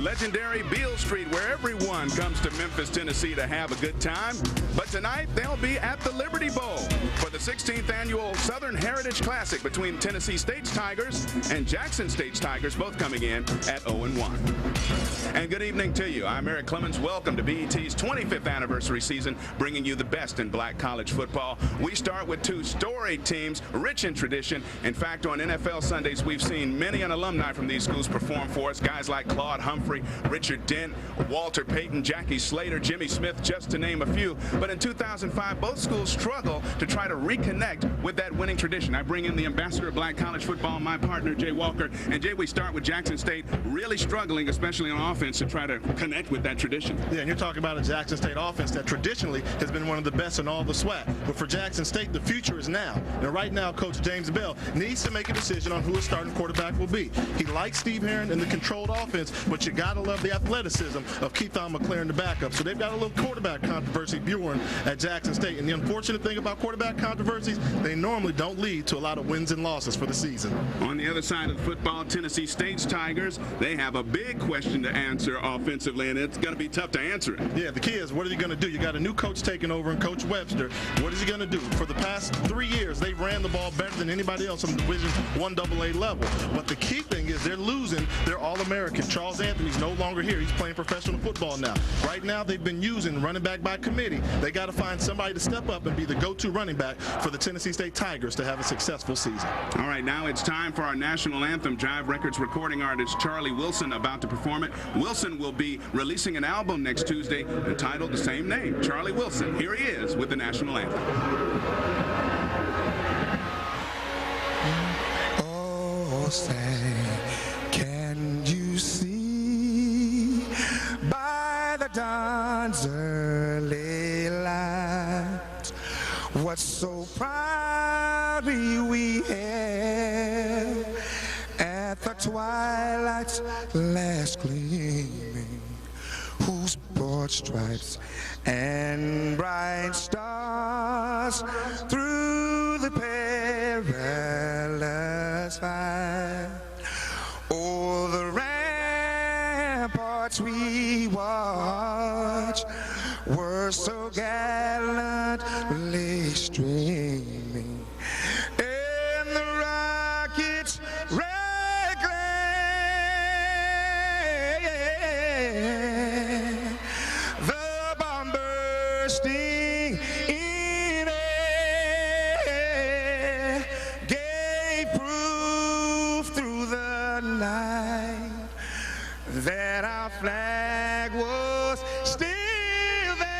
legendary Beale Street, where everyone comes to Memphis, Tennessee to have a good time. But tonight, they'll be at the Liberty Bowl for the 16th annual Southern Heritage Classic between Tennessee State's Tigers and Jackson State's Tigers, both coming in at 0-1. And good evening to you. I'm Eric Clemens. Welcome to BET's 25th anniversary season, bringing you the best in black college football. We start with two storied teams, rich in tradition. In fact, on NFL Sundays, we've seen many an alumni from these schools perform for us. Guys like Claude Humphrey, Richard Dent, Walter Payton, Jackie Slater, Jimmy Smith, just to name a few. But in 2005, both schools struggle to try to reconnect with that winning tradition. I bring in the ambassador of black college football, my partner, Jay Walker. And Jay, we start with Jackson State really struggling, especially on offense, to try to connect with that tradition. Yeah, and you're talking about a Jackson State offense that traditionally has been one of the best in all the SWAC. But for Jackson State, the future is now. And right now, Coach James Bell needs to make a decision on who his starting quarterback will be. He likes Steve Herron and the controlled offense, but you got to love the athleticism of Keithon McLaren, the backup. So they've got a little quarterback controversy brewing at Jackson State. And the unfortunate thing about quarterback controversies, they normally don't lead to a lot of wins and losses for the season. On the other side of the football, Tennessee State's Tigers, they have a big question to answer offensively, and it's going to be tough to answer it. Yeah, the key is, what are you going to do? You got a new coach taking over in Coach Webster. What is he going to do? For the past 3 years, they ran the ball better than anybody else on the Division I AA level. But the key thing is they're losing their All-American. Charles Anthony's no longer here. He's playing professional football now. Right now, they've been using running back by committee. They got to find somebody to step up and be the go-to running back for the Tennessee State Tigers to have a successful season. All right, now it's time for our national anthem. Jive Records recording artist Charlie Wilson about to perform it. Wilson will be releasing an album next Tuesday entitled the same name, Charlie Wilson. Here he is with the national anthem. Oh, say, can you see by the dawn's early light what so proudly we hailed at the twilight's last gleaming, whose broad stripes and bright stars through the perilous fight, o'er the ramparts we watch were so gallantly streaming, and the rockets red glare, the bomb bursting in air gave proof through the night that our flag was still there.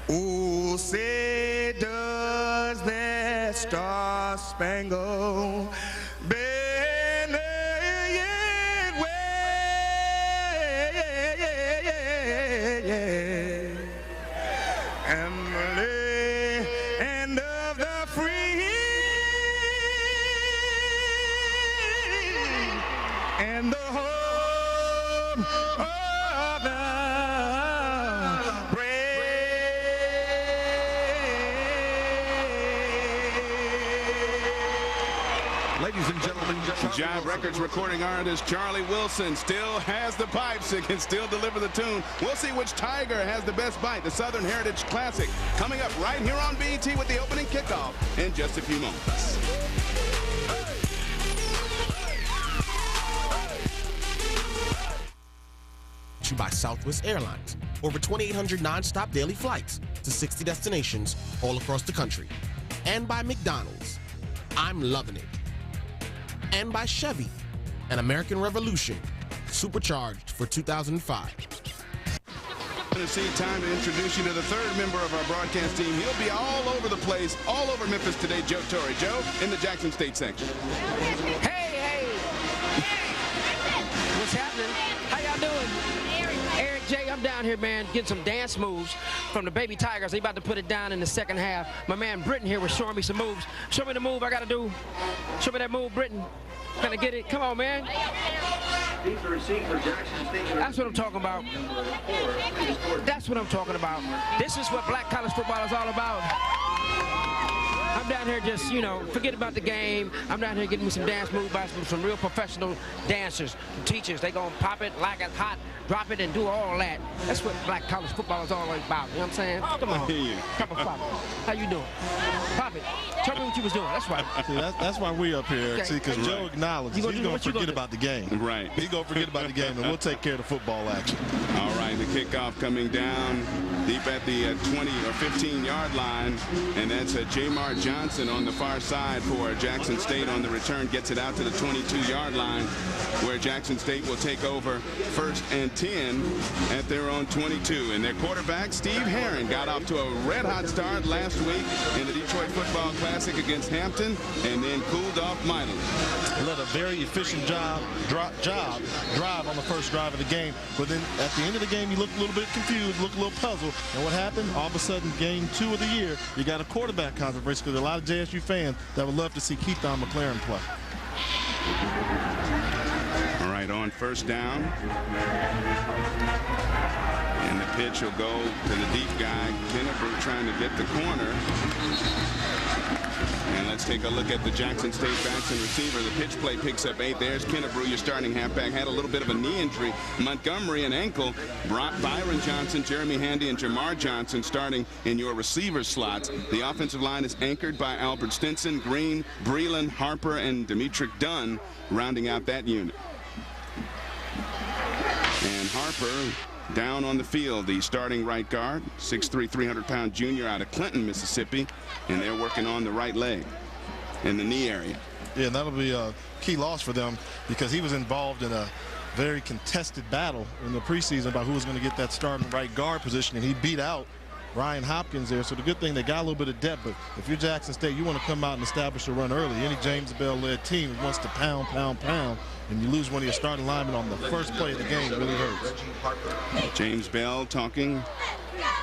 Oh, say does that star-spangled banner yet wave, and the land of the free and the home of the brave. Ladies and gentlemen, Jive Records recording artist Charlie Wilson still has the pipes and can still deliver the tune. We'll see which Tiger has the best bite. The Southern Heritage Classic coming up right here on BET with the opening kickoff in just a few moments. By Southwest Airlines, over 2,800 non-stop daily flights to 60 destinations all across the country. And by McDonald's, I'm loving it. And by Chevy, an American Revolution, supercharged for 2005. Tennessee, time to introduce you to the third member of our broadcast team. He'll be all over the place, all over Memphis today, Joe Torrey. Joe, in the Jackson State section. Hey! What's happening? How y'all doing? Eric J, I'm down here, man, getting some dance moves from the Baby Tigers. They about to put it down in the second half. My man Britton here was showing me some moves. Show me the move I got to do. Show me that move, Britton. Can I get it? Come on, man. That's what I'm talking about. That's what I'm talking about. This is what black college football is all about. I I'm down here just, you know, forget about the game. I'm down here getting me some dance moves by some real professional dancers, teachers. They gonna pop it like it's hot, drop it, and do all that. That's what black college football is all about. You know what I'm saying? Come on. Come on, pop it. How you doing? Pop it. Tell me what you was doing. That's right. See, that's why we up here, Okay. see, because Joe acknowledges he's going to forget about the game. Right. He's going to forget about the game, and we'll take care of the football action. All right, the kickoff coming down deep at the 20 or 15-yard line, and that's Jamar Johnson on the far side for Jackson State on the return. Gets it out to the 22-yard line, where Jackson State will take over 1st and 10 at their own 22. And their quarterback, Steve Herron, got off to a red-hot start last week in the Detroit Football Classic against Hampton, and then cooled off mightily. Led a very efficient drive on the first drive of the game, but then at the end of the game, you looked a little bit confused, looked a little puzzled, and what happened? All of a sudden, game 2 of the year, you got a quarterback controversy, because there are a lot of JSU fans that would love to see Keithon McLaren play. All right, on 1st down. And the pitch will go to the deep guy, Kennebrew, trying to get the corner. And let's take a look at the Jackson State backs and receiver. The pitch play picks up 8. There's Kennebrew, your starting halfback. Had a little bit of a knee injury. Montgomery, an ankle. Byron Johnson, Jeremy Handy, and Jamar Johnson starting in your receiver slots. The offensive line is anchored by Albert Stinson, Green, Breland, Harper, and Demetric Dunn rounding out that unit. And Harper down on the field, the starting right guard, 6'3", 300-pound junior out of Clinton, Mississippi, and they're working on the right leg in the knee area. Yeah, that'll be a key loss for them, because he was involved in a very contested battle in the preseason about who was going to get that starting right guard position, and he beat out Ryan Hopkins there. So the good thing, they got a little bit of depth, but if you're Jackson State, you want to come out and establish a run early. Any James Bell-led team wants to pound, and you lose one of your starting linemen on the first play of the game, it really hurts. James Bell talking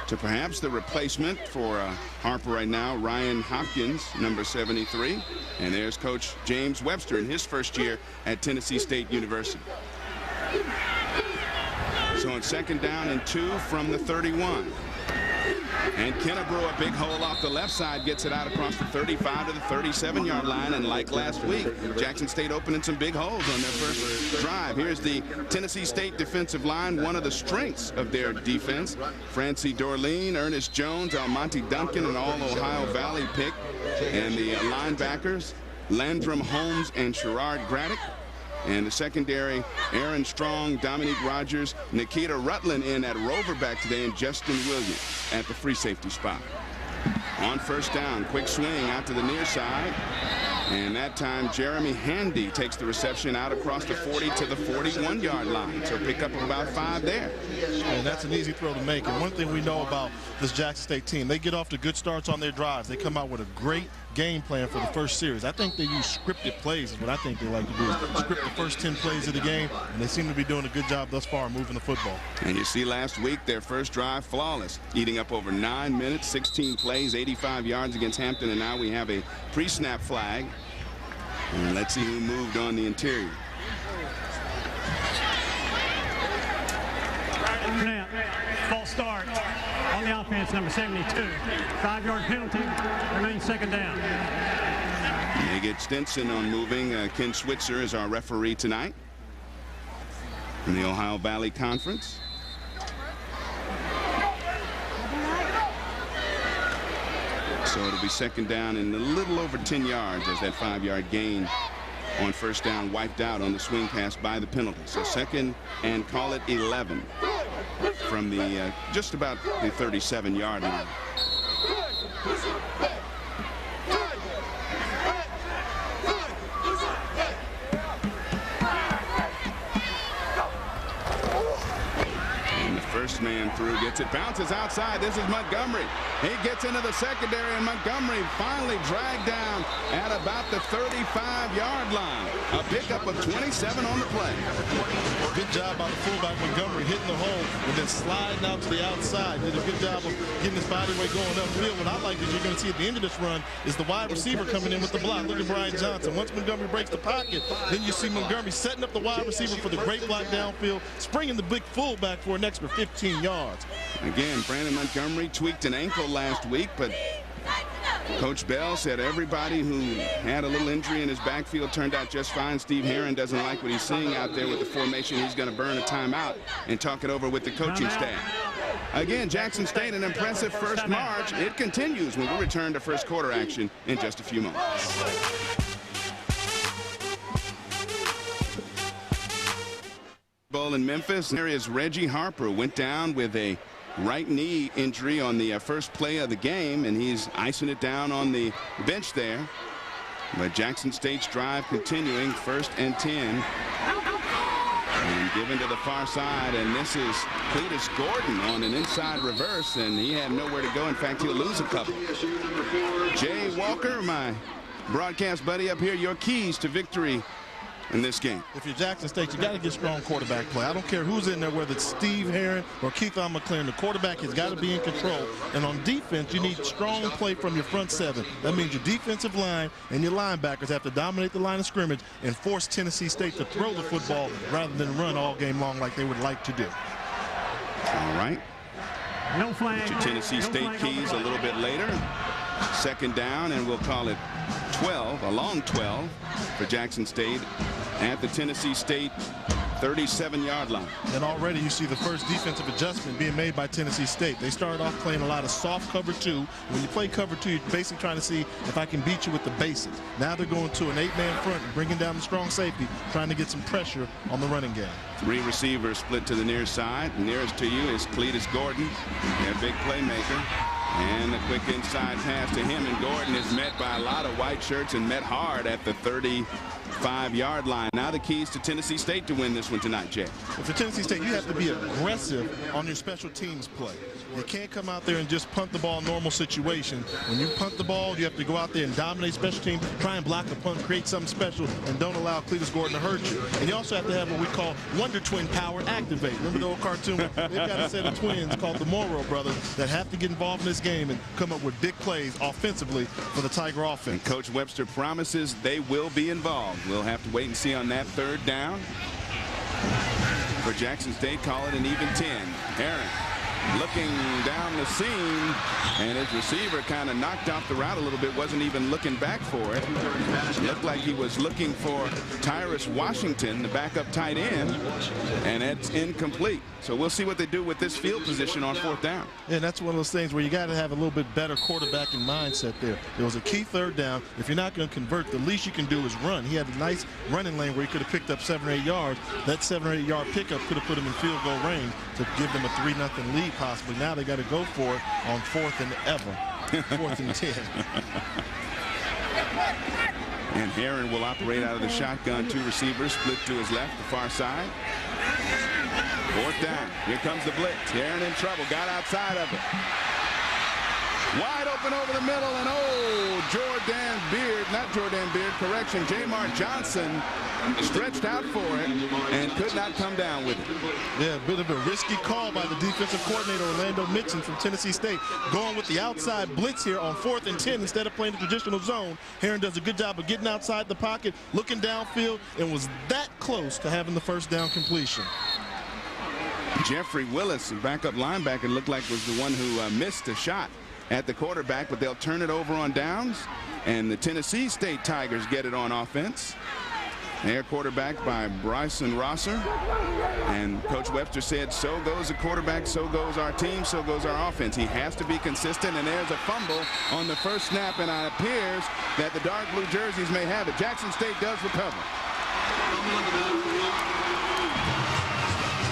to perhaps the replacement for Harper right now, Ryan Hopkins, number 73. And there's Coach James Webster in his first year at Tennessee State University. So on 2nd down and 2 from the 31. And Kennebrew, a big hole off the left side, gets it out across the 35 to the 37-yard line. And like last week, Jackson State opening some big holes on their first drive. Here's the Tennessee State defensive line, one of the strengths of their defense. Francie Dorleen, Ernest Jones, Almonte Duncan, an all-Ohio Valley pick. And the linebackers, Landrum Holmes and Sherrard Graddick. And the secondary, Aaron Strong, Dominique Rogers, Nikita Rutland in at Roverback today, and Justin Williams at the free safety spot. On 1st down, quick swing out to the near side. And that time, Jeremy Handy takes the reception out across the 40 to the 41-yard line. So pick up about 5 there. And that's an easy throw to make. And one thing we know about this Jackson State team, they get off to good starts on their drives. They come out with a great game plan for the first series. I think they use scripted plays is what I think they like to do. Script the first 10 plays of the game, and they seem to be doing a good job thus far moving the football. And you see last week, their first drive flawless, eating up over 9 minutes, 16 plays, 85 yards against Hampton, and now we have a pre-snap flag. And let's see who moved on the interior. Snap, false start on the offense, number 72. 5-yard penalty, remains 2nd down. They get Stinson on moving. Ken Switzer is our referee tonight in the Ohio Valley Conference. So it'll be 2nd down and a little over 10 yards as that 5-yard gain on 1st down wiped out on the swing pass by the penalty. So 2nd and call it 11 from the just about the 37-yard line. First man through, gets it, bounces outside. This is Montgomery. He gets into the secondary, and Montgomery finally dragged down at about the 35-yard line. A pickup of 27 on the play. Good job by the fullback Montgomery, hitting the hole and then sliding out to the outside. Did a good job of getting his body weight going upfield. What I like is you're going to see at the end of this run is the wide receiver coming in with the block. Look at Brian Johnson. Once Montgomery breaks the pocket, then you see Montgomery setting up the wide receiver for the great block downfield, springing the big fullback for an extra 15 yards. Again, Brandon Montgomery tweaked an ankle last week, but Coach Bell said everybody who had a little injury in his backfield turned out just fine. Steve Herron doesn't like what he's seeing out there with the formation. He's going to burn a timeout and talk it over with the coaching staff. Again, Jackson State, an impressive first march. It continues when we return to first quarter action in just a few moments. Bowl in Memphis. There is Reggie Harper, went down with a right knee injury on the first play of the game, and he's icing it down on the bench there. But Jackson State's drive continuing, 1st and 10. And given to the far side, and this is Cletus Gordon on an inside reverse, and he had nowhere to go. In fact, he'll lose a couple. Jay Walker, my broadcast buddy up here, your keys to victory in this game. If you're Jackson State, you got to get strong quarterback play. I don't care who's in there, whether it's Steve Herron or Keith McLaren. The quarterback has got to be in control. And on defense, you need strong play from your front seven. That means your defensive line and your linebackers have to dominate the line of scrimmage and force Tennessee State to throw the football rather than run all game long like they would like to do. All right. No flag. Your Tennessee State keys a little bit later. 2nd down, and we'll call it 12, a long 12 for Jackson State at the Tennessee State 37-yard line. And already you see the first defensive adjustment being made by Tennessee State. They started off playing a lot of soft cover 2. When you play cover 2, you're basically trying to see if I can beat you with the basics. Now they're going to an 8-man front and bringing down the strong safety, trying to get some pressure on the running game. 3 receivers split to the near side. Nearest to you is Cletus Gordon, their big playmaker. And the quick inside pass to him, and Gordon is met by a lot of white shirts and met hard at the 35-yard line. Now the keys to Tennessee State to win this one tonight, Jay. Well, for Tennessee State, you have to be aggressive on your special teams play. You can't come out there and just punt the ball in normal situation. When you punt the ball, you have to go out there and dominate special teams, try and block a punt, create something special, and don't allow Cletus Gordon to hurt you. And you also have to have what we call Wonder Twin power activate. Remember the old cartoon? They've got a set of twins called the Morrow brothers that have to get involved in this game and come up with big plays offensively for the Tiger offense. And Coach Webster promises they will be involved. We'll have to wait and see on that 3rd down. For Jackson State, call it an even 10. Herron looking down the seam, and his receiver kind of knocked off the route a little bit, wasn't even looking back for it. Looked like he was looking for Tyrus Washington, the backup tight end, and it's incomplete. So we'll see what they do with this field position on 4th down. And that's one of those things where you got to have a little bit better quarterbacking mindset there. It was a key 3rd down. If you're not going to convert, the least you can do is run. He had a nice running lane where he could have picked up 7 or 8 yards. That 7 or 8 yard pickup could have put him in field goal range to give them a 3-0 lead possibly. Now they got to go for it on 4th and ever. 4th and 10. And Herron will operate out of the shotgun. 2 receivers split to his left, the far side. 4th down. Here comes the blitz. Herron in trouble. Got outside of it. Wide open over the middle, and Jordan Beard, not Jordan Beard, correction, Jamar Johnson stretched out for it and could not come down with it. Yeah, a bit of a risky call by the defensive coordinator, Orlando Mitchell from Tennessee State, going with the outside blitz here on 4th and 10 instead of playing the traditional zone. Herron does a good job of getting outside the pocket, looking downfield, and was that close to having the 1st down completion. Jeffrey Willis, the backup linebacker, looked like was the one who missed a shot at the quarterback, but they'll turn it over on downs, and the Tennessee State Tigers get it on offense. Their quarterback by Bryson Rosser, and Coach Webster said, so goes the quarterback, so goes our team, so goes our offense. He has to be consistent, and there's a fumble on the first snap, and it appears that the dark blue jerseys may have it. Jackson State does recover.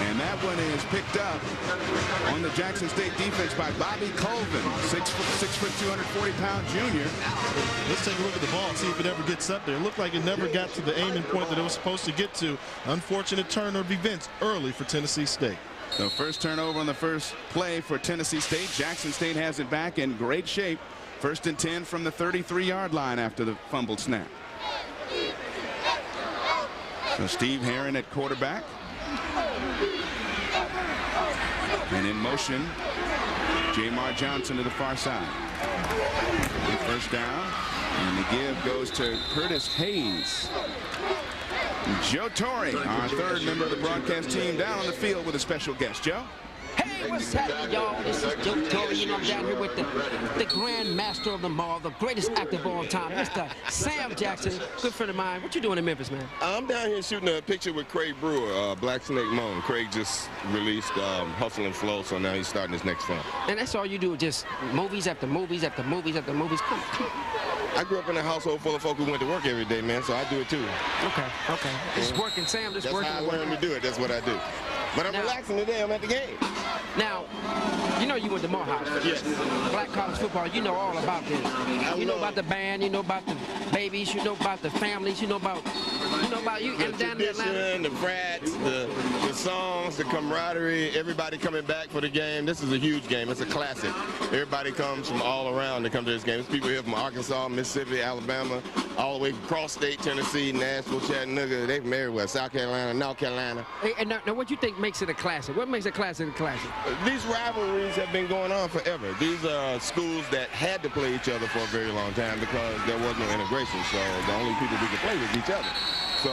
And that one is picked up on the Jackson State defense by Bobby Colvin, 6 foot 240-pound junior. Let's take a look at the ball and see if it ever gets up there. It looked like it never got to the aiming point that it was supposed to get to. Unfortunate turn of events early for Tennessee State. So first turnover on the first play for Tennessee State. Jackson State has it back in great shape. 1st and 10 from the 33-yard line after the fumbled snap. So Steve Herron at quarterback. And in motion, Jamar Johnson to the far side. And 1st down, and the give goes to Curtis Hayes. Joe Torre, our 3rd member of the broadcast team, down on the field with a special guest. Joe? Hey, Hey, what's happening, y'all? This is Joe Torre. You know, I'm down here with the grand master of them all, the greatest actor of all time, Mr. Sam Jackson, good friend of mine. What you doing in Memphis, man? I'm down here shooting a picture with Craig Brewer, Black Snake Moan. Craig just released Hustle and Flow, so now he's starting his next film. And that's all you do, just movies after movies after movies after movies. Come on. I grew up in a household full of folk who went to work every day, man, so I do it too. Okay. Just working, Sam, just working. That's how I learned to do it. That's what I do. But I'm relaxing today. I'm at the game. Now, you know you went to Morehouse. Yes. Black college football, you know all about this. You know about the band, you know about the babies, you know about the families, you know about you The and down in Atlanta. tradition, the frats, the songs, the camaraderie, everybody coming back for the game. This is a huge game. It's a classic. Everybody comes from all around to come to this game. There's people here from Arkansas, Mississippi, Alabama, all the way across state, Tennessee, Nashville, Chattanooga. They're from everywhere. South Carolina, North Carolina. Hey, and now what you think makes it a classic? What makes a classic a classic? These rivalries have been going on forever. These are schools that had to play each other for a very long time because there was no integration. So the only people we could play was each other. So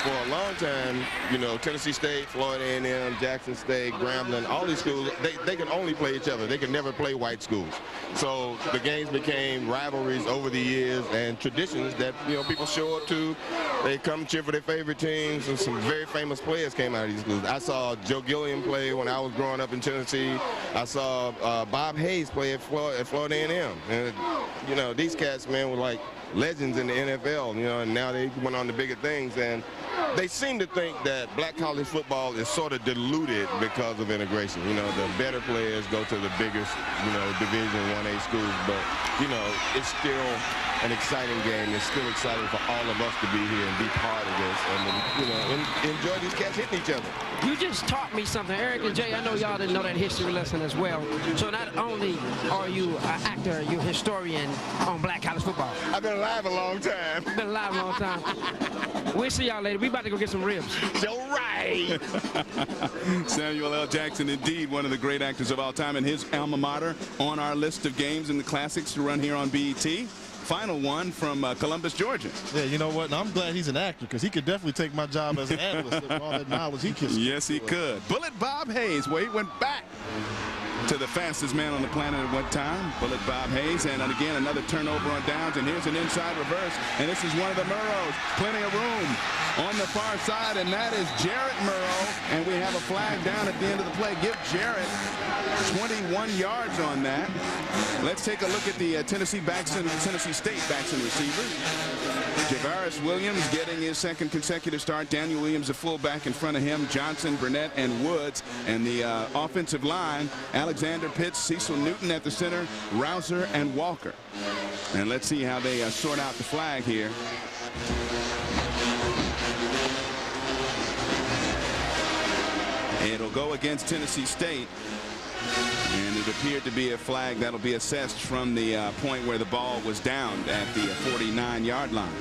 for a long time, you know, Tennessee State, Florida A&M, Jackson State, Grambling, all these schools, they can only play each other. They can never play white schools. So the games became rivalries over the years and traditions that, you know, people show up to. They come cheer for their favorite teams, and some very famous players came out of these schools. I saw Joe Gilliam play when I was growing up in Tennessee. I saw Bob Hayes play at Florida A&M. And, you know, these cats, man, were like legends in the NFL, you know, and now they went on to bigger things. And they seem to think that black college football is sort of diluted because of integration. You know, the better players go to the biggest, you know, Division 1A schools, but, you know, it's still an exciting game. It's still exciting for all of us to be here and be part of this and, you know, enjoy these cats hitting each other. You just taught me something. Eric and Jay, I know y'all didn't know that history lesson as well. So not only are you an actor, you're a historian on black college football. I've been alive a long time. Been alive a long time. We'll see y'all later. We about to go get some ribs. You're right. Samuel L. Jackson, indeed one of the great actors of all time, and his alma mater on our list of games and the classics to run here on BET. Final one from Columbus, Georgia. Yeah, you know what? And I'm glad he's an actor because he could definitely take my job as an analyst with all that knowledge he can. Yes, he could. Bullet Bob Hayes, where he went back to the fastest man on the planet at one time, Bullet Bob Hayes. And again, another turnover on downs. And here's an inside reverse. And this is one of the Murrows. Plenty of room on the far side, and that is Jarrett Murrow. And we have a flag down at the end of the play. Give Jarrett 21 yards on that. Let's take a look at the Tennessee State backs and receivers. Javaris Williams getting his second consecutive start. Daniel Williams, the fullback in front of him. Johnson, Burnett, and Woods. And the offensive line, Alexander Pitts, Cecil Newton at the center, Rouser, and Walker. And let's see how they sort out the flag here. It'll go against Tennessee State. And it appeared to be a flag that'll be assessed from the point where the ball was downed at the 49-yard line.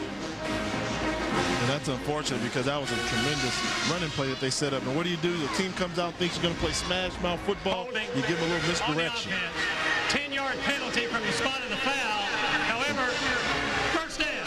And that's unfortunate because that was a tremendous running play that they set up. And what do? The team comes out, thinks you're going to play smash mouth football. Holding. You give them a little misdirection. 10-yard penalty from the spot of the foul. However, first down.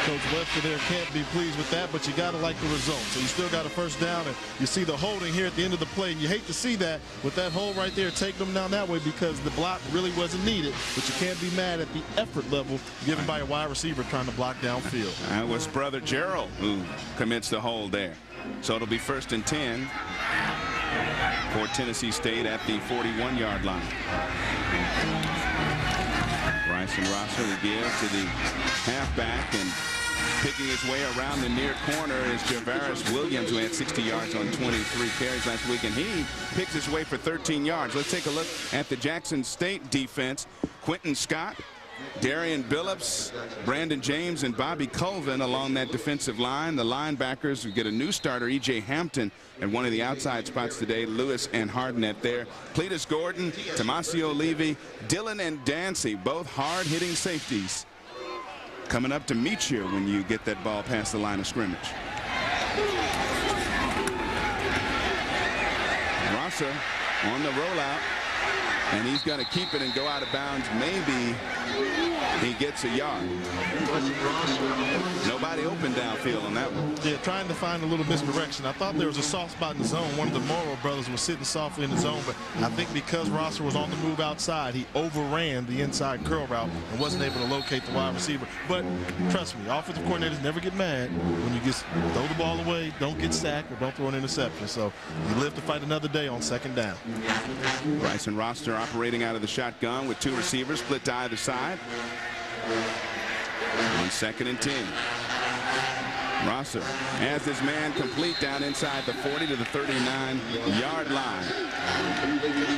Coach Webster there can't be pleased with that, but you got to like the result. So you still got a first down, and you see the holding here at the end of the play, and you hate to see that with that hold right there, taking them down that way because the block really wasn't needed, but you can't be mad at the effort level given by a wide receiver trying to block downfield. That was brother Gerald who commits the hold there. So it'll be 1st and 10 for Tennessee State at the 41-yard line. Bryson Rosser the give to the halfback, and picking his way around the near corner is Javaris Williams, who had 60 yards on 23 carries last week, and he picks his way for 13 yards. Let's take a look at the Jackson State defense. Quentin Scott, Darian Billups, Brandon James, and Bobby Colvin along that defensive line. The linebackers, we get a new starter, E.J. Hampton, and one of the outside spots today, Lewis and Hardnett there. Cletus Gordon, Tomasio Levy, Dylan and Dancy, both hard-hitting safeties, coming up to meet you when you get that ball past the line of scrimmage. Rosser on the rollout, and he's going to keep it and go out of bounds. Maybe he gets a yard. Nobody open open downfield on that one. Yeah, trying to find a little misdirection. I thought there was a soft spot in the zone. One of the Morrow brothers was sitting softly in the zone, but I think because Rosser was on the move outside, he overran the inside curl route and wasn't able to locate the wide receiver. But trust me, offensive coordinators never get mad when you just throw the ball away, don't get sacked, or don't throw an interception. So you live to fight another day on second down. Bryce and Rosser operating out of the shotgun with 2 receivers split to either side. On 2nd and 10. Rosser has his man complete down inside the 40 to the 39-yard line.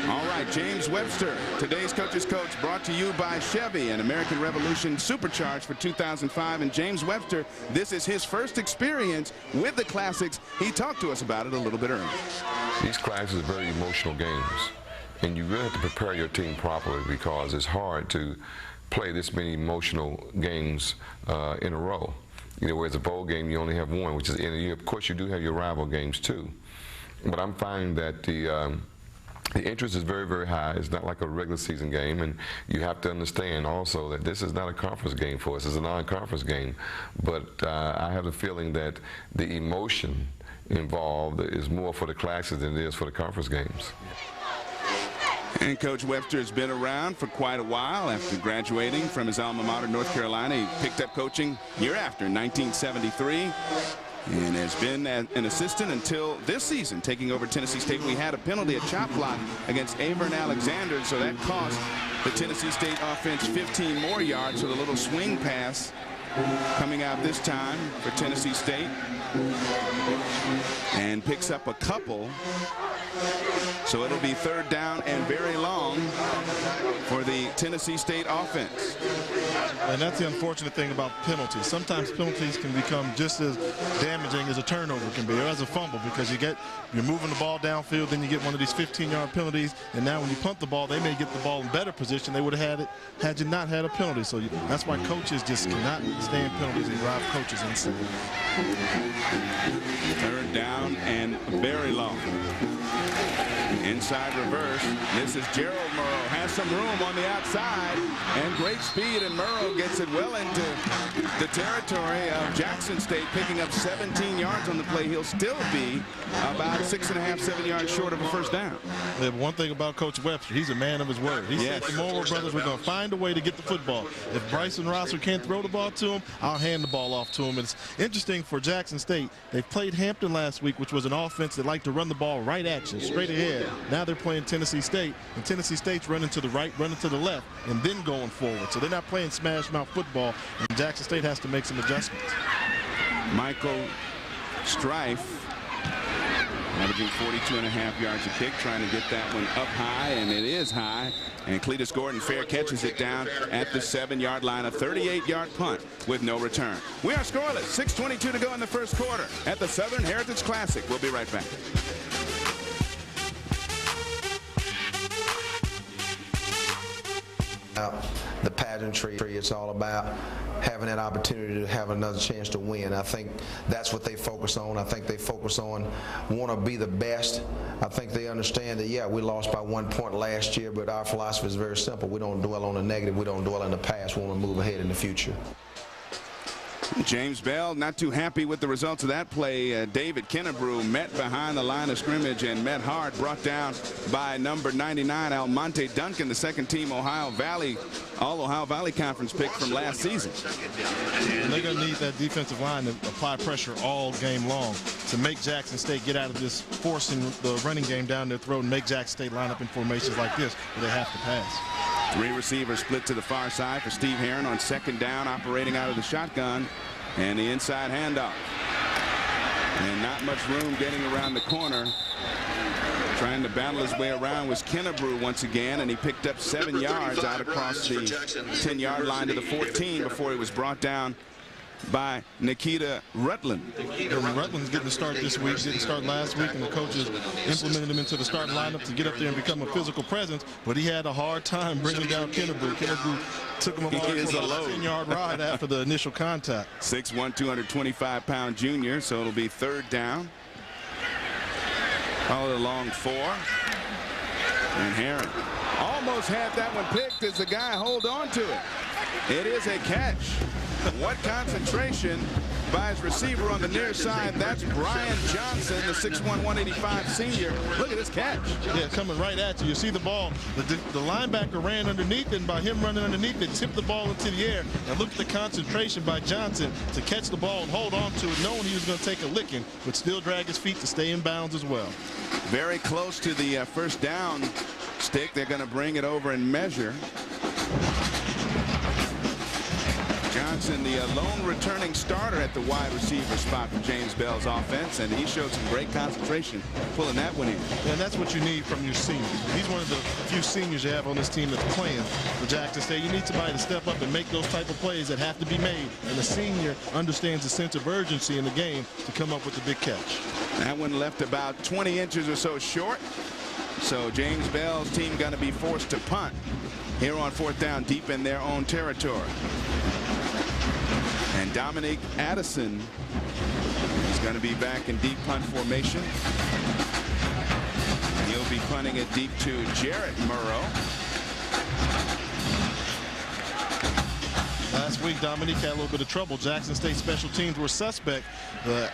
All right, James Webster, today's Coach's Coach, brought to you by Chevy and American Revolution Supercharged for 2005. And James Webster, this is his first experience with the Classics. He talked to us about it a little bit earlier. These Classics are very emotional games, and you really have to prepare your team properly because it's hard to play this many emotional games in a row. You know, whereas a bowl game, you only have one, which is the end of the year. Of course, you do have your rival games too. But I'm finding that the interest is very, very high. It's not like a regular season game, and you have to understand also that this is not a conference game for us. It's a non-conference game. But I have the feeling that the emotion involved is more for the Classics than it is for the conference games. And Coach Webster has been around for quite a while. After graduating from his alma mater, North Carolina, he picked up coaching year after in 1973 and has been an assistant until this season, taking over Tennessee State. We had a penalty, a chop block against Avern Alexander, so that cost the Tennessee State offense 15 more yards. So the little swing pass coming out this time for Tennessee State, and picks up a couple. So it'll be 3rd down and very long for the Tennessee State offense. And that's the unfortunate thing about penalties. Sometimes penalties can become just as damaging as a turnover can be, or as a fumble, because you're moving the ball downfield, then you get one of these 15-yard penalties, and now when you punt the ball, they may get the ball in better position. They would have had it had you not had a penalty. So that's why coaches just cannot stand penalties and drive coaches insane. 3rd down and very long. Inside reverse. This is Gerald Murrow. Has some room on the outside and great speed, and Murrow gets it well into the territory of Jackson State, picking up 17 yards on the play. He'll still be about 6.5, 7 yards short of a 1st down. Yeah, one thing about Coach Webster, he's a man of his word. He said the Morrow brothers were going to find a way to get the football. If Bryce and Rosser can't throw the ball to him, I'll hand the ball off to him. And it's interesting for Jackson State. They played Hampton last week, which was an offense that liked to run the ball right at you, straight ahead. Now they're playing Tennessee State, and Tennessee State's running to the right, running to the left, and then going forward. So they're not playing smash mouth football, and Jackson State has to make some adjustments. Michael Strife averaging 42.5 yards a kick, trying to get that one up high, and it is high. And Cletus Gordon fair catches it down at the 7-yard line, a 38-yard punt with no return. We are scoreless, 6:22 to go in the 1st quarter at the Southern Heritage Classic. We'll be right back. The pageantry, it's all about having that opportunity to have another chance to win. I think that's what they focus on. I think they focus on want to be the best. I think they understand that, yeah, we lost by 1 point last year, but our philosophy is very simple. We don't dwell on the negative. We don't dwell in the past. We want to move ahead in the future. James Bell not too happy with the results of that play. David Kennebrew met behind the line of scrimmage and met hard, brought down by number 99 Almonte Duncan, the 2nd-team Ohio Valley Conference pick from last season. And they're going to need that defensive line to apply pressure all game long to make Jackson State get out of this, forcing the running game down their throat and make Jackson State line up in formations like this where they have to pass. 3 receivers split to the far side for Steve Herron on 2nd down, operating out of the shotgun, and the inside handoff. And not much room getting around the corner. Trying to battle his way around was Kennebrew once again, and he picked up 7 yards out across the 10-yard line to the 14 before he was brought down by Nikita Rutland. Rutland's getting the start this week, didn't start last week, and the coaches implemented him into the starting lineup to get up there and become a physical presence, but he had a hard time bringing down Kennebrew. Kennebrew took him apart for a 10-yard ride after the initial contact. 6'1", 225-pound junior, so it'll be 3rd down. Followed along 4. And Herron almost had that one picked as the guy hold on to it. It is a catch. What concentration by his receiver on the near side. That's Brian Johnson, the 6'1", 185 senior. Look at this catch. Yeah, coming right at you. You see the ball. The linebacker ran underneath, and by him running underneath, it tipped the ball into the air. And look at the concentration by Johnson to catch the ball and hold on to it, knowing he was going to take a licking, but still drag his feet to stay in bounds as well. Very close to the first down stick. They're going to bring it over and measure. Johnson, the lone returning starter at the wide receiver spot for James Bell's offense, and he showed some great concentration pulling that one in. And that's what you need from your seniors. He's one of the few seniors you have on this team that's playing for Jackson State. You need somebody to step up and make those type of plays that have to be made, and the senior understands the sense of urgency in the game to come up with the big catch. That one left about 20 inches or so short, so James Bell's team going to be forced to punt here on 4th down deep in their own territory. And Dominic Addison is going to be back in deep punt formation. He'll be punting it deep to Jarrett Murrow. Last week, Dominique had a little bit of trouble. Jackson State special teams were suspect.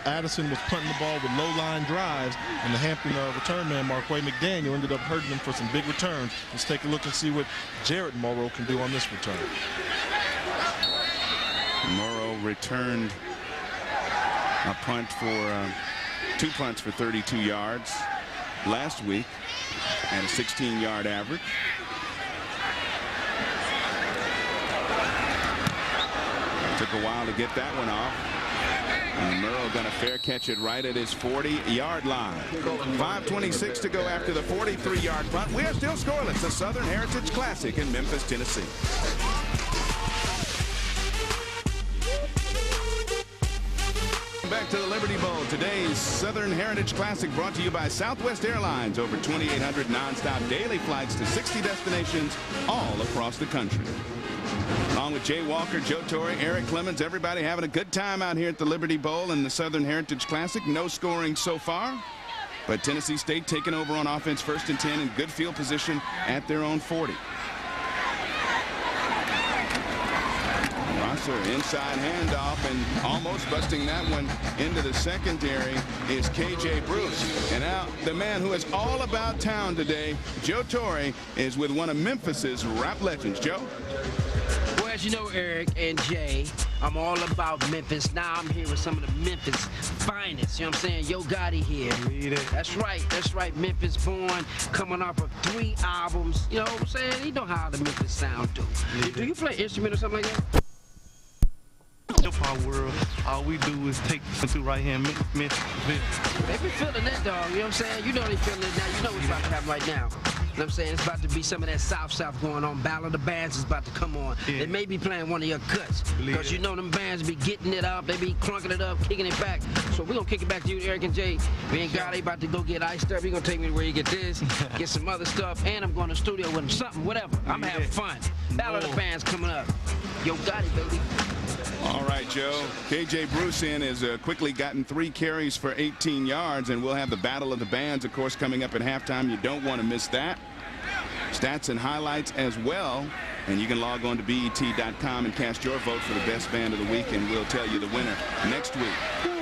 Addison was punting the ball with low-line drives, and the Hampton return man, Marquay McDaniel, ended up hurting him for some big returns. Let's take a look and see what Jarrett Morrow can do on this return. Morrow returned a punt for 2 punts for 32 yards last week and a 16-yard average. Took a while to get that one off. And Murrow going to fair catch it right at his 40-yard line. 5:26 to go after the 43-yard punt. We are still scoreless. The Southern Heritage Classic in Memphis, Tennessee. Back to the Liberty Bowl. Today's Southern Heritage Classic brought to you by Southwest Airlines. Over 2,800 nonstop daily flights to 60 destinations all across the country. Along with Jay Walker, Joe Torre, Eric Clemens, everybody having a good time out here at the Liberty Bowl and the Southern Heritage Classic. No scoring so far, but Tennessee State taking over on offense, 1st and 10 in good field position at their own 40. Inside handoff, and almost busting that one into the secondary is KJ Bruce. And now the man who is all about town today, Joe Torre, is with one of Memphis's rap legends. Joe? Well, as you know, Eric and Jay, I'm all about Memphis. Now I'm here with some of the Memphis finest. You know what I'm saying? Yo Gotti here. That's right. That's right. Memphis born, coming off of 3 albums. You know what I'm saying? You know how the Memphis sound do. Do you play instrument or something like that? Our world, all we do is take them through right here in Memphis. They be feeling that, dog. You know what I'm saying? You know they feeling it now. You know what's about to happen right now. You know what I'm saying? It's about to be some of that South going on. Battle of the Bands is about to come on. Yeah. They may be playing one of your cuts. Because you know them bands be getting it up. They be crunking it up, kicking it back. So we're going to kick it back to you, Eric and Jay. Me and God, they about to go get iced up. You're going to take me to where you get this, get some other stuff, and I'm going to the studio with them, something, whatever. I'm having fun. Battle of the Bands coming up. Yo Gotti, baby. All right, Joe. KJ Bruce has quickly gotten 3 carries for 18 yards, and we'll have the Battle of the Bands, of course, coming up at halftime. You don't want to miss that. Stats and highlights as well. And you can log on to BET.com and cast your vote for the best band of the week, and we'll tell you the winner next week.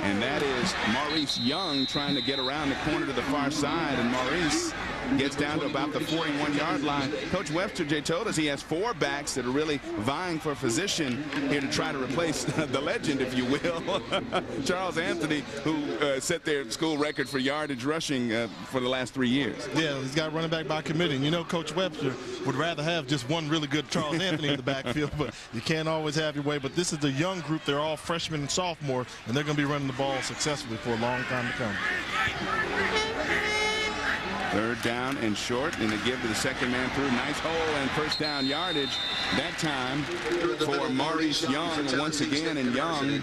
And that is Maurice Young trying to get around the corner to the far side, and Maurice gets down to about the 41-yard line. Coach Webster, Jay, told us he has 4 backs that are really vying for position here to try to replace the legend, if you will, Charles Anthony, who set their school record for yardage rushing for the last 3 years. Yeah, he's got running back by committee. You know, Coach Webster would rather have just one really good Charles Anthony in the backfield, but you can't always have your way. But this is a young group. They're all freshmen and sophomores, and they're going to be running the ball successfully for a long time to come. 3rd down and short, and they give to the second man through. Nice hole and 1st down yardage that time for Maurice Young once again, and Young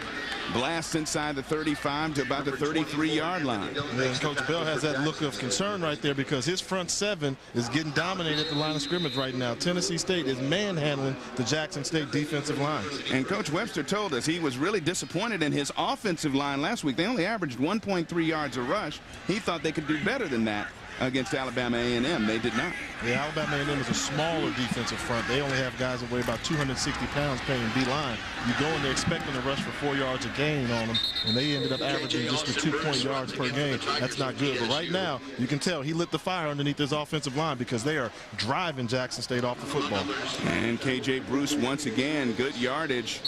blasts inside the 35 to about the 33-yard line. And Coach Bell has that look of concern right there because his front 7 is getting dominated at the line of scrimmage right now. Tennessee State is manhandling the Jackson State defensive line. And Coach Webster told us he was really disappointed in his offensive line last week. They only averaged 1.3 yards a rush. He thought they could do better than that. against Alabama A&M. They did not. Yeah, Alabama A&M is a smaller defensive front. They only have guys that weigh about 260 pounds playing D-line. You go in there expecting to rush for 4 yards a gain on them, and they ended up averaging just the 2 yards per game. That's not good. But right now, you can tell he lit the fire underneath his offensive line because they are driving Jackson State off the football. And K.J. Bruce once again, good yardage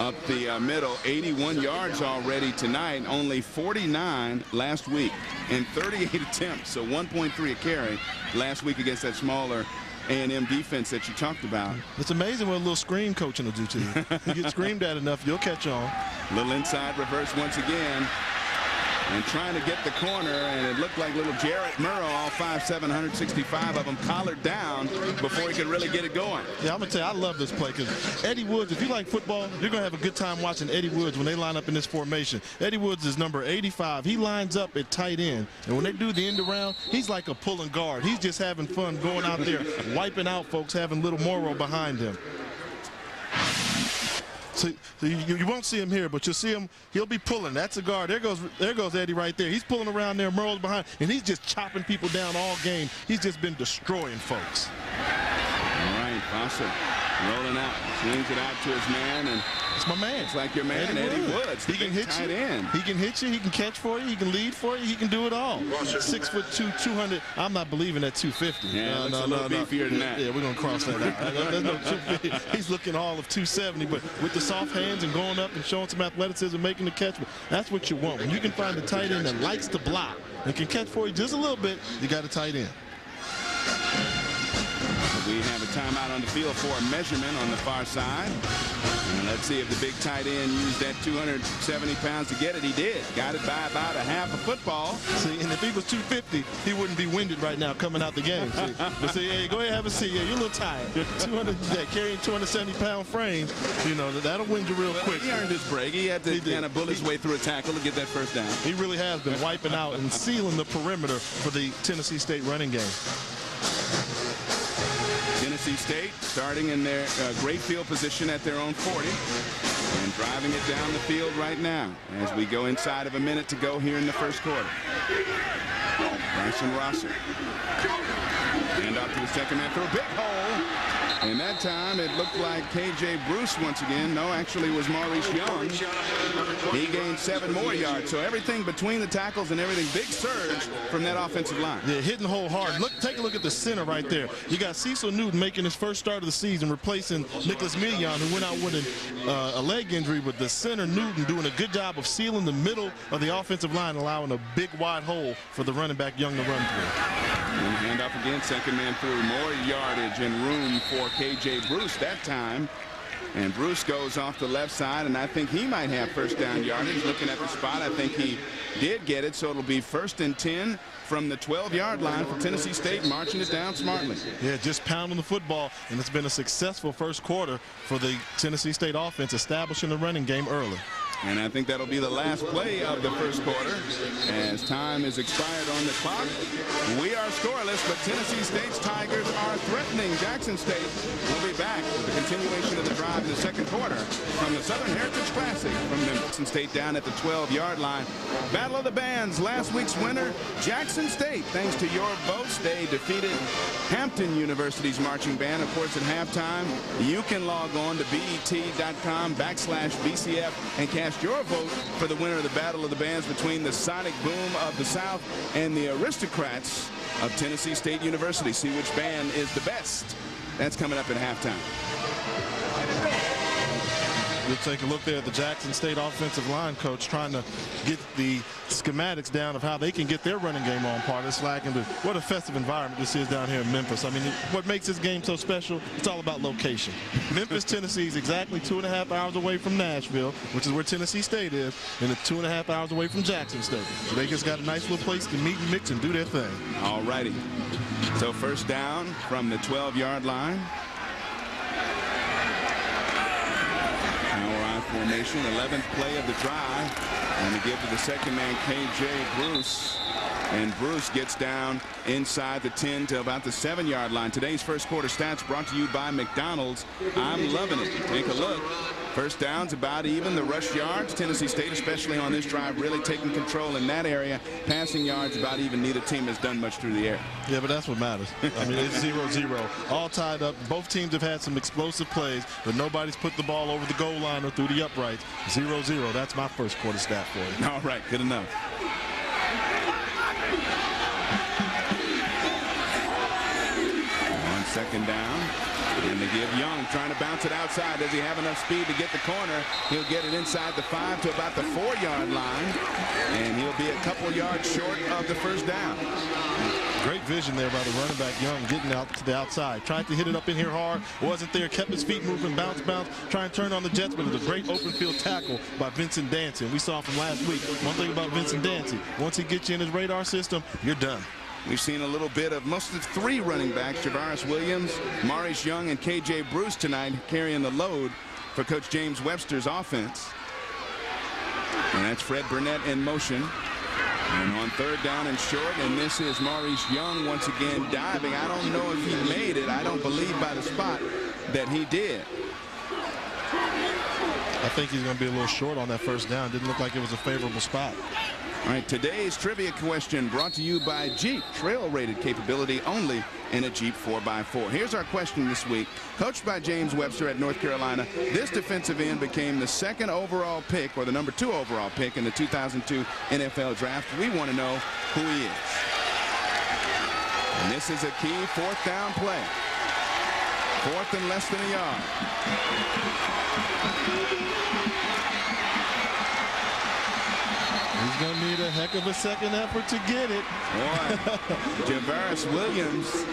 up the middle. 81 yards already tonight, only 49 last week in 38 attempts, so 1.3 a carry last week against that smaller A&M defense that you talked about. It's amazing what a little screen coaching will do to you. You get screamed at enough, you'll catch on. Little inside reverse once again. And trying to get the corner, and it looked like little Jarrett Murrow, all 5'7", 165 of them, collared down before he could really get it going. Yeah, I'm going to tell you, I love this play because Eddie Woods, if you like football, you're going to have a good time watching Eddie Woods when they line up in this formation. Eddie Woods is number 85. He lines up at tight end, and when they do the end around, he's like a pulling guard. He's just having fun going out there, wiping out folks, having little Morrow behind him. So you won't see him here, but you'll see him. He'll be pulling. That's a guard. There goes Eddie right there. He's pulling around there. Merle's behind, and he's just chopping people down all game. He's just been destroying folks. All right, Fawcett rolling out, swings it out to his man, and it's my man. It's like your man, Eddie Woods. He can hit you. He can hit you. He can catch for you. He can lead for you. He can do it all. 6'2", 200. I'm not believing that 250. Yeah, looks a little beefier than that. Yeah, we're gonna cross that out. There's no 250. He's looking all of 270, but with the soft hands and going up and showing some athleticism, making the catch. That's what you want. When you can find a tight end that likes to block and can catch for you just a little bit, you got a tight end. We have a timeout on the field for a measurement on the far side. And let's see if the big tight end used that 270 pounds to get it. He did. Got it by about a half a football. See, and if he was 250, he wouldn't be winded right now coming out the game. See? But see, hey, go ahead and have a seat. Yeah, you're a little tired. 200, carrying 270-pound frame, you know, that'll wind you real quick. He earned his break. He had to kind of bull his way through a tackle to get that first down. He really has been wiping out and sealing the perimeter for the Tennessee State running game. Tennessee State starting in their great field position at their own 40 and driving it down the field right now as we go inside of a minute to go here in the first quarter. Bryson Rosser. Hand off to the second man through a big hole. And that time it looked like K.J. Bruce once again. No, actually it was Maurice Young. He gained 7 more yards. So everything between the tackles and everything, big surge from that offensive line. Yeah, hitting the hole hard. Look, take a look at the center right there. You got Cecil Newton making his first start of the season, replacing Nicholas Million, who went out with a leg injury, with the center Newton doing a good job of sealing the middle of the offensive line, allowing a big wide hole for the running back Young to run through. And hand off again, second man through. More yardage and room for K.J. Bruce that time. And Bruce goes off the left side, and I think he might have first down yardage. Looking at the spot, I think he did get it, so it'll be 1st and 10 from the 12-yard line for Tennessee State, marching it down smartly. Yeah, just pounding the football, and it's been a successful first quarter for the Tennessee State offense, establishing the running game early. And I think that'll be the last play of the first quarter as time is expired on the clock. We are scoreless, but Tennessee State's Tigers are threatening Jackson State. We'll be back with the continuation of the drive in the second quarter from the Southern Heritage Classic from Memphis State down at the 12-yard line. Battle of the Bands, last week's winner, Jackson State. Thanks to your votes, they defeated Hampton University's marching band. Of course, at halftime, you can log on to bet.com/BCF and cast your vote for the winner of the Battle of the Bands between the Sonic Boom of the South and the Aristocrats of Tennessee State University. See which band is the best. That's coming up at halftime. We'll take a look there at the Jackson State offensive line coach trying to get the schematics down of how they can get their running game on par. It's SWAC, and what a festive environment this is down here in Memphis. I mean, what makes this game so special, it's all about location. Memphis, Tennessee is exactly 2.5 hours away from Nashville, which is where Tennessee State is, and it's 2.5 hours away from Jackson State. So they just got a nice little place to meet and mix and do their thing. All righty. So first down from the 12-yard line. Formation, 11th play of the drive, and to give to the second man, K.J. Bruce, and Bruce gets down inside the 10 to about the 7-yard line. Today's first quarter stats brought to you by McDonald's. I'm loving it. Take a look. First down's about even. The rush yards, Tennessee State, especially on this drive, really taking control in that area. Passing yards about even. Neither team has done much through the air. Yeah, but that's what matters. I mean, it's 0-0. All tied up. Both teams have had some explosive plays, but nobody's put the ball over the goal line or through the uprights. 0-0. That's my first quarter stat for you. All right, good enough. On second down. And they give Young, trying to bounce it outside. Does he have enough speed to get the corner? He'll get it inside the 5 to about the 4-yard line. And he'll be a couple yards short of the first down. Great vision there by the running back Young, getting out to the outside. Tried to hit it up in here hard. Wasn't there. Kept his feet moving. Bounce. Trying to turn on the Jets. But it was a great open field tackle by Vincent Dancy. We saw from last week. One thing about Vincent Dancy, once he gets you in his radar system, you're done. We've seen a little bit of most of 3 running backs, Javaris Williams, Maurice Young, and K.J. Bruce tonight, carrying the load for Coach James Webster's offense. And that's Fred Burnett in motion. And on third down and short, and this is Maurice Young once again diving. I don't know if he made it. I don't believe by the spot that he did. I think he's going to be a little short on that first down. Didn't look like it was a favorable spot. All right, today's trivia question brought to you by Jeep. Trail-rated capability only in a Jeep 4x4. Here's our question this week. Coached by James Webster at North Carolina, this defensive end became the 2nd overall pick, or the number 2 overall pick in the 2002 NFL Draft. We want to know who he is. And this is a key 4th down play. 4th and less than a yard. He's going to need a heck of a second effort to get it. Boy, Javaris Williams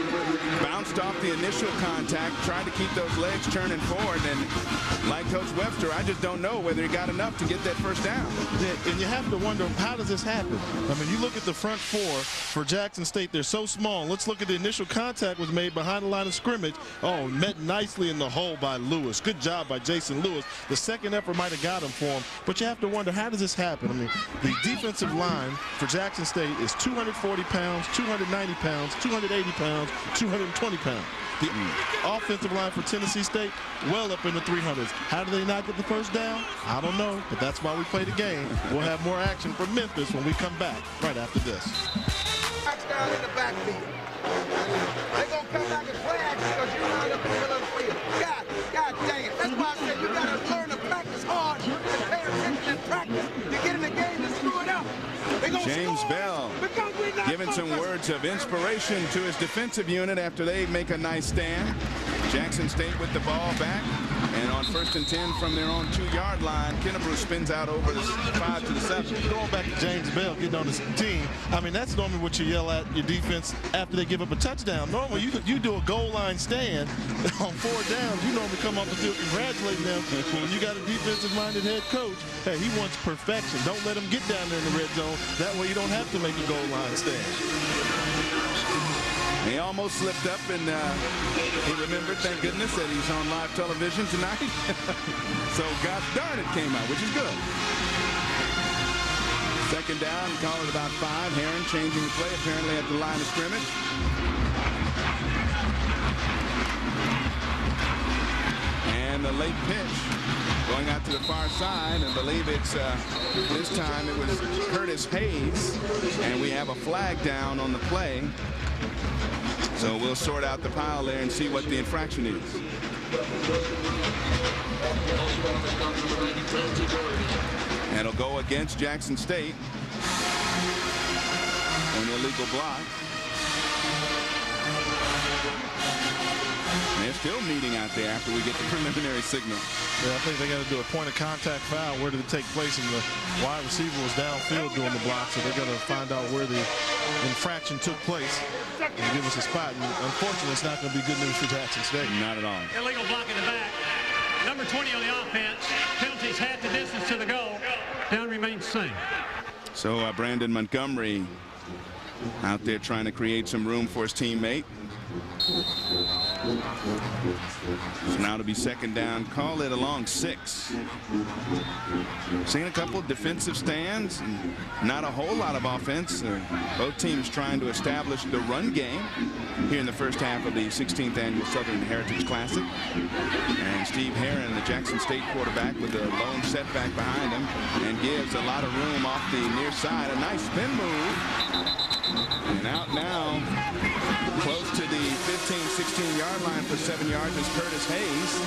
bounced off the initial contact, tried to keep those legs turning forward, and like Coach Webster, I just don't know whether he got enough to get that first down. Yeah, and you have to wonder, how does this happen? I mean, you look at the front 4 for Jackson State, they're so small. Let's look at the initial contact was made behind the line of scrimmage. Oh, met nicely in the hole by Lewis. Good job by Jason Lewis. The second effort might have got him for him, but you have to wonder, how does this happen? I mean, the defensive line for Jackson State is 240 pounds, 290 pounds, 280 pounds, 220 pounds. The offensive line for Tennessee State, well up in the 300s. How do they not get the first down? I don't know, but that's why we play the game. We'll have more action from Memphis when we come back right after this. Touchdown in the backfield. They're going to come back and play action because you lined up in the middle of the field. God dang it. That's why I said you got to learn to practice hard and pay attention and practice. You get in the game and screw it up. James Bell giving some words of inspiration to his defensive unit after they make a nice stand. Jackson State with the ball back, and on 1st and 10 from their own 2-yard line, Kennebrew spins out over the 5 to the 7. Going back to James Bell getting on his team, I mean, that's normally what you yell at your defense after they give up a touchdown. Normally you do a goal line stand on 4 downs. You normally come off the field congratulating them. But when you got a defensive-minded head coach, hey, he wants perfection. Don't let him get down there in the red zone. That way you don't have to make a goal line stand. He almost slipped up, and he remembered, thank goodness, that he's on live television tonight. So, gosh darn it, came out, which is good. Second down, call it about 5. Heron changing the play, apparently at the line of scrimmage. And the late pitch going out to the far side, and I believe it's this time it was Curtis Hayes, and we have a flag down on the play. So we'll sort out the pile there and see what the infraction is. And it'll go against Jackson State. An illegal block. And they're still meeting out there after we get the preliminary signal. Yeah, I think they got to do a point of contact foul. Where did it take place? And the wide receiver was downfield doing the block, so they're going to find out where the infraction took place and give us a spot. And unfortunately, it's not going to be good news for Jackson State. Not at all. Illegal block in the back. Number 20 on the offense. Penalties half the distance to the goal. Down remains the same. So Brandon Montgomery out there trying to create some room for his teammate. So now to be second down, call it along 6. Seen a couple of defensive stands, and not a whole lot of offense. Both teams trying to establish the run game here in the first half of the 16th annual Southern Heritage Classic. And Steve Herron, the Jackson State quarterback, with a lone setback behind him, and gives a lot of room off the near side. A nice spin move. And out now, close to the 15-16-yard line for 7 yards is Curtis Hayes.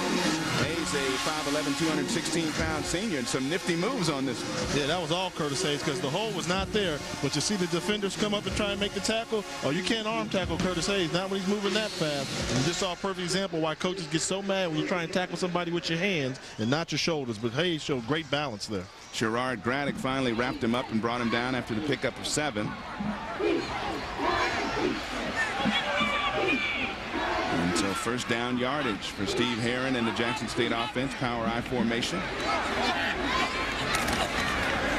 Hayes, a 5'11", 216-pound senior, and some nifty moves on this one. Yeah, that was all Curtis Hayes, because the hole was not there. But you see the defenders come up and try and make the tackle. Oh, you can't arm tackle Curtis Hayes, not when he's moving that fast. And you just saw a perfect example why coaches get so mad when you try and tackle somebody with your hands and not your shoulders. But Hayes showed great balance there. Sherrard Graddick finally wrapped him up and brought him down after the pickup of 7. And so first down yardage for Steve Herron and the Jackson State offense. Power I formation.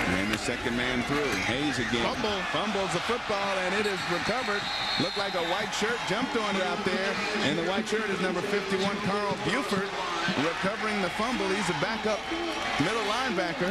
And the second man through. Hayes again. Fumbles the football, and it is recovered. Looked like a white shirt jumped on it out there. And the white shirt is number 51, Carl Buford, recovering the fumble. He's a backup middle linebacker.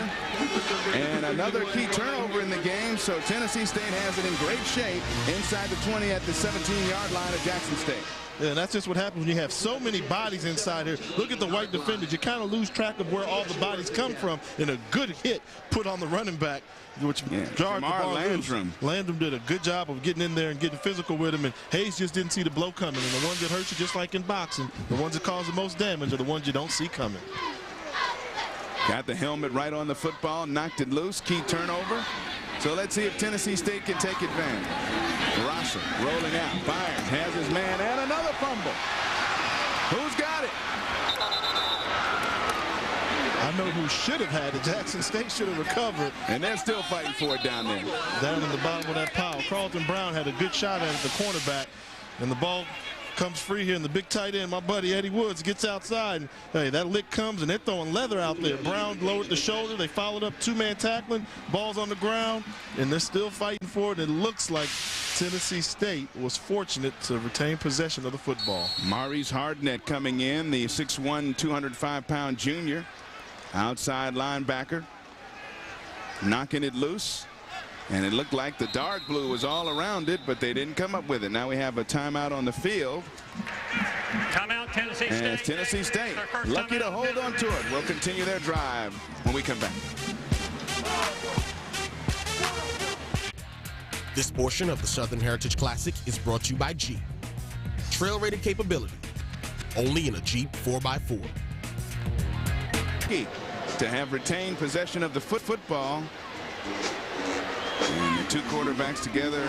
And another key turnover in the game. So Tennessee State has it in great shape inside the 20 at the 17-yard line of Jackson State. Yeah, that's just what happens when you have so many bodies inside here. Look at the white defenders. You kind of lose track of where all the bodies come from. And a good hit put on the running back, which jarred the ball loose. Landrum did a good job of getting in there and getting physical with him. And Hayes just didn't see the blow coming. And the ones that hurt you, just like in boxing, the ones that cause the most damage are the ones you don't see coming. Got the helmet right on the football, knocked it loose. Key turnover. So let's see if Tennessee State can take advantage. Rosser rolling out, fires, has his man, and another fumble. Who's got it? I know who should have had it. Jackson State should have recovered. And they're still fighting for it down there. Down in the bottom of that pile. Carlton Brown had a good shot at it, the cornerback, and the ball comes free here, and the big tight end, my buddy Eddie Woods, gets outside. And, hey, that lick comes, and they're throwing leather out there. Brown lowered the shoulder. They followed up, two-man tackling. Ball's on the ground, and they're still fighting for it. It looks like Tennessee State was fortunate to retain possession of the football. Maurice Hardnett coming in, the 6'1", 205-pound junior. Outside linebacker. Knocking it loose. And it looked like the dark blue was all around it, but they didn't come up with it. Now we have a timeout on the field. Timeout, Tennessee State. And Tennessee State lucky to hold on to it. We'll continue their drive when we come back. This portion of the Southern Heritage Classic is brought to you by Jeep. Trail-rated capability, only in a Jeep 4x4. To have retained possession of the football. And the two quarterbacks together,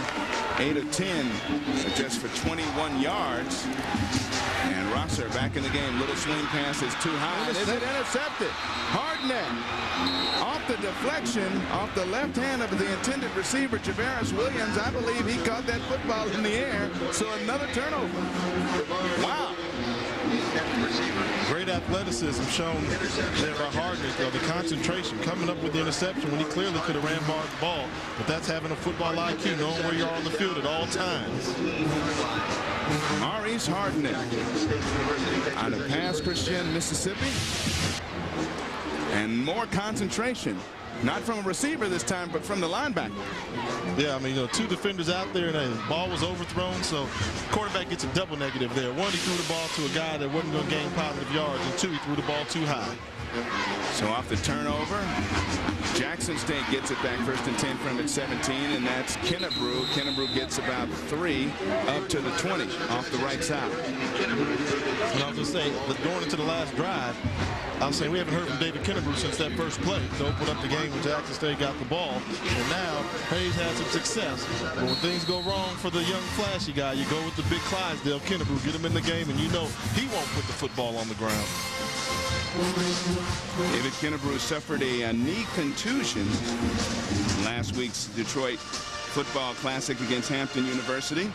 8 of 10, just for 21 yards. And Rosser back in the game. Little swing pass is too high. Is it intercepted? Hardnett off the deflection, off the left hand of the intended receiver, Javaris Williams. I believe he caught that football in the air. So another turnover. Wow. Great athleticism shown there by Hardnett, though. The concentration coming up with the interception when he clearly could have ran bar the ball. But that's having a football IQ, knowing where you are on the field at all times. Maurice Hardnett out of Pass Christian, Mississippi. And more concentration. Not from a receiver this time, but from the linebacker. Yeah, I mean, you know, two defenders out there, and the ball was overthrown, so quarterback gets a double negative there. One, he threw the ball to a guy that wasn't going to gain positive yards, and two, he threw the ball too high. So off the turnover, Jackson State gets it back, 1st and 10 from its 17, and that's Kennebrew. Kennebrew gets about 3 up to the 20 off the right side. And I was going to say, going into the last drive, I was saying we haven't heard from David Kennebrew since that first play to open up the game when Jackson State got the ball. And now Hayes has some success. But when things go wrong for the young flashy guy, you go with the big Clydesdale Kennebrew, get him in the game, and you know he won't put the football on the ground. David Kennebrew suffered a knee contusion last week's Detroit football classic against Hampton University.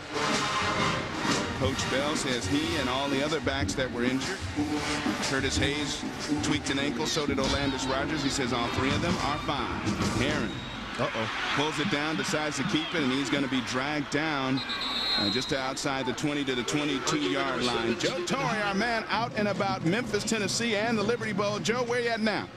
Coach Bell says he and all the other backs that were injured. Curtis Hayes tweaked an ankle, so did Olandis Rogers. He says all 3 of them are fine. Herron pulls it down, decides to keep it, and he's going to be dragged down just outside the 20 to the 22-yard line. Joe Torre, our man, out and about Memphis, Tennessee, and the Liberty Bowl. Joe, where you at now?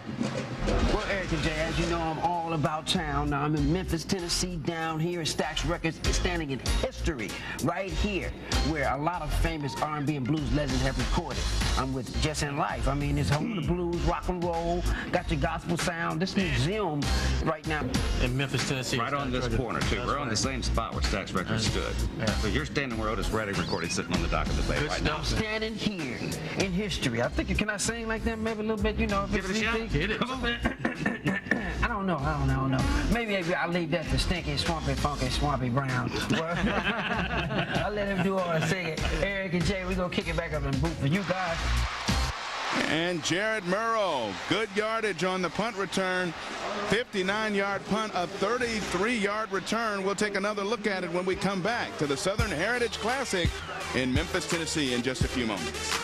Well, Eric and Jay, as you know, I'm all about town. Now, I'm in Memphis, Tennessee, down here in Stax Records, standing in history right here, where a lot of famous R&B and blues legends have recorded. I'm with Just in Life. I mean, it's home of the blues, rock and roll, got your gospel sound. This museum right now In Memphis, Tennessee. Right on this corner, too. We're on the same spot where Stax Records stood. So you're standing where Otis Redding recorded, sitting on the dock of the bay right now. I'm standing here in history. I think, can I sing like that maybe a little bit, you know? Give it a shot. Hit it. I don't know. Maybe I'll leave that to Stinky, Swampy, Funky, Swampy Brown. I'll let him do all the singing. Eric and Jay, we're going to kick it back up in the booth for you guys. And Jared Murrow, good yardage on the punt return. 59-yard punt, a 33-yard return. We'll take another look at it when we come back to the Southern Heritage Classic in Memphis, Tennessee in just a few moments.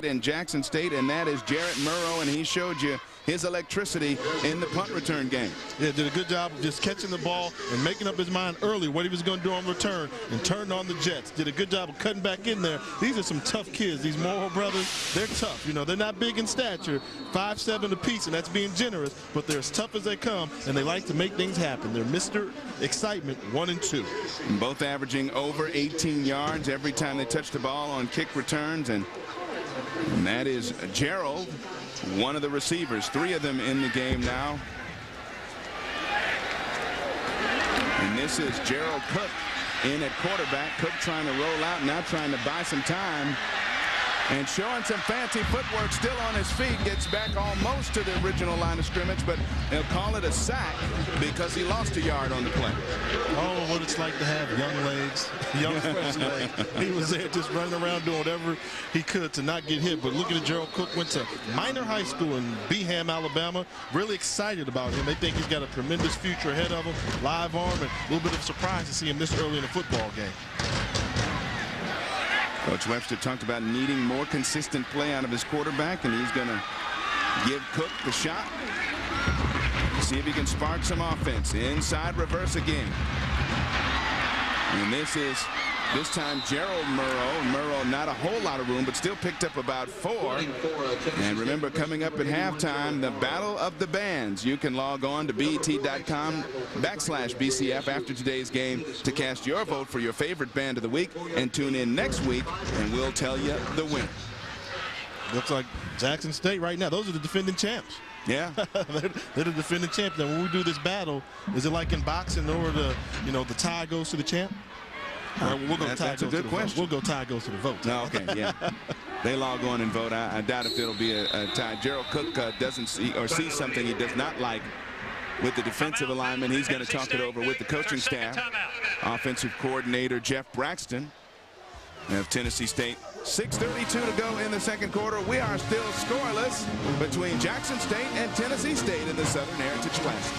In Jackson State, and that is Jarrett Murrow, and he showed you his electricity in the punt return game. Yeah, did a good job of just catching the ball and making up his mind early what he was going to do on return, and turned on the Jets. Did a good job of cutting back in there. These are some tough kids. These Morrow brothers, they're tough. You know, they're not big in stature, 5'7" apiece, and that's being generous, but they're as tough as they come, and they like to make things happen. They're Mr. Excitement 1 and 2. Both averaging over 18 yards every time they touch the ball on kick returns, and that is Gerald, one of the receivers, 3 of them in the game now. And this is Gerald Cook in at quarterback. Cook trying to roll out, now trying to buy some time. And showing some fancy footwork, still on his feet, gets back almost to the original line of scrimmage, but they'll call it a sack because he lost a yard on the play. Oh, what it's like to have young legs, young fresh legs. He was there just running around doing whatever he could to not get hit. But look at Gerald Cook, went to minor high school in Beham, Alabama. Really excited about him. They think he's got a tremendous future ahead of him. Live arm, and a little bit of surprise to see him this early in a football game. Coach Webster talked about needing more consistent play out of his quarterback, and he's going to give Cook the shot. See if he can spark some offense. Inside reverse again. And this time Gerald Murrow. Murrow not a whole lot of room, but still picked up about 4. And remember, coming up at halftime, the Battle of the Bands. You can log on to BET.com/BCF after today's game to cast your vote for your favorite band of the week, and tune in next week and we'll tell you the winner. Looks like Jackson State right now. Those are the defending champs. Yeah. they're the defending champs. Now, when we do this battle, is it like in boxing, or the tie goes to the champ? We'll go That's a good question. We'll go tie goes to the vote. No, okay, yeah. They log on and vote. I doubt if it'll be a tie. Gerald Cook doesn't see something he does not like with the defensive alignment. He's going to talk it over with the coaching staff. Offensive coordinator Jeff Braxton of Tennessee State. 6:32 to go in the second quarter. We are still scoreless between Jackson State and Tennessee State in the Southern Heritage Classic.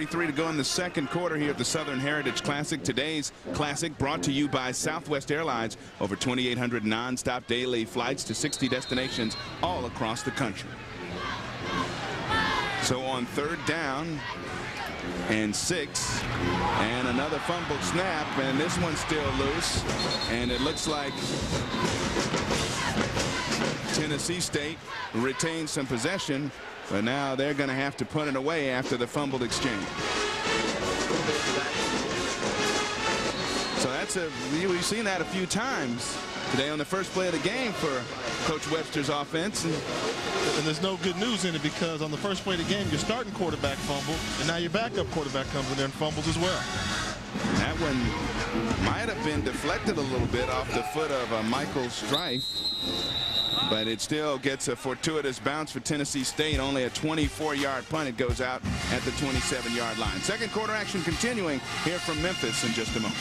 To go in the second quarter here at the Southern Heritage Classic. Today's Classic brought to you by Southwest Airlines. Over 2,800 non-stop daily flights to 60 destinations all across the country. So on 3rd down and 6, and another fumbled snap, and this one's still loose, and it looks like Tennessee State retains some possession. But now they're going to have to put it away after the fumbled exchange. So we've seen that a few times today on the first play of the game for Coach Webster's offense. And there's no good news in it, because on the first play of the game, your starting quarterback fumbled, and now your backup quarterback comes in there and fumbles as well. That one might have been deflected a little bit off the foot of Michael Strife. But it still gets a fortuitous bounce for Tennessee State. Only a 24-yard punt. It goes out at the 27-yard line. Second quarter action continuing here from Memphis in just a moment.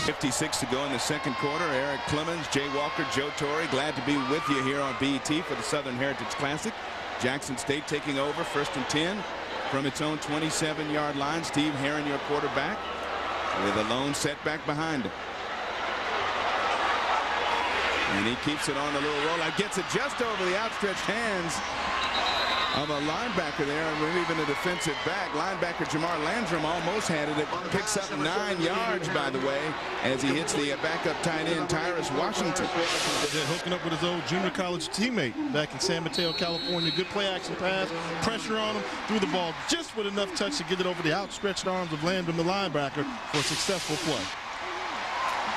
56 to go in the second quarter. Eric Clemens, Jay Walker, Joe Torre, glad to be with you here on BET for the Southern Heritage Classic. Jackson State taking over 1st and 10 from its own 27-yard line. Steve Herron, your quarterback, with a lone setback behind him. And he keeps it on the little rollout, gets it just over the outstretched hands of a linebacker there, and even a defensive back. Linebacker Jamar Landrum almost had it. It picks up 9 yards, by the way, as he hits the backup tight end, Tyrus Washington. They're hooking up with his old junior college teammate back in San Mateo, California. Good play action pass, pressure on him, threw the ball just with enough touch to get it over the outstretched arms of Landrum, the linebacker, for a successful play.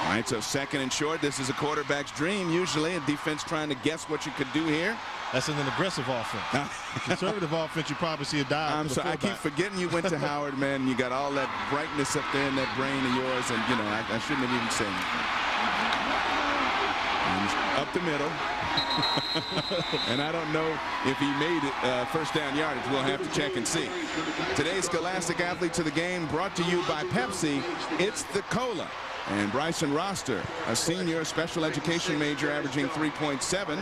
All right, so 2nd and short. This is a quarterback's dream, usually. A defense trying to guess what you could do here. That's an aggressive offense. Conservative offense, you probably see a dive. I'm sorry, I keep forgetting you went to Howard, man. You got all that brightness up there in that brain of yours, and, you know, I shouldn't have even said it. Up the middle. And I don't know if he made it first down yardage. We'll have to check and see. Today's Scholastic Athletes of the Game brought to you by Pepsi. It's the Cola. And Bryson Roster, a senior special education major, averaging 3.7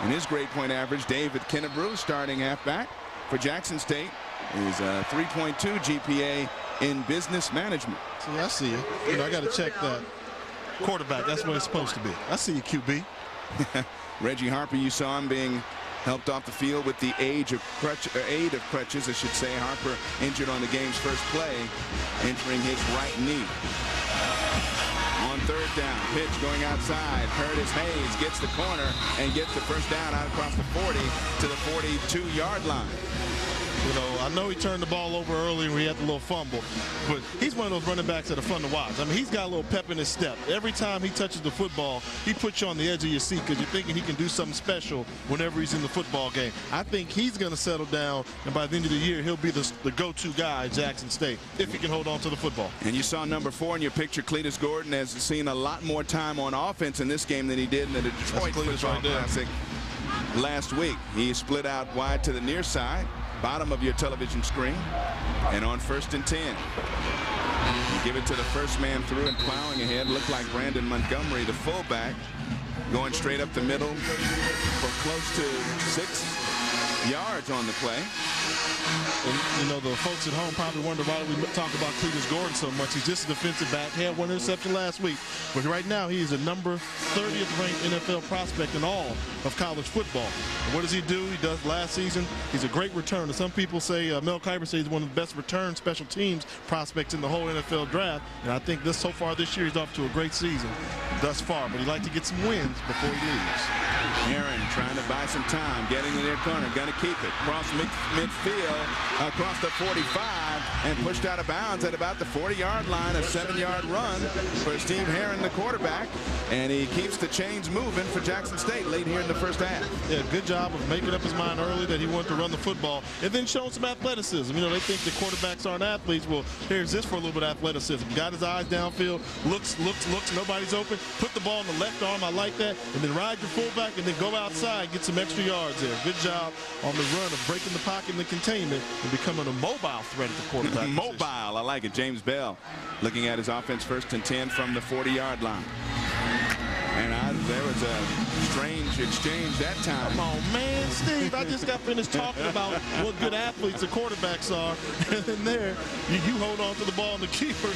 in his grade point average. David Kennebrew, starting halfback for Jackson State, is a 3.2 GPA in business management. See, I see you. You know, I got to check that quarterback. That's what it's supposed to be. I see you, QB. Reggie Harper, you saw him being helped off the field with the aid of crutches, I should say. Harper injured on the game's first play, injuring his right knee. On 3rd down, pitch going outside. Curtis Hayes gets the corner and gets the first down out across the 40 to the 42-yard line. You know, I know he turned the ball over early when he had the little fumble, but he's one of those running backs that are fun to watch. I mean, he's got a little pep in his step. Every time he touches the football, he puts you on the edge of your seat because you're thinking he can do something special whenever he's in the football game. I think he's going to settle down, and by the end of the year, he'll be the go-to guy at Jackson State if he can hold on to the football. And you saw number 4 in your picture. Cletus Gordon has seen a lot more time on offense in this game than he did in the Detroit Football Classic last week. He split out wide to the near side, bottom of your television screen, and on 1st and 10. You give it to the first man through and plowing ahead. Looked like Brandon Montgomery, the fullback, going straight up the middle for close to 6 yards on the play. And, you know, the folks at home probably wonder why we talk about Cletus Gordon so much. He's just a defensive back. He had 1 interception last week. But right now, he is a number 30th ranked NFL prospect in all of college football. And what does he do? He does last season. He's a great returner. Some people say, Mel Kiper says he's one of the best return special teams prospects in the whole NFL draft. And I think so far this year, he's off to a great season thus far. But he'd like to get some wins before he leaves. Aaron trying to buy some time, getting in their corner, going to keep it. Cross midfield, across the 45, and pushed out of bounds at about the 40-yard line. A 7-yard run for Steve Herron, the quarterback, and he keeps the chains moving for Jackson State late here in the first half. Yeah, good job of making up his mind early that he wanted to run the football, and then showing some athleticism. You know, they think the quarterbacks aren't athletes. Well, here's this for a little bit of athleticism. Got his eyes downfield, looks, nobody's open, put the ball in the left arm, I like that, and then ride your fullback and then go outside, get some extra yards there. Good job on the run of breaking the pocket and the containment and becoming a mobile threat at the quarterback. Mobile, I like it. James Bell looking at his offense 1st and 10 from the 40-yard line. And there was a strange exchange that time. Come on, man. Steve, I just got finished talking about what good athletes the quarterbacks are. And then there, you hold on to the ball in the keeper.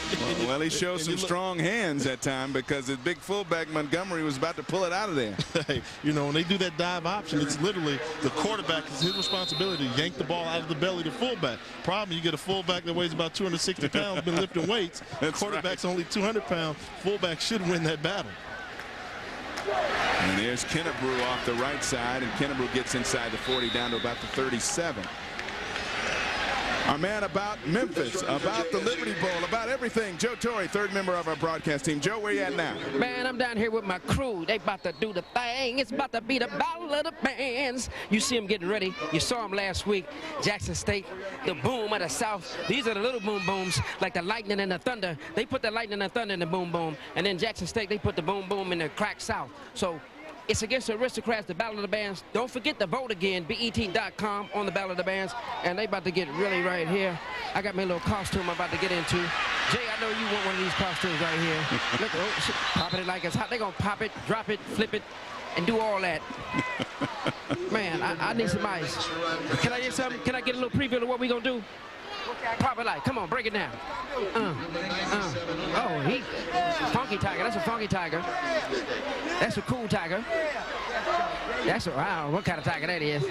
Well, he showed some strong hands that time because his big fullback, Montgomery, was about to pull it out of there. Hey, you know, when they do that dive option, it's literally the quarterback. It's his responsibility to yank the ball out of the belly of the fullback. Problem, you get a fullback that weighs about 260 pounds, been lifting weights. Quarterback's only 200 pounds. Fullback should win that battle. And there's Kennebrew off the right side, and Kennebrew gets inside the 40 down to about the 37. Our man about Memphis, about the Liberty Bowl, about everything. Joe Torre, 3rd member of our broadcast team. Joe, where you at now? Man, I'm down here with my crew. They about to do the thing. It's about to be the battle of the bands. You see them getting ready. You saw them last week. Jackson State, the boom of the South. These are the little boom booms, like the lightning and the thunder. They put the lightning and the thunder in the boom boom. And then Jackson State, they put the boom boom in the crack South. So it's against the Aristocrats, the Battle of the Bands. Don't forget to vote again, BET.com on the Battle of the Bands. And they about to get really right here. I got my little costume I'm about to get into. Jay, I know you want one of these costumes right here. Look, oh, popping it like it's hot. They're going to pop it, drop it, flip it, and do all that. Man, I need some ice. Can I get something? Can I get a little preview of what we're going to do? Pop it like, come on, break it down. Oh, he, funky tiger, that's a funky tiger. That's a cool tiger. That's a, wow, what kind of tiger that is.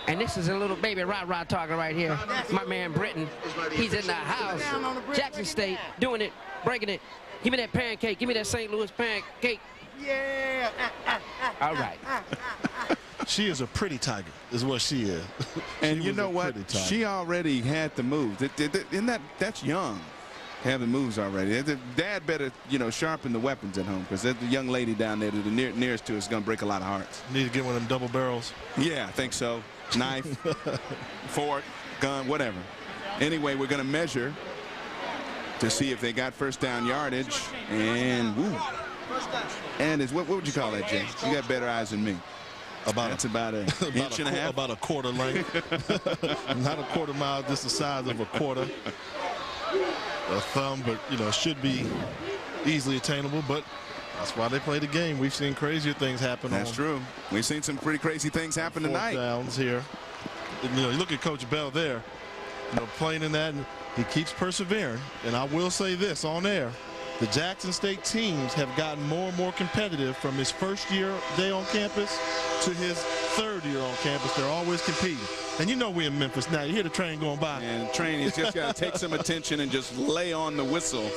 And this is a little baby rah-rah talker right here. My man Britton, he's in the house. Jackson State doing it, breaking it. Give me that pancake. Give me that St. Louis pancake. Yeah. All right. She is a pretty tiger, is what she is. And you know what? She already had the moves. That's young. Having moves already. The dad better, you know, sharpen the weapons at home, because the young lady down there to the nearest to us is going to break a lot of hearts. Need to get one of them double barrels. Yeah, I think so. Knife, fork, gun, whatever. Anyway, we're going to measure to see if they got first down yardage. And woo. And it's what would you call that, Jay? You got better eyes than me. That's about an inch and a half. About a quarter length. Not a quarter mile, just the size of a quarter. A thumb, but you know, should be easily attainable. But that's why they play the game. We've seen crazier things happen. That's true. We've seen some pretty crazy things happen tonight. Downs here. And, you know, you look at Coach Bell there, you know, playing in that, and he keeps persevering. And I will say this on air: the Jackson State teams have gotten more and more competitive from his first day on campus to his third year on campus. They're always competing. And you know we're in Memphis now. You hear the train going by. And the train has just got to take some attention and just lay on the whistle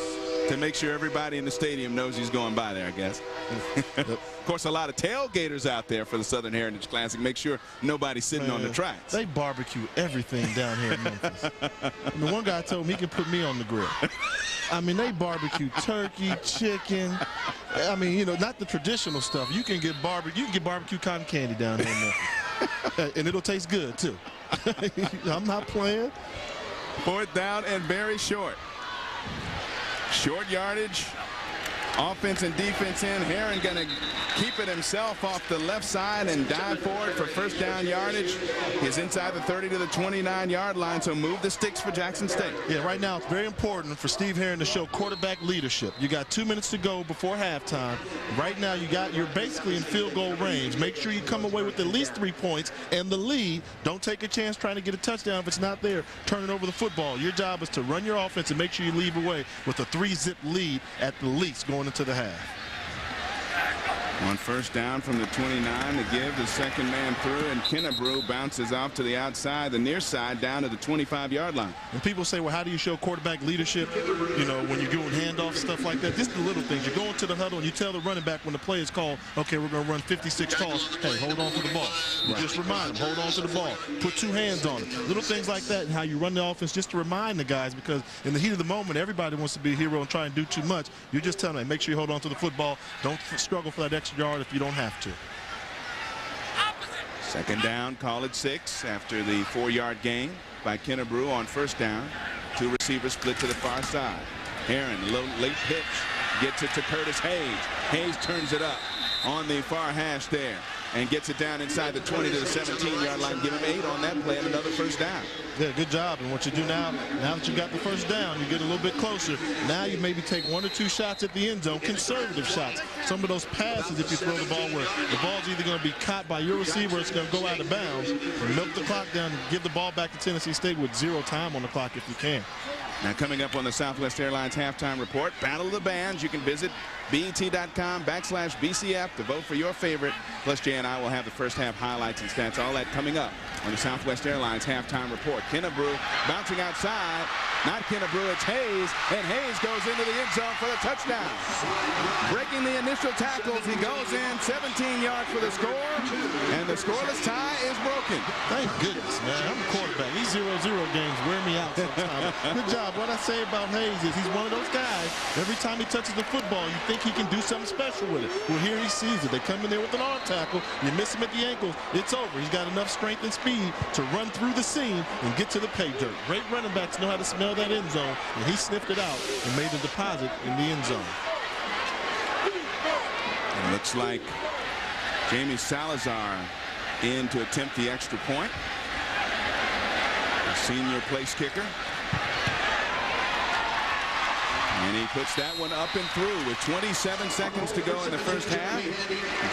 to make sure everybody in the stadium knows he's going by there, I guess. Of course, a lot of tailgaters out there for the Southern Heritage Classic. Make sure nobody's sitting on the tracks. They barbecue everything down here in Memphis. The one guy told me he can put me on the grill. I mean, they barbecue turkey, chicken. I mean, you know, not the traditional stuff. You can get barbecue cotton candy down here in Memphis. And it'll taste good, too. I'm not playing. 4th down and very short. Short yardage. Offense and defense in. Herron going to keep it himself off the left side and dive forward for first down yardage. He's inside the 30 to the 29-yard line, so move the sticks for Jackson State. Yeah, right now it's very important for Steve Herron to show quarterback leadership. You got 2 minutes to go before halftime. Right now you're basically in field goal range. Make sure you come away with at least 3 points and the lead. Don't take a chance trying to get a touchdown if it's not there. Turn it over the football. Your job is to run your offense and make sure you leave away with a 3-zip lead at the least going into the half. On first down from the 29 to give the second man through, and Kennebrew bounces off to the outside, the near side, down to the 25-yard line. And people say, well, how do you show quarterback leadership, you know, when you're doing handoffs, stuff like that? Just the little things. You go into the huddle and you tell the running back when the play is called, okay, we're going to run 56 calls. Hey, hold on to the ball. You just remind them, hold on to the ball. Put 2 hands on it. Little things like that and how you run the offense just to remind the guys, because in the heat of the moment, everybody wants to be a hero and try and do too much. You just tell them, hey, make sure you hold on to the football. Don't struggle for that extra yard if you don't have to. Second down, call it 6 after the 4-yard gain by Kennebrew on first down. 2 receivers split to the far side. Herron, a little late pitch, gets it to Curtis Hayes. Hayes turns it up on the far hash there and gets it down inside the 20 to the 17-yard line. Give him 8 on that play and another first down. Yeah, good job. And what you do now that you got the first down, you get a little bit closer. Now you maybe take 1 or 2 shots at the end zone, conservative shots. Some of those passes, if you throw the ball where the ball's either going to be caught by your receiver or it's going to go out of bounds, and milk the clock down and give the ball back to Tennessee State with 0 time on the clock if you can. Now coming up on the Southwest Airlines halftime report, Battle of the Bands. You can visit BET.com/BCF to vote for your favorite. Plus, Jay and I will have the first half highlights and stats. All that coming up on the Southwest Airlines halftime report. Kennebrew bouncing outside. Not Kennebrew, it's Hayes. And Hayes goes into the end zone for the touchdown. Breaking the initial tackles, he goes in 17 yards for the score. And the scoreless tie is broken. Thank goodness, man. I'm a quarterback. These 0-0 games wear me out sometimes. Good job. What I say about Hayes is he's one of those guys, every time he touches the football, you think he can do something special with it. Well, here he sees it. They come in there with an arm tackle. You miss him at the ankles. It's over. He's got enough strength and speed to run through the seam and get to the pay dirt. Great running backs know how to smell that end zone, and he sniffed it out and made the deposit in the end zone. It looks like Jamie Salazar in to attempt the extra point. The senior place kicker. And he puts that one up and through with 27 seconds to go in the first half.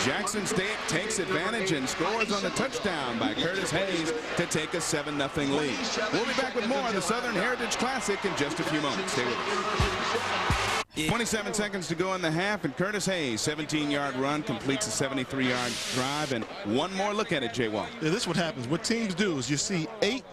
Jackson State takes advantage and scores on the touchdown by Curtis Hayes to take a 7-0 lead. We'll be back with more of the Southern Heritage Classic in just a few moments. Stay with us. 27 seconds to go in the half, and Curtis Hayes, 17-yard run, completes a 73-yard drive, and one more look at it, Jay Wall. Yeah, this is what happens. What teams do is you see 8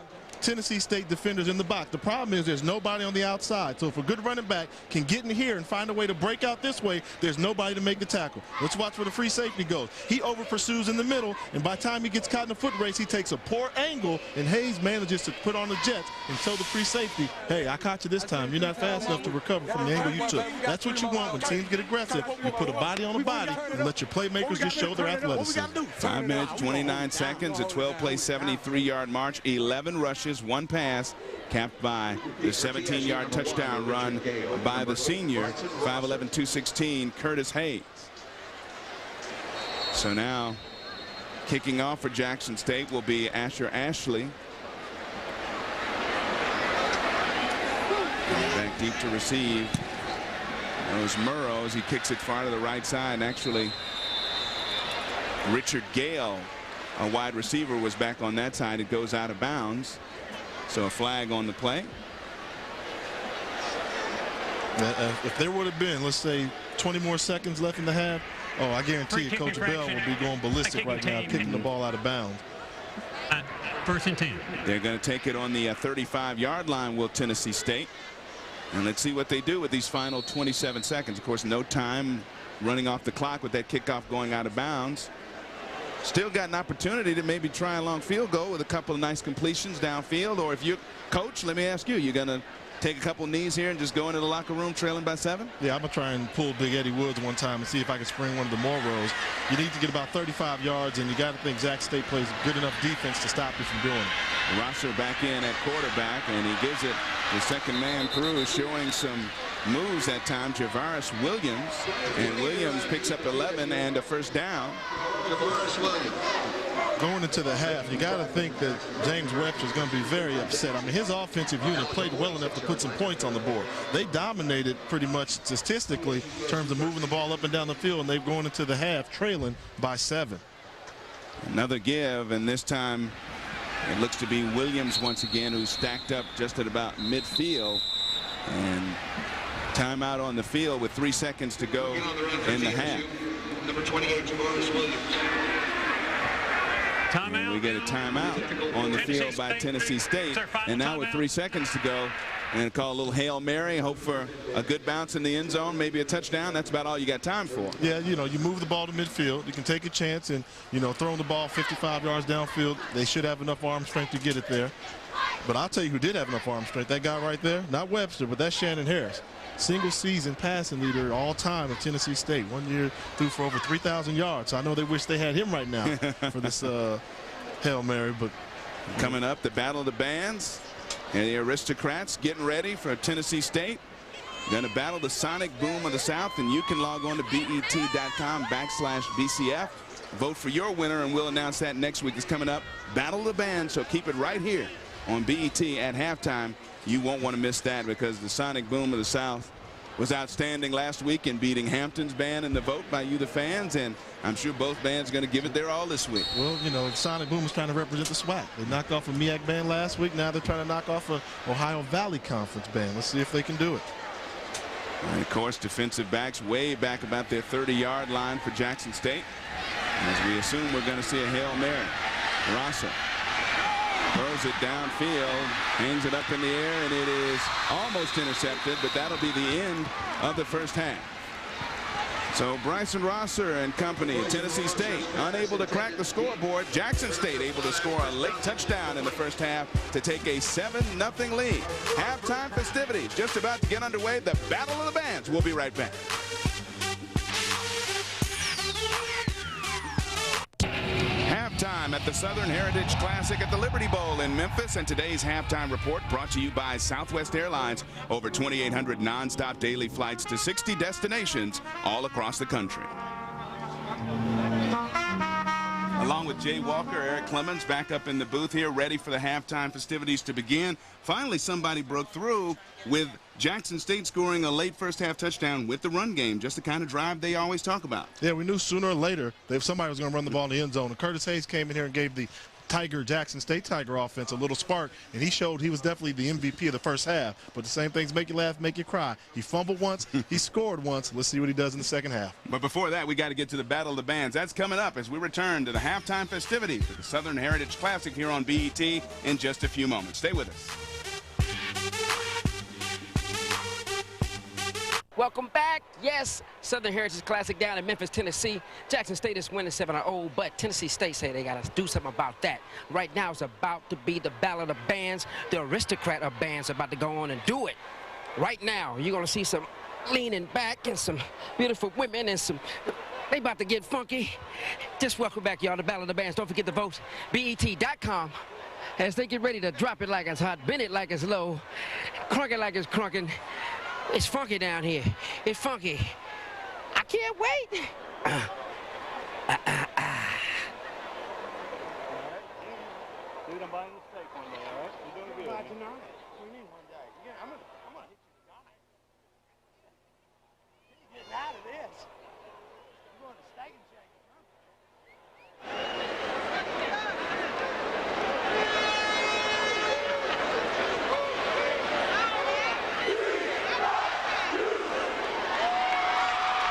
Tennessee State defenders in the box. The problem is there's nobody on the outside. So if a good running back can get in here and find a way to break out this way, there's nobody to make the tackle. Let's watch where the free safety goes. He over pursues in the middle, and by the time he gets caught in a foot race, he takes a poor angle, and Hayes manages to put on the jets and tell the free safety, hey, I caught you this time. You're not fast enough to recover from the angle you took. That's what you want when teams get aggressive. You put a body on a body and let your playmakers just show their athleticism. 5 minutes, 29 seconds, a 12-play, 73-yard march, 11 rushes, 1 pass, capped by the 17-yard touchdown run by the senior, 5'11", 216, Curtis Hayes. So now, kicking off for Jackson State will be Asher Ashley. Back deep to receive. That was Murrow as he kicks it far to the right side. And actually, Richard Gale, a wide receiver, was back on that side. It goes out of bounds. So a flag on the play. If there would have been, let's say, 20 more seconds left in the half, oh, I guarantee you Coach Bell will be going ballistic right now, kicking the ball out of bounds. 1st and 10. They're going to take it on the 35-yard line, will Tennessee State. And let's see what they do with these final 27 seconds. Of course, no time running off the clock with that kickoff going out of bounds. Still got an opportunity to maybe try a long field goal with a couple of nice completions downfield. Or if you're coach, let me ask you, you're going to take a couple knees here and just go into the locker room trailing by 7? Yeah, I'm going to try and pull Big Eddie Woods one time and see if I can spring one of the Morrows. You need to get about 35 yards, and you got to think Jack State plays good enough defense to stop you from doing it. Rosser back in at quarterback, and he gives it the second man through, showing some moves that time, Javaris Williams, and Williams picks up 11 and a first down. Going into the half, you got to think that James Webster is going to be very upset. I mean, his offensive unit played well enough to put some points on the board. They dominated pretty much statistically in terms of moving the ball up and down the field, and they've gone into the half trailing by 7. Another give, and this time it looks to be Williams once again, who's stacked up just at about midfield. And timeout on the field with 3 seconds to go in the half. Number 28, Javaris Williams. And we get a timeout on the field by Tennessee State. And now with 3 seconds to go, and call a little Hail Mary, hope for a good bounce in the end zone, maybe a touchdown. That's about all you got time for. Yeah, you know, you move the ball to midfield. You can take a chance and, you know, throwing the ball 55 yards downfield. They should have enough arm strength to get it there. But I'll tell you who did have enough arm strength. That guy right there, not Webster, but that's Shannon Harris. Single season passing leader all time at Tennessee State. 1 year threw for over 3,000 yards. So I know they wish they had him right now for this Hail Mary. But coming up, the Battle of the Bands and the Aristocrats getting ready for Tennessee State. Going to battle the Sonic Boom of the South, and you can log on to bet.com/BCF. Vote for your winner, and we'll announce that next week. Is coming up. Battle of the Bands, so keep it right here on BET at halftime. You won't want to miss that, because the Sonic Boom of the South was outstanding last week in beating Hampton's band in the vote by you, the fans, and I'm sure both bands are going to give it their all this week. Well, you know, Sonic Boom is trying to represent the SWAC. They knocked off a MEAC band last week. Now they're trying to knock off a Ohio Valley Conference band. Let's see if they can do it. And of course, defensive backs way back about their 30-yard line for Jackson State. As we assume, we're going to see a Hail Mary. Rosser throws it downfield, hangs it up in the air, and it is almost intercepted, but that'll be the end of the first half. So Bryson Rosser and company at Tennessee State unable to crack the scoreboard. Jackson State able to score a late touchdown in the first half to take a 7-0 lead. Halftime festivities just about to get underway. The Battle of the Bands. We'll be right back. Halftime at the Southern Heritage Classic at the Liberty Bowl in Memphis, and today's halftime report brought to you by Southwest Airlines. Over 2,800 nonstop daily flights to 60 destinations all across the country. Along with Jay Walker, Eric Clemens back up in the booth here, ready for the halftime festivities to begin. Finally, somebody broke through with Jackson State scoring a late first half touchdown with the run game, just the kind of drive they always talk about. Yeah, we knew sooner or later that if somebody was going to run the ball in the end zone. And Curtis Hayes came in here and gave the Jackson State Tiger offense a little spark, and he showed he was definitely the MVP of the first half. But the same things make you laugh, make you cry. He fumbled once, he scored once. Let's see what he does in the second half. But before that, we got to get to the Battle of the Bands. That's coming up as we return to the halftime festivities of the Southern Heritage Classic here on BET in just a few moments. Stay with us. Welcome back. Yes, Southern Heritage Classic down in Memphis, Tennessee. Jackson State is winning 7-0, but Tennessee State say they got to do something about that. Right now, it's about to be the battle of the bands. The aristocrat of bands about to go on and do it. Right now, you're going to see some leaning back and some beautiful women and some... They about to get funky. Just welcome back, y'all, the battle of the bands. Don't forget to vote. BET.com. As they get ready to drop it like it's hot, bend it like it's low, crunk it like it's crunking. It's funky down here. It's funky. I can't wait. Dude, I'm buying the steak one day, all right? You're doing good. By tonight. What do you mean one day? Yeah, I'm gonna hit you tonight. You're getting out of this. You're going to Steak and Shake.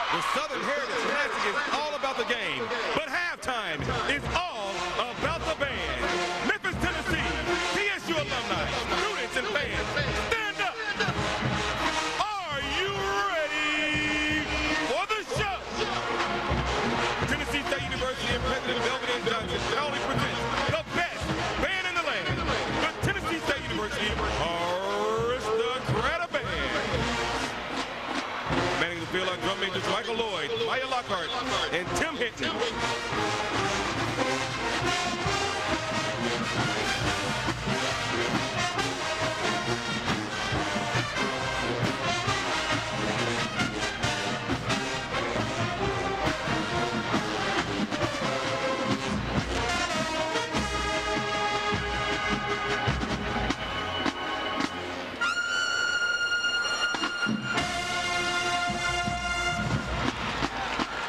The Southern Heritage Classic is all about the game, but halftime is all about the band. Memphis, Tennessee, TSU alumni, students and fans, stand up. Are you ready for the show? Tennessee State University and President Melvin M. Johnson proudly presents the best band in the land, the Tennessee State University Aristocrat Band. Manning the field on drum majors Michael Lloyd, Maya Lockhart, and Tim Hinton.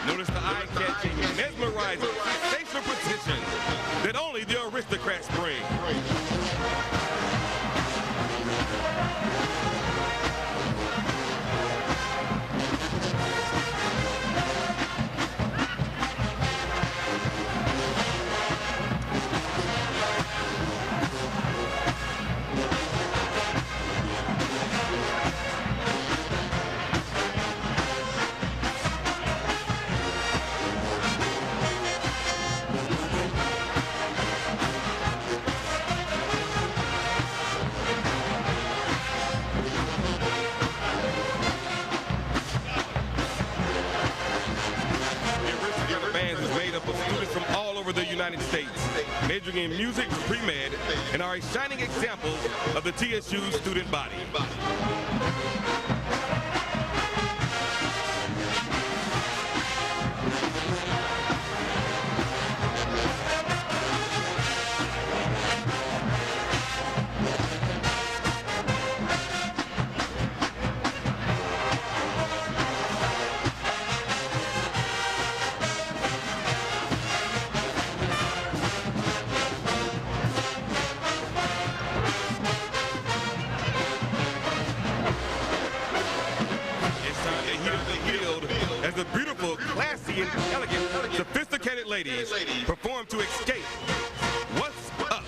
Notice the eye-catching, mesmerizing, sensational precision that only the aristocrats bring. The United States, majoring in music, pre-med, and are a shining example of the TSU student body. As the beautiful, classy, and elegant, sophisticated ladies perform to escape what's up.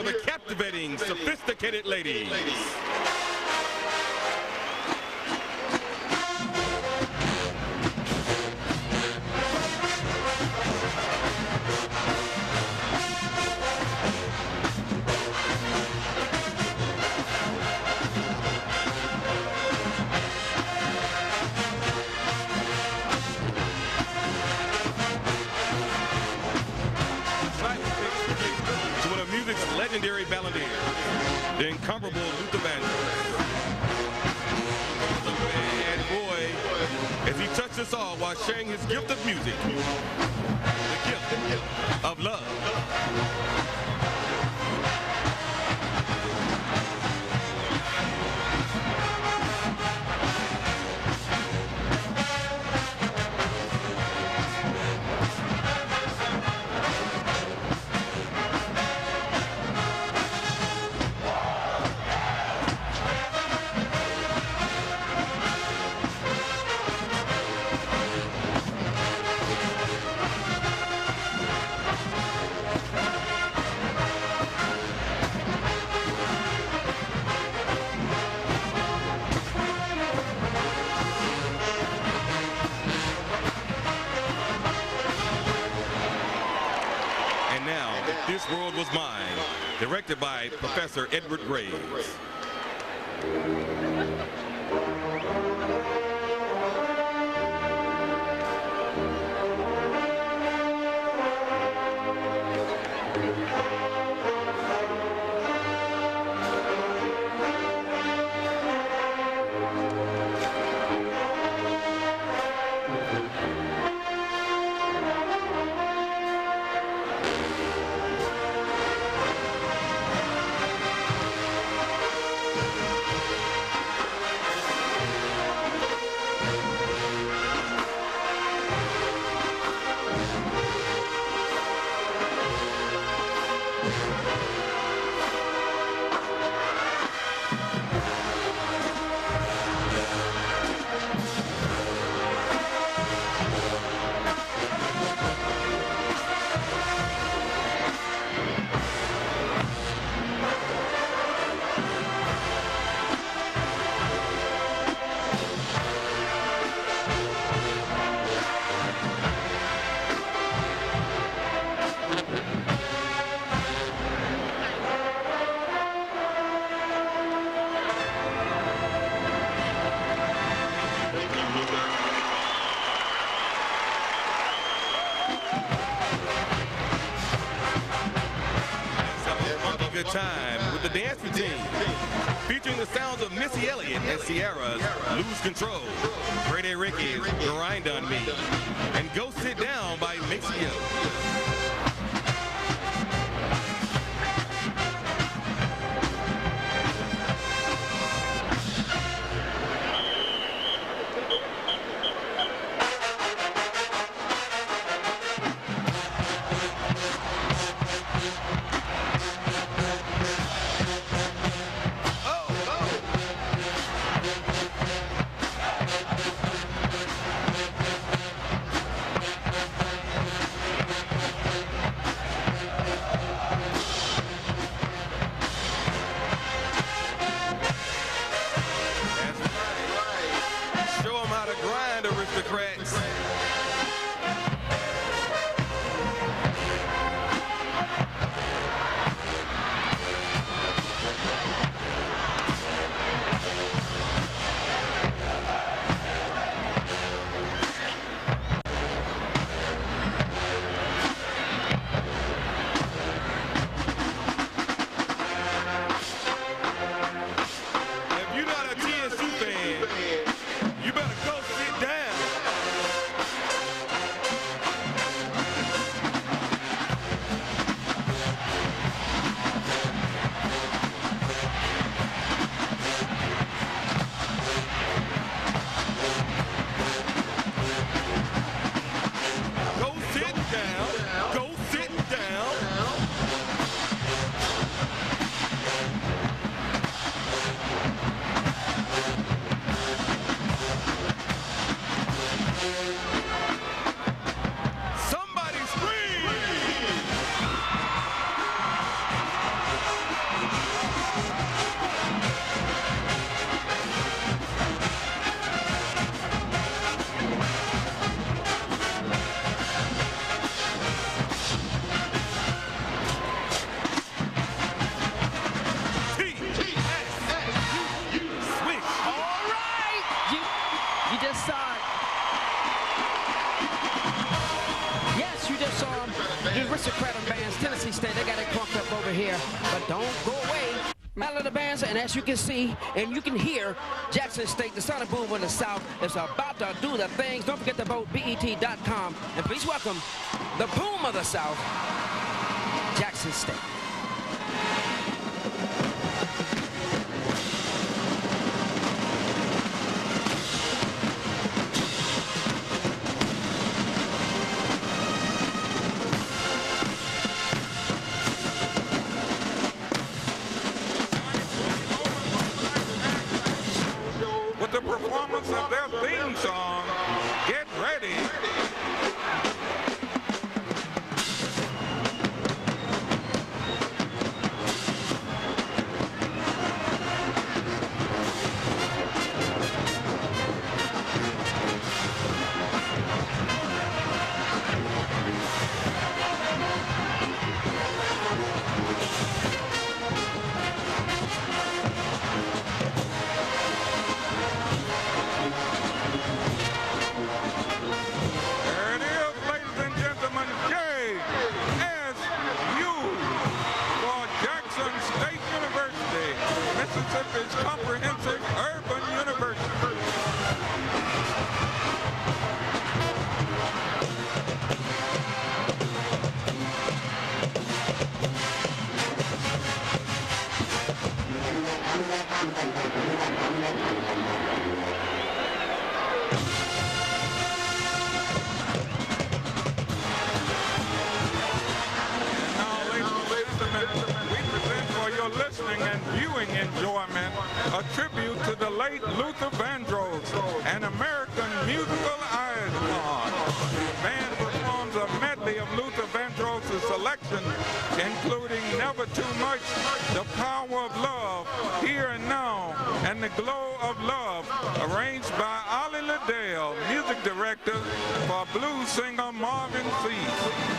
for the captivating, sophisticated ladies. Legendary balladeer, the incomparable Luther Vandross. And boy, as he touched us all while sharing his gift of music, the gift of love. This World Was Mine, directed by Professor Edward Graves. Time with the dance routine featuring the sounds of Missy Elliott and Sierra's Lose Control, Grady Ricky's Grind on Me, and Go Sit Down by Mixio. You aristocrat bands, Tennessee State, they got it crunked up over here. But don't go away. Battle of the Bands, and as you can see and you can hear, Jackson State, the Sonic Boom in the South, is about to do the things. Don't forget to vote BET.com. And please welcome the boom of the South, Jackson State. The performance of their theme song, Get Ready. Mississippi's comprehensive urban university. Listening and viewing enjoyment, a tribute to the late Luther Vandross, an American musical icon. The band performs a medley of Luther Vandross' selections, including Never Too Much, The Power of Love, Here and Now, and The Glow of Love, arranged by Ollie Liddell, music director for blues singer Marvin Sease.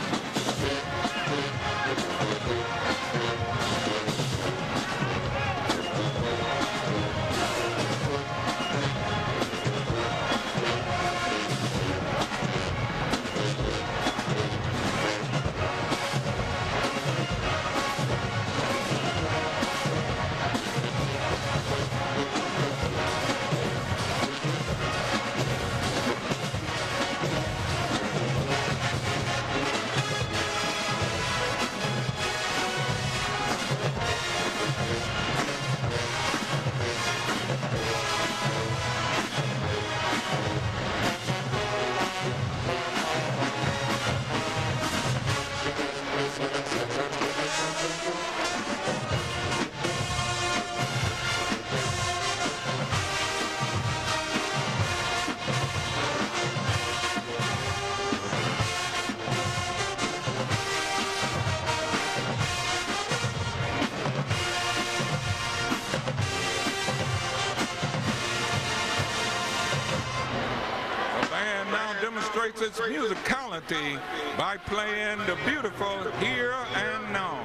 Demonstrates its musicality by playing the beautiful Here and Now.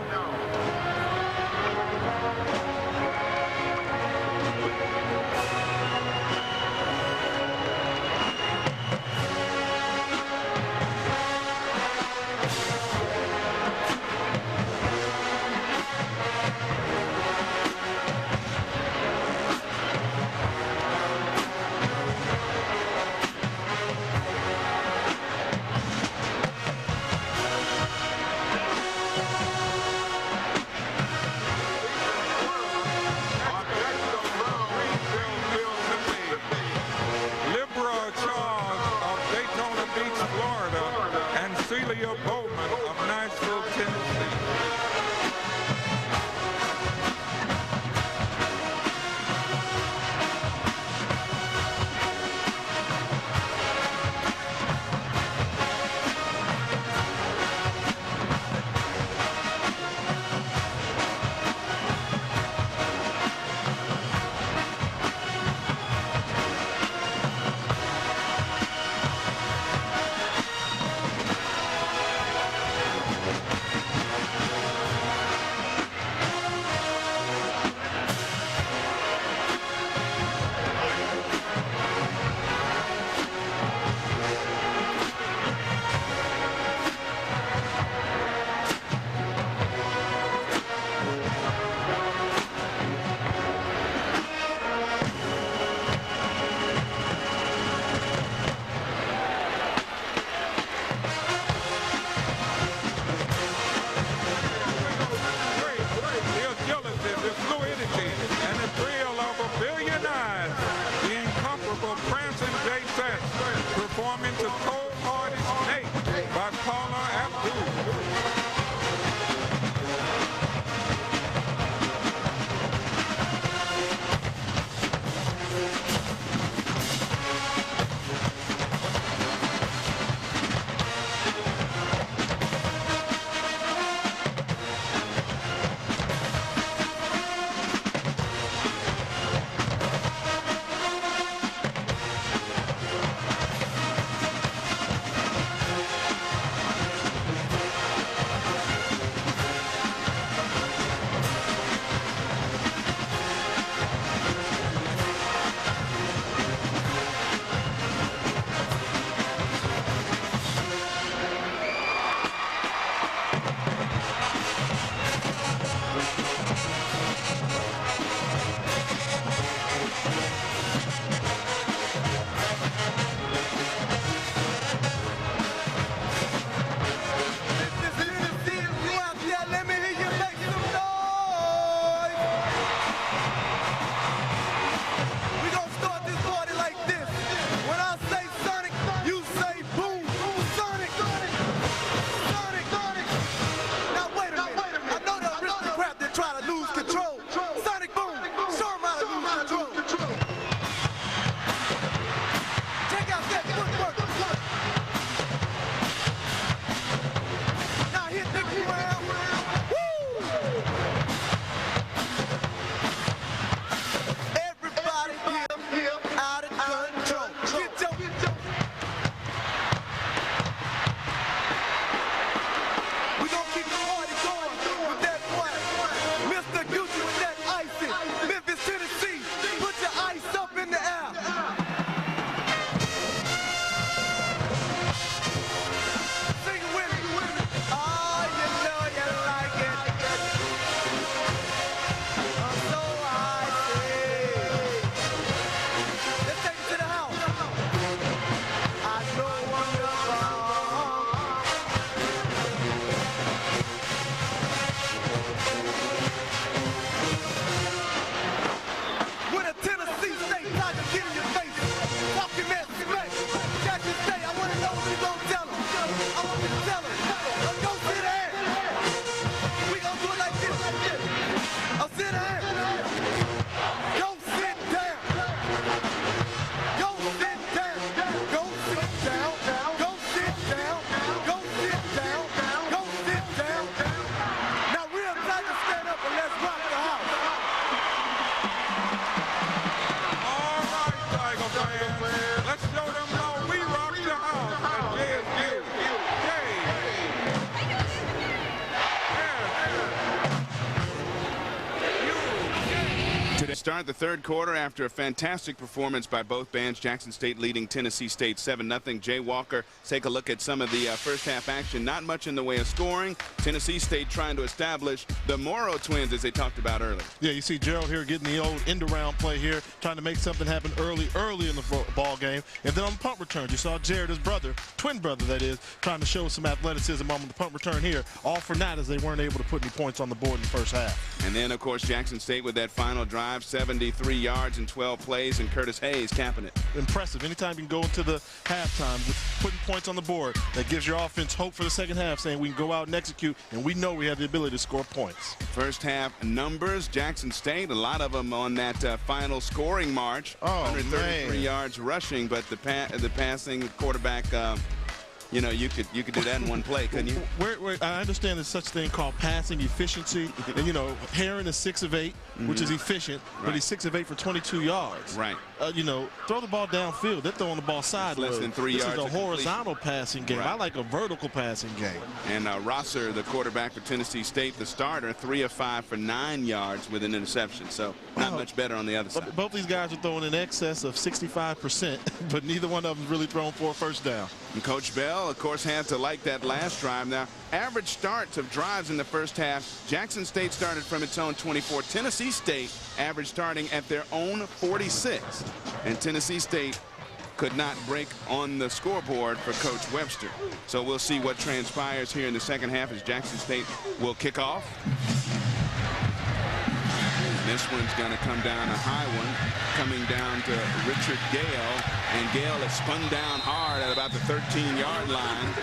start the third quarter after a fantastic performance by both bands. Jackson State leading Tennessee State 7-0. Jay Walker, take a look at some of the first half action. Not much in the way of scoring. Tennessee State trying to establish the Morrow twins, as they talked about earlier. Yeah, you see Gerald here getting the old end-around play here, trying to make something happen early in the ball game. And then on the punt return, you saw Jared, his brother, twin brother that is, trying to show some athleticism on the punt return here. All for naught, as they weren't able to put any points on the board in the first half. And then, of course, Jackson State with that final drive, 73 yards in 12 plays, and Curtis Hayes capping it. Impressive. Anytime you can go into the halftime with putting points on the board, that gives your offense hope for the second half, saying we can go out and execute, and we know we have the ability to score points. First half numbers, Jackson State, a lot of them on that final scoring march. 133 yards rushing, but the passing quarterback, you know, you could do that in one play, couldn't you? I understand there's such a thing called passing efficiency, and you know, Herron is 6 of 8, which is efficient, but he's 6 of 8 for 22 yards. Right. You know, throw the ball downfield. They're throwing the ball sideways. Less than 3 yards. This is a horizontal passing game. Right. I like a vertical passing game. And Rosser, the quarterback for Tennessee State, the starter, 3 of 5 for 9 yards with an interception. So not much better on the other side. Both these guys are throwing in excess of 65%, but neither one of them really thrown for a first down. And Coach Bell, of course, had to like that last drive. Now, average starts of drives in the first half, Jackson State started from its own 24. Tennessee State average starting at their own 46. And Tennessee State could not break on the scoreboard for Coach Webster. So we'll see what transpires here in the second half as Jackson State will kick off. This one's going to come down a high one, coming down to Richard Gale, and Gale is spun down hard at about the 13-yard line.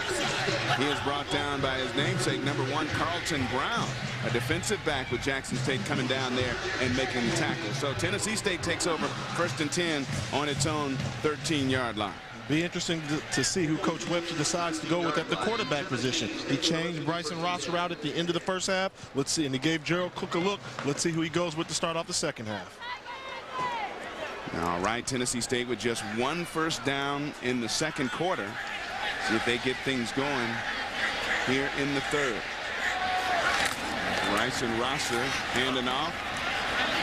He is brought down by his namesake, number 1, Carlton Brown, a defensive back with Jackson State coming down there and making the tackle. So Tennessee State takes over 1st and 10 on its own 13-yard line. Be interesting to see who Coach Webster decides to go with at the quarterback position. He changed Bryson Rosser out at the end of the first half. Let's see, and he gave Gerald Cook a look. Let's see who he goes with to start off the second half. All right, Tennessee State with just 1 first down in the second quarter. See if they get things going here in the third. Bryson Rosser handing off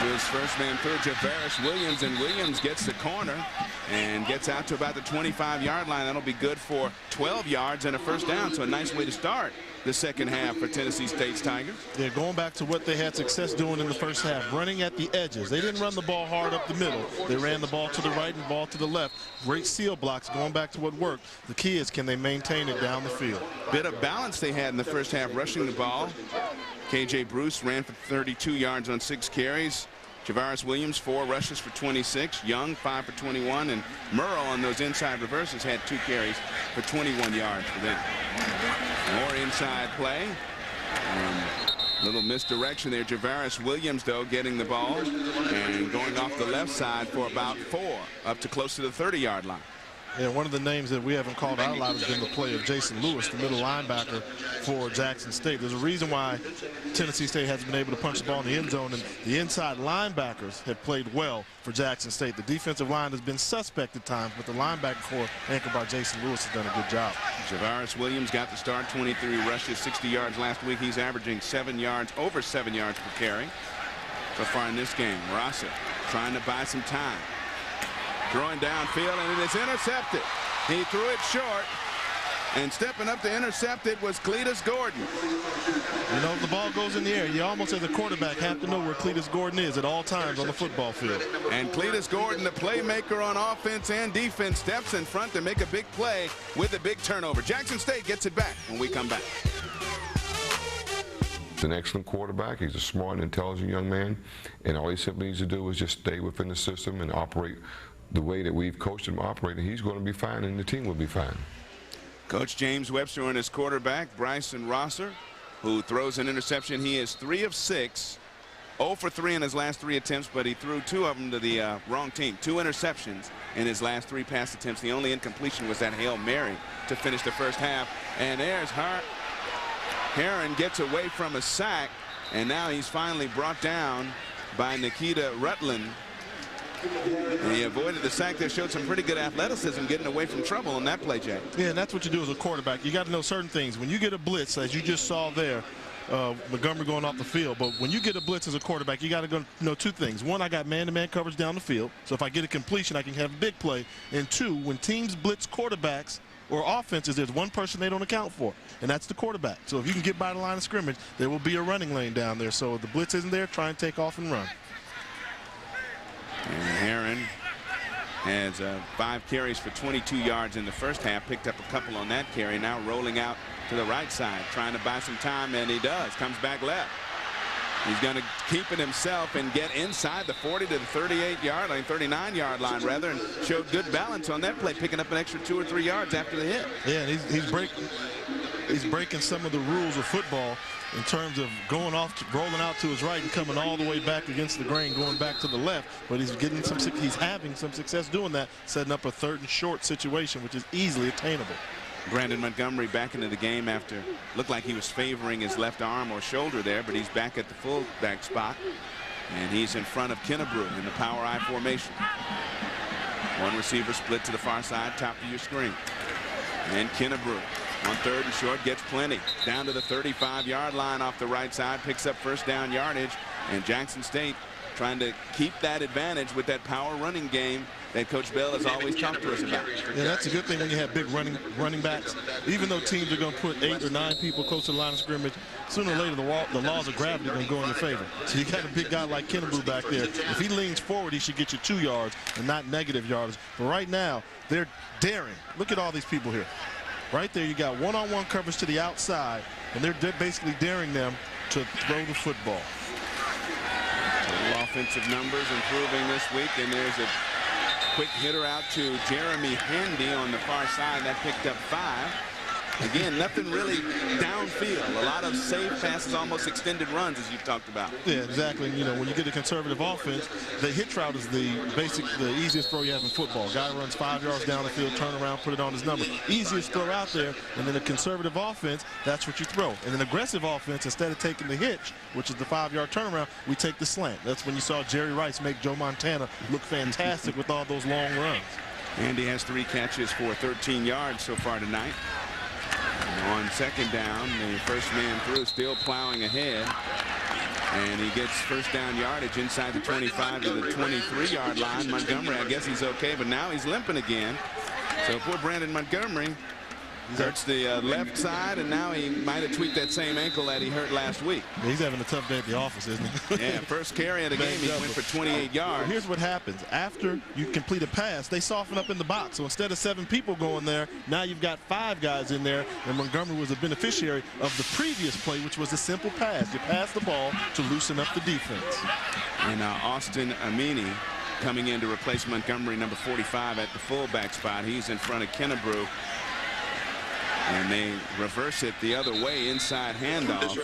to his first man through, Javaris Williams, and Williams gets the corner and gets out to about the 25-yard line. That'll be good for 12 yards and a first down, so a nice way to start the second half for Tennessee State's Tigers. Yeah, going back to what they had success doing in the first half, running at the edges. They didn't run the ball hard up the middle. They ran the ball to the right and ball to the left. Great seal blocks, going back to what worked. The key is, can they maintain it down the field? Bit of balance they had in the first half rushing the ball. KJ Bruce ran for 32 yards on 6 carries. Javaris Williams 4 rushes for 26. Young 5 for 21, and Murrow on those inside reverses had 2 carries for 21 yards for them. More inside play. Little misdirection there. Javaris Williams, though, getting the ball and going off the left side for about 4, up to close to the 30-yard line. And one of the names that we haven't called out a lot has been the play of Jason Lewis, the middle linebacker for Jackson State. There's a reason why Tennessee State hasn't been able to punch the ball in the end zone, and the inside linebackers have played well for Jackson State. The defensive line has been suspect at times, but the linebacker core, anchored by Jason Lewis, has done a good job. Javaris Williams got the start, 23 rushes, 60 yards last week. He's averaging over 7 yards per carry so far in this game. Rosser trying to buy some time. Throwing downfield, and it is intercepted. He threw it short, and stepping up to intercept it was Cletus Gordon. You know, if the ball goes in the air, you almost as a quarterback have to know where Cletus Gordon is at all times on the football field. And Cletus Gordon, the playmaker on offense and defense, steps in front to make a big play with a big turnover. Jackson State gets it back when we come back. He's an excellent quarterback. He's a smart and intelligent young man, and all he simply needs to do is just stay within the system and operate the way that we've coached him operating. He's going to be fine, and the team will be fine. Coach James Webster and his quarterback, Bryson Rosser, who throws an interception. He is 3 of 6, 0 for 3 in his last 3 attempts, but he threw 2 of them to the wrong team. 2 interceptions in his last 3 pass attempts. The only incompletion was that Hail Mary to finish the first half. And there's Herron gets away from a sack, and now he's finally brought down by Nikita Rutland. And he avoided the sack there, showed some pretty good athleticism getting away from trouble on that play, Jay. Yeah, and that's what you do as a quarterback. You got to know certain things. When you get a blitz, as you just saw there, Montgomery going off the field. But when you get a blitz as a quarterback, you got to know two things. One, I got man-to-man coverage down the field. So if I get a completion, I can have a big play. And two, when teams blitz quarterbacks or offenses, there's one person they don't account for, and that's the quarterback. So if you can get by the line of scrimmage, there will be a running lane down there. So if the blitz isn't there, try and take off and run. And Heron has 5 carries for 22 yards in the first half. Picked up a couple on that carry. Now rolling out to the right side, trying to buy some time, and he does. Comes back left. He's going to keep it himself and get inside the 40 to the 38-yard line, 39-yard line rather, and showed good balance on that play, picking up an extra 2 or 3 yards after the hit. Yeah, and he's breaking some of the rules of football in terms of going off, rolling out to his right and coming all the way back against the grain, going back to the left. But he's having some success doing that, setting up a 3rd and short situation, which is easily attainable. Brandon Montgomery back into the game after looked like he was favoring his left arm or shoulder there, but he's back at the fullback spot, and he's in front of Kennebrew in the power I formation. One receiver split to the far side, top of your screen, and Kennebrew on 3rd and short gets plenty down to the 35-yard line off the right side, picks up 1st down yardage, and Jackson State trying to keep that advantage with that power running game that Coach Bell has always talked to us about. Yeah, that's a good thing when you have big running backs. Even though teams are going to put 8 or 9 people close to the line of scrimmage, sooner or later the laws of gravity are going to go in your favor. So you got a big guy like Kennebrew back there. If he leans forward, he should get you 2 yards and not negative yards. But right now, they're daring. Look at all these people here. Right there, you got one-on-one coverage to the outside, and they're basically daring them to throw the football. So offensive numbers improving this week, and there's a quick hitter out to Jeremy Handy on the far side. That picked up 5. Again, nothing really downfield. A lot of safe passes, almost extended runs, as you've talked about. Yeah, exactly. You know, when you get a conservative offense, the hitch route is the easiest throw you have in football. Guy runs 5 yards down the field, turn around, put it on his number. Easiest throw out there. And then a conservative offense, that's what you throw. And an aggressive offense, instead of taking the hitch, which is the 5-yard turnaround, we take the slant. That's when you saw Jerry Rice make Joe Montana look fantastic with all those long runs. Andy has 3 catches for 13 yards so far tonight. On 2nd down, the first man through, still plowing ahead, and he gets 1st down yardage inside the 25 to the 23-yard line. Montgomery, I guess he's okay, but now he's limping again. So poor Brandon Montgomery hurts the left side, and now he might have tweaked that same ankle that he hurt last week. Yeah, he's having a tough day at the office, isn't he? Yeah, first carry of the game, he went for 28 yards. Well, here's what happens. After you complete a pass, they soften up in the box. So instead of 7 people going there, now you've got 5 guys in there, and Montgomery was a beneficiary of the previous play, which was a simple pass. You pass the ball to loosen up the defense. And Austin Amini coming in to replace Montgomery, number 45 at the fullback spot. He's in front of Kennebrew. And they reverse it the other way, inside handoff,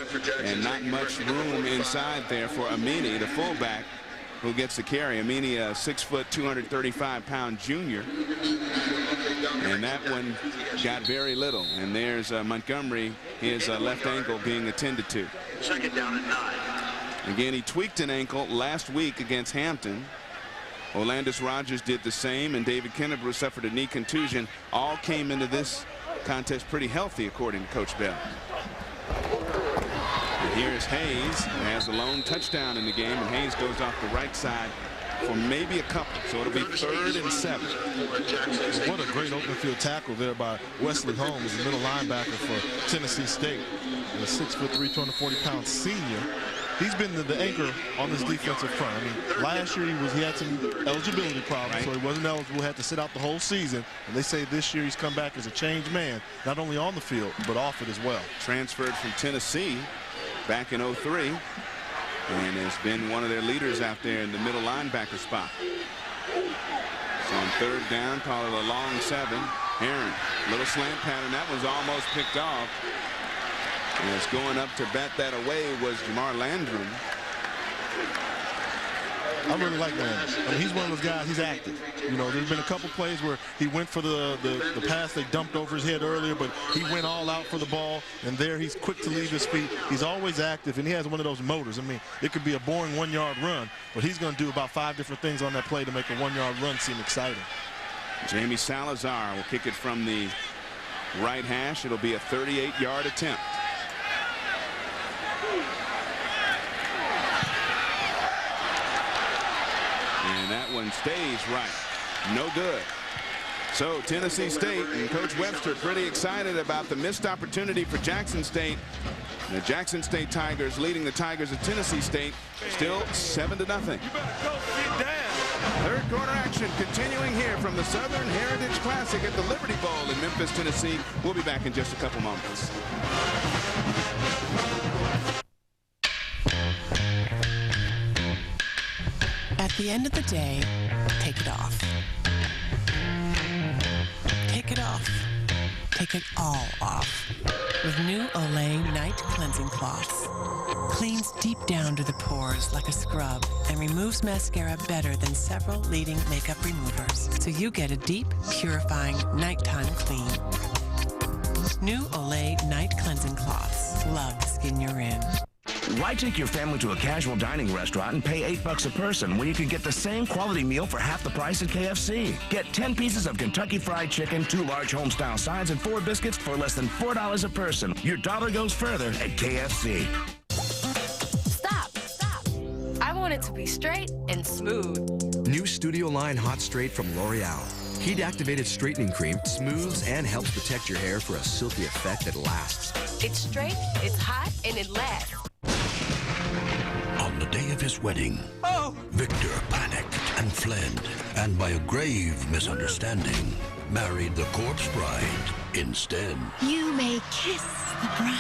and not much room inside there for Amini, the fullback, who gets the carry. Amini, a 6-foot, 235-pound junior. And that one got very little. And there's Montgomery, his left ankle being attended to. 2nd down and 9. Again, he tweaked an ankle last week against Hampton. Orlandis Rogers did the same, and David Kennebrew suffered a knee contusion. All came into this contest pretty healthy, according to Coach Bell. And here's Hayes, who has a lone touchdown in the game, and Hayes goes off the right side for maybe a couple, so it'll be 3rd and 7. What a great open field tackle there by Wesley Holmes, the middle linebacker for Tennessee State. The 6'3", 240-pound senior. He's been the anchor on this defensive front. I mean, last year he had some eligibility problems, so he wasn't eligible, had to sit out the whole season. And they say this year he's come back as a changed man, not only on the field, but off it as well. Transferred from Tennessee back in '03, and has been one of their leaders out there in the middle linebacker spot. So on 3rd down, call it a long 7. Heron, little slant pattern, that was almost picked off. And it's going up to bat that away was Jamar Landrum. I really like Landrum. I mean, he's one of those guys, he's active. You know, there's been a couple plays where he went for the pass they dumped over his head earlier, but he went all out for the ball, and there he's quick to leave his feet. He's always active, and he has one of those motors. I mean, it could be a boring 1-yard run, but he's going to do about 5 different things on that play to make a 1-yard run seem exciting. Jamie Salazar will kick it from the right hash. It'll be a 38-yard attempt. And that one stays right. No good. So Tennessee State and Coach Webster pretty excited about the missed opportunity for Jackson State. The Jackson State Tigers leading the Tigers of Tennessee State still 7-0. Third quarter action continuing here from the Southern Heritage Classic at the Liberty Bowl in Memphis, Tennessee. We'll be back in just a couple moments. At the end of the day, take it off. Take it off. Take it all off. With new Olay Night Cleansing Cloths. Cleans deep down to the pores like a scrub and removes mascara better than several leading makeup removers. So you get a deep, purifying nighttime clean. New Olay Night Cleansing Cloths. Love the skin you're in. Why take your family to a casual dining restaurant and pay $8 a person when you can get the same quality meal for half the price at KFC? Get 10 pieces of Kentucky Fried Chicken, 2 large home-style sides, and 4 biscuits for less than $4 a person. Your dollar goes further at KFC. Stop. I want it to be straight and smooth. New Studio Line Hot Straight from L'Oreal. Heat-activated straightening cream smooths and helps protect your hair for a silky effect that lasts. It's straight, it's hot, and it lasts. On the day of his wedding, Victor panicked and fled, and by a grave misunderstanding, married the corpse bride instead. You may kiss the bride.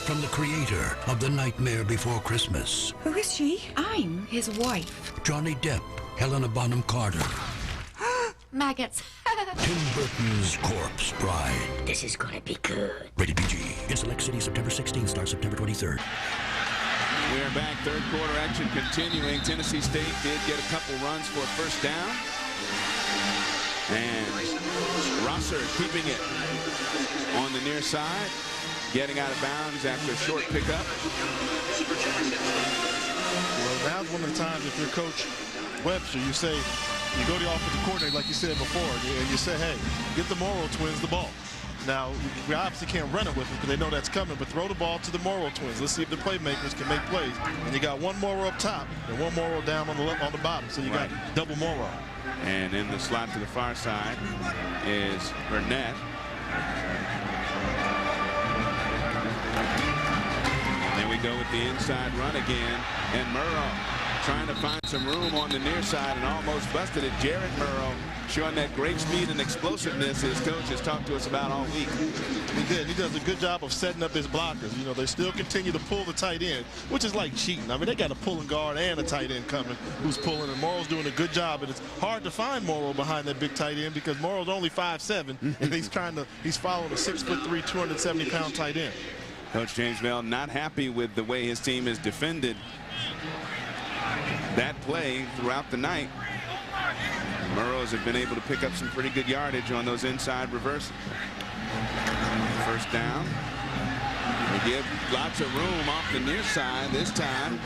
From the creator of The Nightmare Before Christmas, Who is she? I'm his wife. Johnny Depp, Helena Bonham Carter, Maggots. Tim Burton's Corpse Bride. This is gonna be good. Rated PG. In select cities, September 16th, starts September 23rd. We are back. Third quarter action continuing. Tennessee State did get a couple runs for a first down. And Rosser keeping it on the near side. Getting out of bounds after a short pickup. Well, now's one of the times if you're Coach Webster, you say, you go to the offensive coordinator like you said before, and you say, hey, get the Morrow twins the ball. Now, we obviously can't run it with them because they know that's coming, but throw the ball to the Morrow twins. Let's see if the playmakers can make plays. And you got one Morrow up top and one Morrow down on the bottom, so you got double Morrow. And in the slot to the far side is Burnett. Then we go with the inside run again, and Morrow trying to find some room on the near side and almost busted it. Jared Morrow showing that great speed and explosiveness his coach has talked to us about all week. He did. He does a good job of setting up his blockers. You know, they still continue to pull the tight end, which is like cheating. I mean, they got a pulling guard and a tight end coming who's pulling, and Morrow's doing a good job. And it's hard to find Morrow behind that big tight end because Morrow's only 5'7", and he's following a 6'3", 270-pound tight end. Coach James Bell not happy with the way his team has defended that play throughout the night. Murrows have been able to pick up some pretty good yardage on those inside reverses. First down. They give lots of room off the near side. This time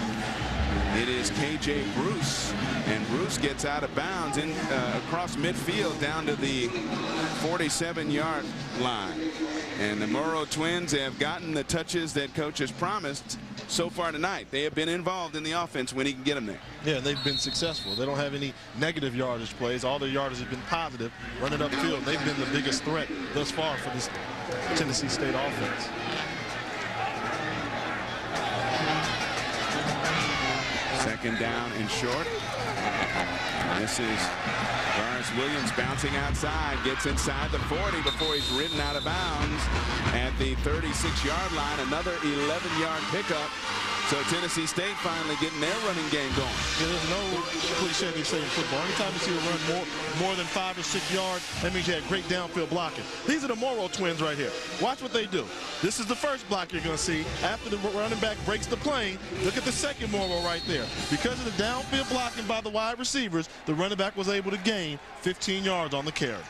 it is KJ Bruce, and Bruce gets out of bounds across midfield down to the 47-yard line. And the Morrow twins have gotten the touches that coach has promised so far tonight. They have been involved in the offense when he can get them there. Yeah, they've been successful. They don't have any negative yardage plays. All their yardage has been positive. Running upfield, they've been the biggest threat thus far for this Tennessee State offense. Second down and short. This is Lawrence Williams bouncing outside, gets inside the 40 before he's ridden out of bounds at the 36-yard line. Another 11-yard pickup. So Tennessee State finally getting their running game going. Yeah, there's no cliche they say in football. Anytime you see a run more than 5 or 6 yards, that means you had great downfield blocking. These are the Morrow twins right here. Watch what they do. This is the first block you're going to see. After the running back breaks the plane, look at the second Morrow right there. Because of the downfield blocking by the wide receivers, the running back was able to gain 15 yards on the carry.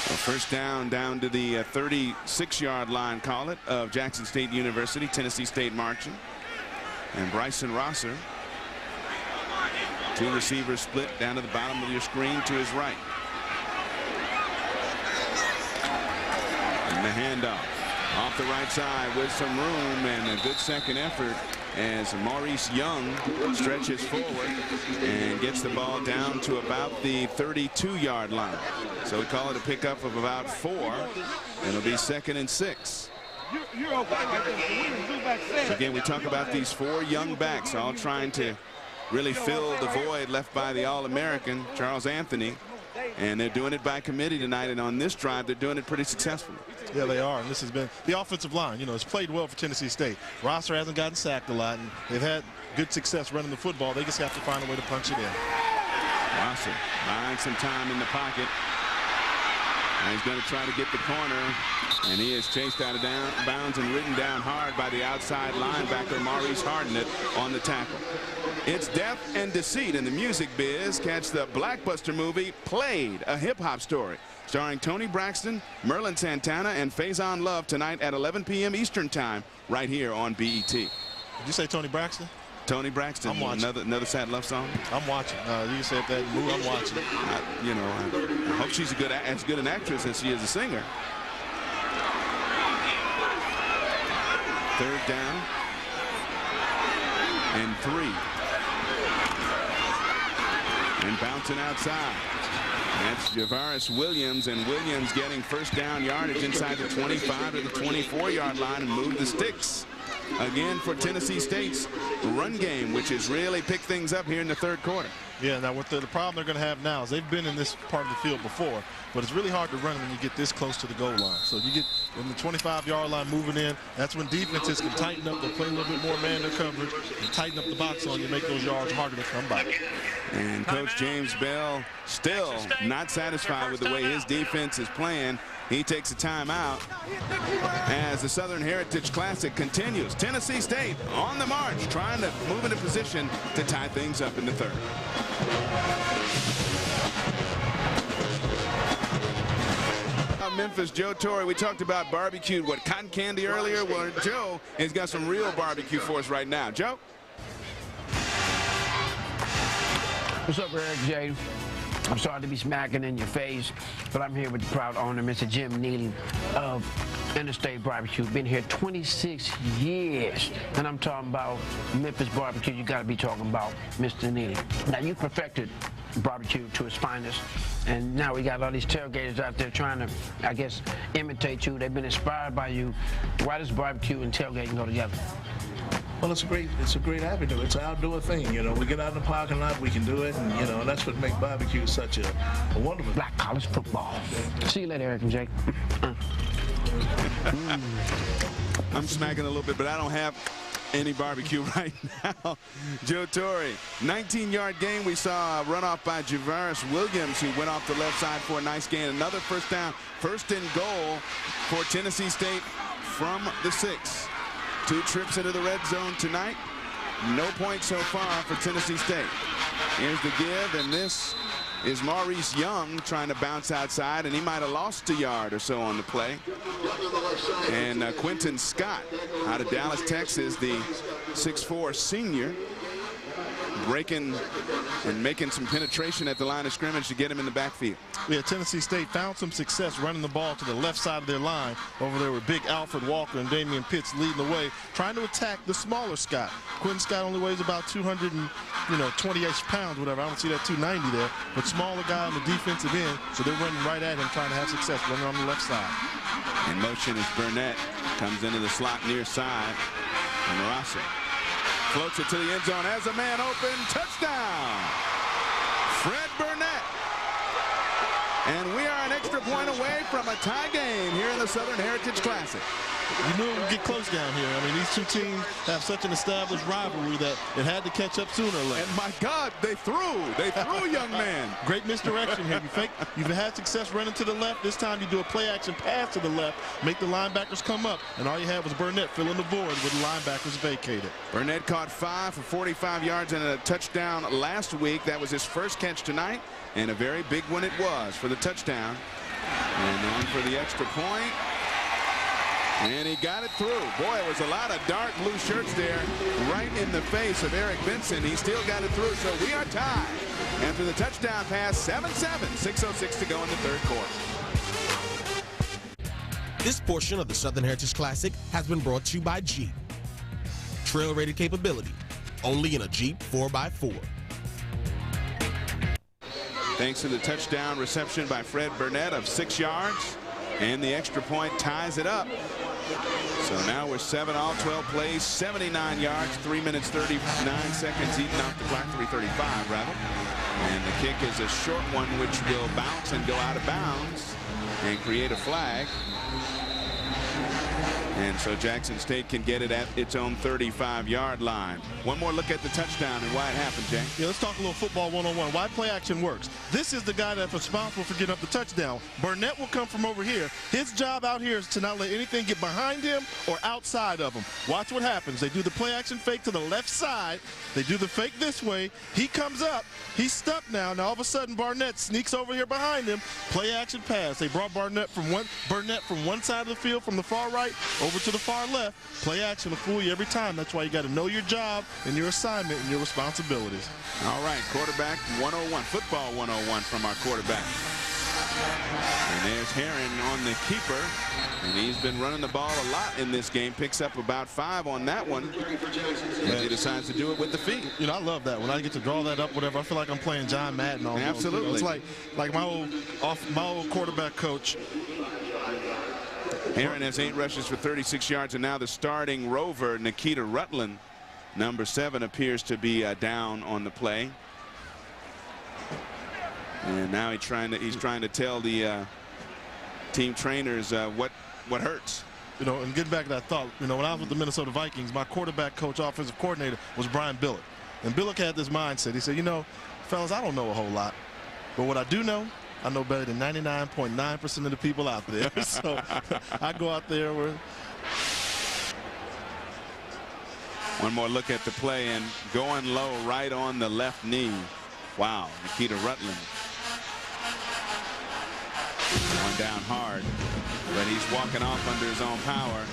Well, first down to the 36-yard line, call it, of Jackson State University. Tennessee State marching. And Bryson Rosser. Two receivers split down to the bottom of your screen to his right. And the handoff. Off the right side with some room and a good second effort as Maurice Young stretches forward and gets the ball down to about the 32-yard line. So we call it a pickup of about 4. It'll be 2nd and 6. You're okay right there. So again, we talk about these 4 young backs all trying to really fill the void left by the All-American Charles Anthony. And they're doing it by committee tonight, and on this drive, they're doing it pretty successfully. Yeah, they are, and this has been the offensive line. You know, it's played well for Tennessee State. Rosser hasn't gotten sacked a lot, and they've had good success running the football. They just have to find a way to punch it in. Rosser buying some time in the pocket. And he's going to try to get the corner, and he is chased out of bounds and ridden down hard by the outside linebacker Maurice Hardenett on the tackle. It's Death and Deceit in the music biz. Catch the Blackbuster movie Played, a hip-hop story, starring Tony Braxton, Merlin Santana, and Faison Love tonight at 11 p.m. Eastern Time, right here on BET. Did you say Tony Braxton? Tony Braxton. I'm watching. Another sad love song. I'm watching. You said that move. I'm watching. You know, I hope she's as good an actress as she is a singer. 3rd down and 3. And bouncing outside. That's Javaris Williams, and Williams getting 1st down yardage inside the 25 to the 24-yard line and move the sticks. Again for Tennessee State's run game, which has really picked things up here in the 3rd quarter. Yeah, now what the problem they're going to have now is they've been in this part of the field before, but it's really hard to run when you get this close to the goal line. So you get in the 25-yard line moving in, that's when defenses can tighten up. They'll play a little bit more man their coverage and tighten up the box on you, make those yards harder to come by. And Coach James Bell still not satisfied with the way his defense is playing. He takes a timeout as the Southern Heritage Classic continues. Tennessee State on the march, trying to move into position to tie things up in the 3rd. Memphis, Joe Torre. We talked about barbecue, cotton candy earlier. Well, Joe has got some real barbecue for us right now. Joe? What's up, Eric J? I'm sorry to be smacking in your face, but I'm here with the proud owner, Mr. Jim Neely of Interstate Barbecue. Been here 26 years, and I'm talking about Memphis barbecue. You got to be talking about Mr. Neely. Now, you perfected barbecue to its finest, and now we got all these tailgaters out there trying to, I guess, imitate you. They've been inspired by you. Why does barbecue and tailgating go together? Well, it's a great avenue. It's an outdoor thing, you know. We get out in the parking lot, we can do it, and you know, and that's what makes barbecue such a wonderful. Black college football. See you later, Eric and Jake. I'm smacking a little bit, but I don't have any barbecue right now. Joe Torre, 19-yard gain. We saw a runoff by Javaris Williams, who went off the left side for a nice gain. Another 1st down, 1st and goal for Tennessee State from the 6. 2 trips into the red zone tonight. No points so far for Tennessee State. Here's the give, and this is Maurice Young trying to bounce outside, and he might have lost a yard or so on the play. And Quentin Scott out of Dallas, Texas, the 6'4" senior, breaking and making some penetration at the line of scrimmage to get him in the backfield. Yeah, Tennessee State found some success running the ball to the left side of their line. Over there with big Alfred Walker and Damian Pitts leading the way, trying to attack the smaller Scott. Quentin Scott only weighs about 220-ish pounds, whatever. I don't see that 290 there, but smaller guy on the defensive end, so they're running right at him, trying to have success running on the left side. In motion is Burnett, comes into the slot near side, and Rosser floats it to the end zone as a man open. Touchdown, Fred Burnett. And we are an extra point away from a tie game here in the Southern Heritage Classic. You knew it would get close down here. I mean, these two teams have such an established rivalry that it had to catch up sooner or later. And my God, they threw, young man. Great misdirection here. You've had success running to the left. This time you do a play action pass to the left, make the linebackers come up, and all you had was Burnett filling the void with the linebackers vacated. Burnett caught 5 for 45 yards and a touchdown last week. That was his first catch tonight, and a very big one it was for the touchdown. And on for the extra point. And he got it through. Boy, it was a lot of dark blue shirts there right in the face of Eric Benson. He still got it through, so we are tied. After the touchdown pass, 7-7, 6:06 to go in the 3rd quarter. This portion of the Southern Heritage Classic has been brought to you by Jeep. Trail-rated capability, only in a Jeep 4x4. Thanks to the touchdown reception by Fred Burnett of 6 yards, and the extra point ties it up. So now we're 7 all 12 plays, 79 yards, 3 minutes 39 seconds eaten off the clock, 3:35 rather. And the kick is a short one which will bounce and go out of bounds and create a flag. And so Jackson State can get it at its own 35-yard line. One more look at the touchdown and why it happened, Jay. Yeah, let's talk a little football 101. Why play action works. This is the guy that's responsible for getting up the touchdown. Burnett will come from over here. His job out here is to not let anything get behind him or outside of him. Watch what happens. They do the play action fake to the left side. They do the fake this way. He comes up. He's stuck now. Now all of a sudden Barnett sneaks over here behind him. Play action pass. They brought Burnett from one side of the field from the far right over to the far left. Play action will fool you every time. That's why you got to know your job and your assignment and your responsibilities. All right, quarterback 101, football 101 from our quarterback. And there's Herron on the keeper, and he's been running the ball a lot in this game. Picks up about 5 on that one, and he decides to do it with the feet. You know, I love that. When I get to draw that up, whatever, I feel like I'm playing John Madden almost. Absolutely. You know, it's like my old quarterback coach. Herron has 8 rushes for 36 yards, and now the starting rover, Nikita Rutland, number 7, appears to be down on the play. And now he's trying to tell the team trainers what hurts. You know, and getting back to that thought, you know, when I was with the Minnesota Vikings, my quarterback coach, offensive coordinator was Brian Billick. And Billick had this mindset. He said, you know, fellas, I don't know a whole lot, but what I do know, I know better than 99.9% of the people out there. So I go out there where. One more look at the play, and going low right on the left knee. Wow, Nikita Rutland. Going down hard, but he's walking off under his own power.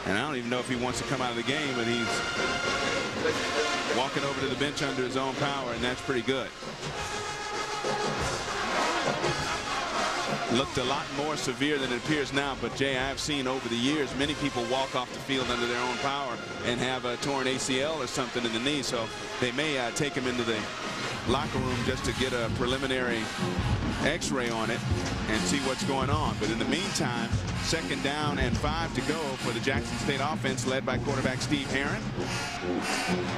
And I don't even know if he wants to come out of the game, but he's walking over to the bench under his own power, and that's pretty good. Looked a lot more severe than it appears now, but Jay, I've seen over the years many people walk off the field under their own power and have a torn ACL or something in the knee, so they may take him into the locker room just to get a preliminary x-ray on it and see what's going on. But in the meantime, 2nd down and 5 to go for the Jackson State offense led by quarterback Steve Herron,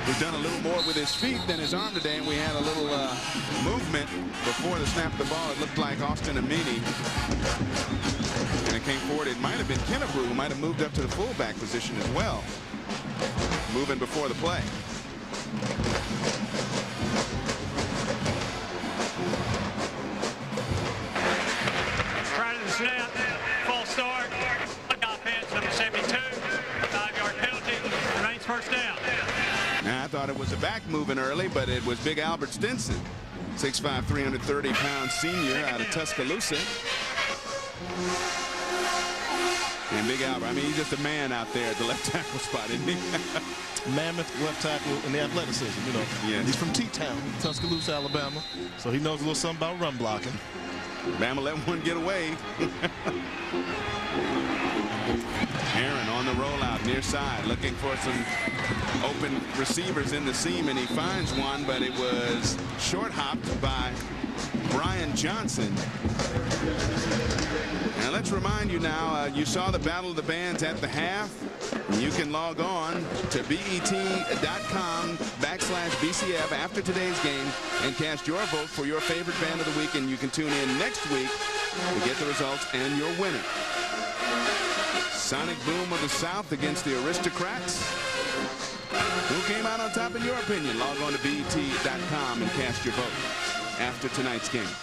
who's done a little more with his feet than his arm today, and we had a little movement before the snap of the ball. It looked like Austin Amini, and it came forward. It might have been Kennebrew who might have moved up to the fullback position as well, moving before the play. Snap, false start, offense number 72, 5-yard penalty, remains 1st down. Now, I thought it was a back moving early, but it was Big Albert Stinson, 6'5", 330-pound senior out of Tuscaloosa. And Big Albert, I mean, he's just a man out there at the left tackle spot, isn't he? Mammoth left tackle in the athleticism, you know. Yes. He's from T-Town, Tuscaloosa, Alabama, so he knows a little something about run blocking. Bama let one get away. Herron on the rollout near side, looking for some open receivers in the seam, and he finds one, but it was short hopped by Brian Johnson. And let's remind you now, you saw the Battle of the Bands at the half. You can log on to bet.com/BCF after today's game and cast your vote for your favorite band of the week, and you can tune in next week to get the results and your winner. Sonic Boom of the South against the Aristocrats. Who came out on top in your opinion? Log on to bet.com and cast your vote after tonight's game.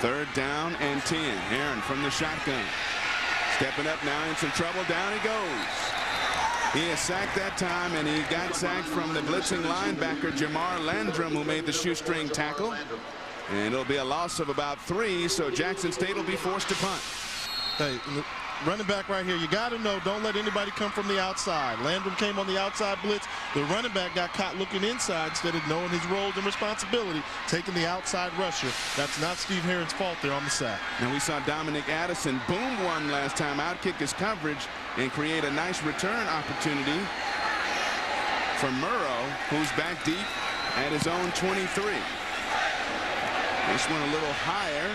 3rd down and 10. Herron from the shotgun. Stepping up now in some trouble. Down he goes. He is sacked that time, and he got sacked from the blitzing linebacker, Jamar Landrum, who made the shoestring tackle. And it'll be a loss of about 3, so Jackson State will be forced to punt. Hey, running back right here, you got to know, don't let anybody come from the outside. Landrum came on the outside blitz. The running back got caught looking inside instead of knowing his roles and responsibility, taking the outside rusher. That's not Steve Herron's fault there on the sack. And we saw Dominic Addison boom one last time, outkick his coverage and create a nice return opportunity for Murrow, who's back deep at his own 23. This one a little higher.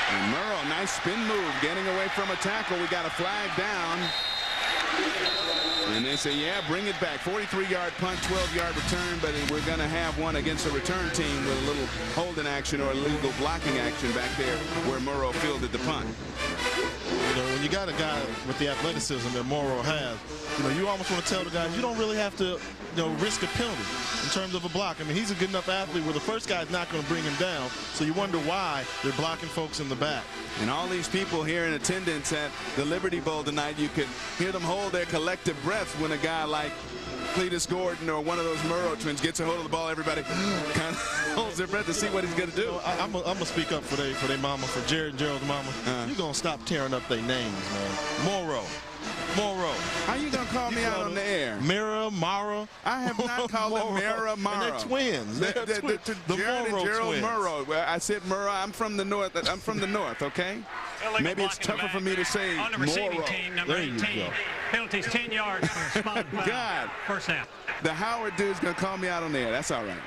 And Murrow, nice spin move, getting away from a tackle. We got a flag down. And they say, yeah, bring it back. 43-yard punt, 12-yard return, but we're going to have one against a return team with a little holding action or illegal blocking action back there where Murrow fielded the punt. You know, when you got a guy with the athleticism that Murrow has, you know, you almost want to tell the guys, you don't really have to, you know, risk a penalty in terms of a block. I mean, he's a good enough athlete where the first guy's not going to bring him down, so you wonder why they're blocking folks in the back. And all these people here in attendance at the Liberty Bowl tonight, you could hear them hold their collective breaths when a guy like Cletus Gordon or one of those Murrow twins gets a hold of the ball. Everybody kind of holds their breath to see what he's going to do. You know, I'm gonna speak up for their mama, for Jared and Gerald's mama. You're going to stop tearing up their names, man. Murrow. How you gonna call me out on the air? Mara. I have not called them Mara. And they're twins. The Jared and Gerald Murrow. Well, I said Murrow. I'm from the north. I'm from the north. Okay. Maybe it's tougher for me to say on the receiving team, number 18. Penalties 10 yards for spot foul. God. First half. The Howard dude's gonna call me out on the air. That's all right.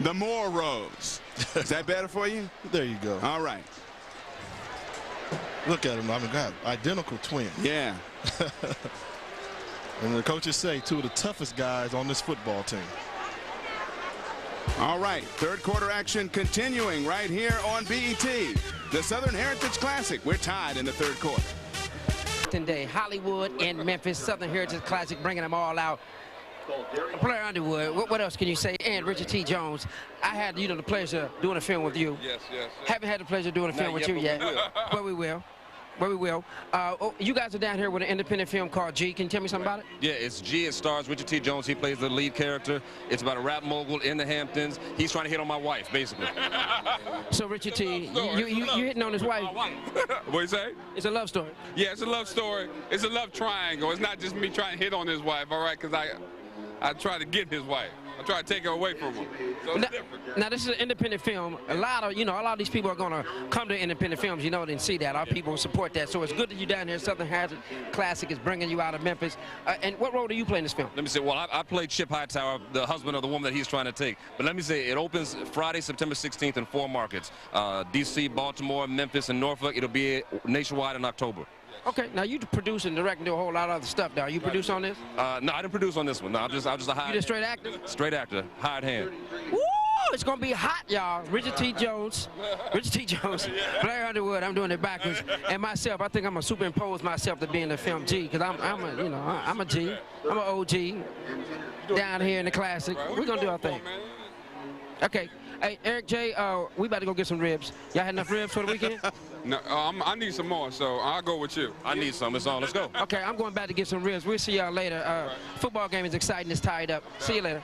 The Murrows. Is that better for you? There you go. All right. Look at them. I mean, God, identical twins. Yeah. And the coaches say two of the toughest guys on this football team. All right, third quarter action continuing right here on BET. The Southern Heritage Classic. We're tied in the third quarter. Day, Hollywood and Memphis, Southern Heritage Classic, bringing them all out. Blair Underwood, what else can you say? And Richard T. Jones. I had, you know, the pleasure of doing a film with you. Yes. Haven't had the pleasure of doing a film with you yet. But we will. You guys are down here with an independent film called G. Can you tell me something about it? Yeah, it's G. It stars Richard T. Jones. He plays the lead character. It's about a rap mogul in the Hamptons. He's trying to hit on my wife, basically. So Richard T., you hitting on his wife? What you say? It's a love story. Yeah, it's a love story. It's a love triangle. It's not just me trying to hit on his wife, all right? Because I try to get his wife. I try to take her away from him. So it's different. Now this is an independent film. A lot of these people are gonna come to independent films, you know, and see that. Our people support that. So it's good that you're down here. Southern Heritage Classic is bringing you out of Memphis. And what role do you play in this film? Let me say, well, I played Chip Hightower, the husband of the woman that he's trying to take. But let me say, it opens Friday, September 16th in 4 markets. D.C., Baltimore, Memphis, and Norfolk. It'll be nationwide in October. Okay, now you produce and direct and do a whole lot of other stuff now. You produce on this? No, I didn't produce on this one. No, I'm just a hired. You just straight actor? Straight actor, hired hand. Woo! It's gonna be hot, y'all. Richard T. Jones, Blair Underwood. I'm doing it backwards. And myself, I think I'm gonna superimpose myself to be in the film G, because I'm a G. I'm an OG down here in the classic. We're gonna do our thing. Okay. Hey, Eric J., we about to go get some ribs. Y'all had enough ribs for the weekend? No, I need some more, so I'll go with you. I need some. It's on. Let's go. Okay, I'm going back to get some ribs. We'll see y'all later. Football game is exciting. It's tied up. See you later.